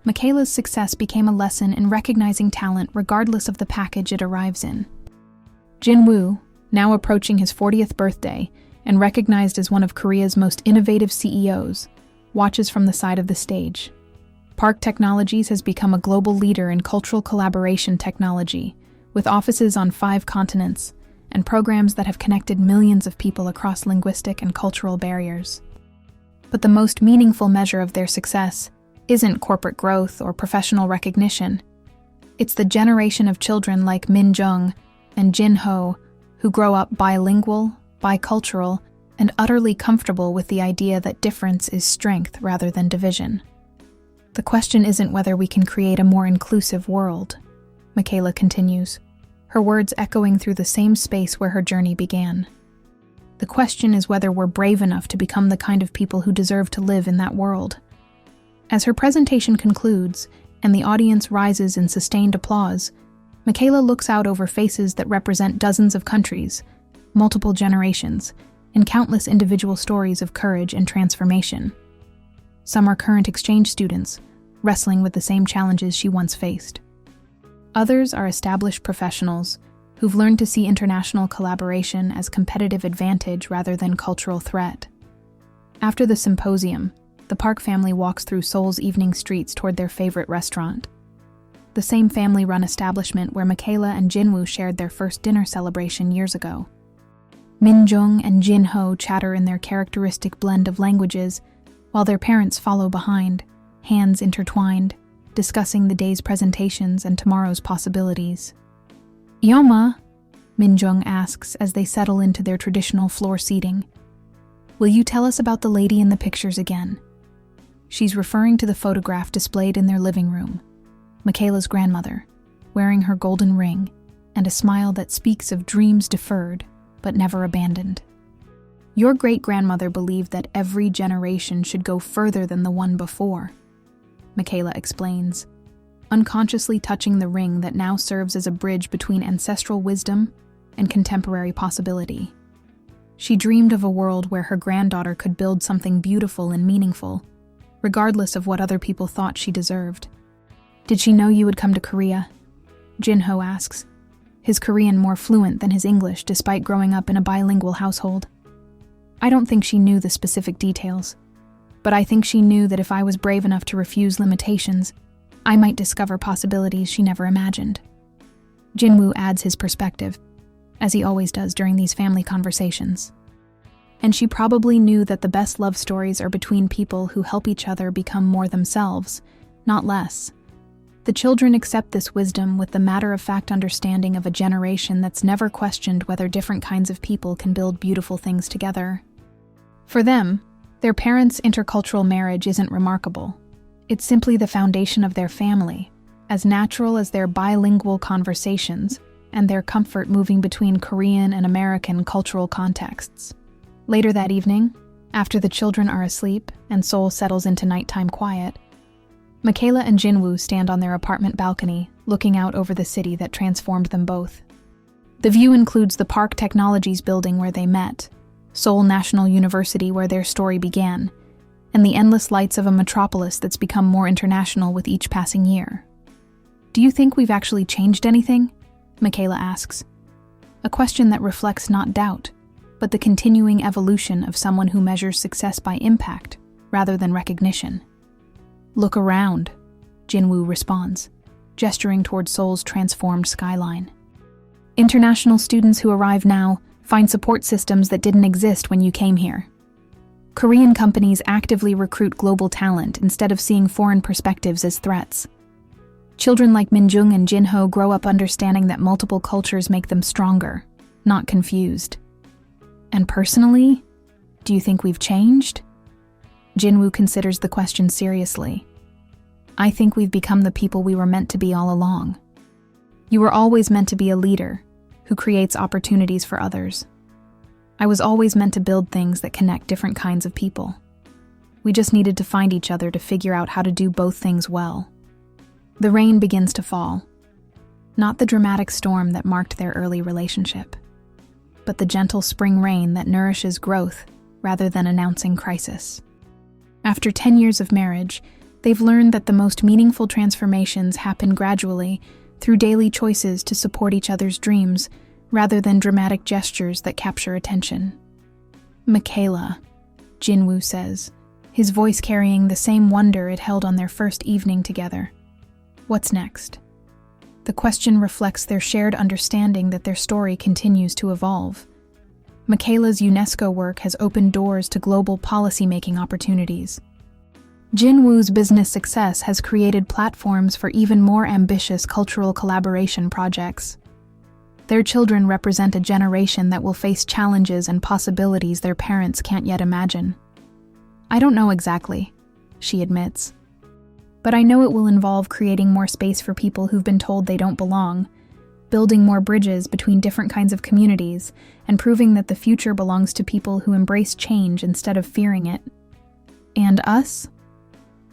Michaela's success became a lesson in recognizing talent regardless of the package it arrives in. Jinwoo, now approaching his 40th birthday and recognized as one of Korea's most innovative CEOs, watches from the side of the stage. Park Technologies has become a global leader in cultural collaboration technology, with offices on 5 continents and programs that have connected millions of people across linguistic and cultural barriers. But the most meaningful measure of their success isn't corporate growth or professional recognition. It's the generation of children like Min Jung and Jin Ho who grow up bilingual, bicultural, and utterly comfortable with the idea that difference is strength rather than division. The question isn't whether we can create a more inclusive world, Michaela continues, her words echoing through the same space where her journey began. The question is whether we're brave enough to become the kind of people who deserve to live in that world. As her presentation concludes, and the audience rises in sustained applause, Michaela looks out over faces that represent dozens of countries, multiple generations, and countless individual stories of courage and transformation. Some are current exchange students, wrestling with the same challenges she once faced. Others are established professionals who've learned to see international collaboration as competitive advantage rather than cultural threat. After the symposium, the Park family walks through Seoul's evening streets toward their favorite restaurant, the same family-run establishment where Michaela and Jinwoo shared their first dinner celebration years ago. Minjung and Jinho chatter in their characteristic blend of languages, while their parents follow behind, hands intertwined, discussing the day's presentations and tomorrow's possibilities. "Yoma," Minjung asks as they settle into their traditional floor seating, "will you tell us about the lady in the pictures again?" She's referring to the photograph displayed in their living room, Michaela's grandmother, wearing her golden ring and a smile that speaks of dreams deferred but never abandoned. "Your great-grandmother believed that every generation should go further than the one before," Michaela explains, unconsciously touching the ring that now serves as a bridge between ancestral wisdom and contemporary possibility. She dreamed of a world where her granddaughter could build something beautiful and meaningful, regardless of what other people thought she deserved. "Did she know you would come to Korea?" Jinho asks, his Korean more fluent than his English despite growing up in a bilingual household. "I don't think she knew the specific details, but I think she knew that if I was brave enough to refuse limitations, I might discover possibilities she never imagined." Jinwoo adds his perspective, as he always does during these family conversations. "And she probably knew that the best love stories are between people who help each other become more themselves, not less. The children accept this wisdom with the matter-of-fact understanding of a generation that's never questioned whether different kinds of people can build beautiful things together. For them, their parents' intercultural marriage isn't remarkable. It's simply the foundation of their family, as natural as their bilingual conversations and their comfort moving between Korean and American cultural contexts." Later that evening, after the children are asleep and Seoul settles into nighttime quiet, Michaela and Jinwoo stand on their apartment balcony, looking out over the city that transformed them both. The view includes the Park Technologies building where they met, Seoul National University where their story began, and the endless lights of a metropolis that's become more international with each passing year. "Do you think we've actually changed anything?" Michaela asks, a question that reflects not doubt, but the continuing evolution of someone who measures success by impact rather than recognition. "Look around," Jinwoo responds, gesturing toward Seoul's transformed skyline. "International students who arrive now find support systems that didn't exist when you came here. Korean companies actively recruit global talent instead of seeing foreign perspectives as threats. Children like Minjung and Jinho grow up understanding that multiple cultures make them stronger, not confused. And personally, do you think we've changed?" Jinwoo considers the question seriously. "I think we've become the people we were meant to be all along. You were always meant to be a leader who creates opportunities for others. I was always meant to build things that connect different kinds of people. We just needed to find each other to figure out how to do both things well." The rain begins to fall. Not the dramatic storm that marked their early relationship, but the gentle spring rain that nourishes growth rather than announcing crisis. After 10 years of marriage, they've learned that the most meaningful transformations happen gradually through daily choices to support each other's dreams rather than dramatic gestures that capture attention. "Michaela," Jinwoo says, his voice carrying the same wonder it held on their first evening together. "What's next?" The question reflects their shared understanding that their story continues to evolve. Michaela's UNESCO work has opened doors to global policy-making opportunities. Jinwoo's business success has created platforms for even more ambitious cultural collaboration projects. Their children represent a generation that will face challenges and possibilities their parents can't yet imagine. "I don't know exactly," she admits. "But I know it will involve creating more space for people who've been told they don't belong, building more bridges between different kinds of communities, and proving that the future belongs to people who embrace change instead of fearing it." "And us?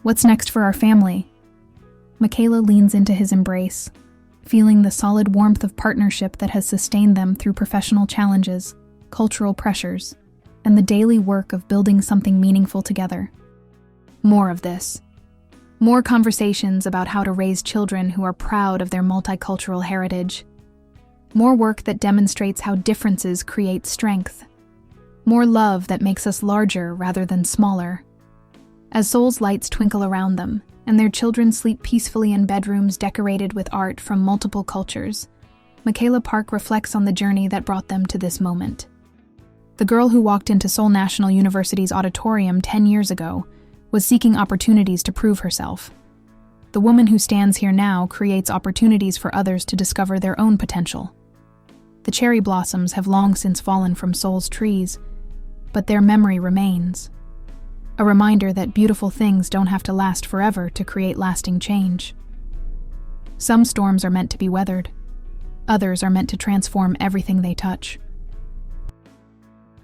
What's next for our family?" Michaela leans into his embrace, feeling the solid warmth of partnership that has sustained them through professional challenges, cultural pressures, and the daily work of building something meaningful together. More of this. More conversations about how to raise children who are proud of their multicultural heritage. More work that demonstrates how differences create strength. More love that makes us larger rather than smaller. As Seoul's lights twinkle around them, and their children sleep peacefully in bedrooms decorated with art from multiple cultures, Michaela Park reflects on the journey that brought them to this moment. The girl who walked into Seoul National University's auditorium 10 years ago was seeking opportunities to prove herself. The woman who stands here now creates opportunities for others to discover their own potential. The cherry blossoms have long since fallen from Seoul's trees, but their memory remains. A reminder that beautiful things don't have to last forever to create lasting change. Some storms are meant to be weathered. Others are meant to transform everything they touch.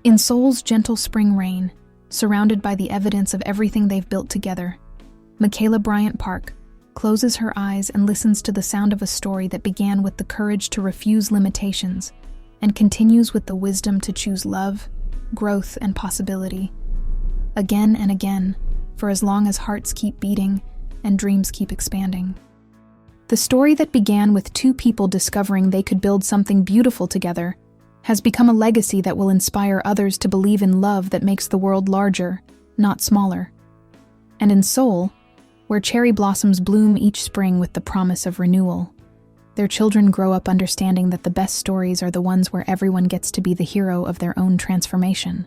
In Seoul's gentle spring rain, surrounded by the evidence of everything they've built together, Michaela Bryant Park closes her eyes and listens to the sound of a story that began with the courage to refuse limitations and continues with the wisdom to choose love, growth, and possibility. Again and again, for as long as hearts keep beating and dreams keep expanding. The story that began with two people discovering they could build something beautiful together has become a legacy that will inspire others to believe in love that makes the world larger, not smaller. And in Seoul, where cherry blossoms bloom each spring with the promise of renewal, their children grow up understanding that the best stories are the ones where everyone gets to be the hero of their own transformation.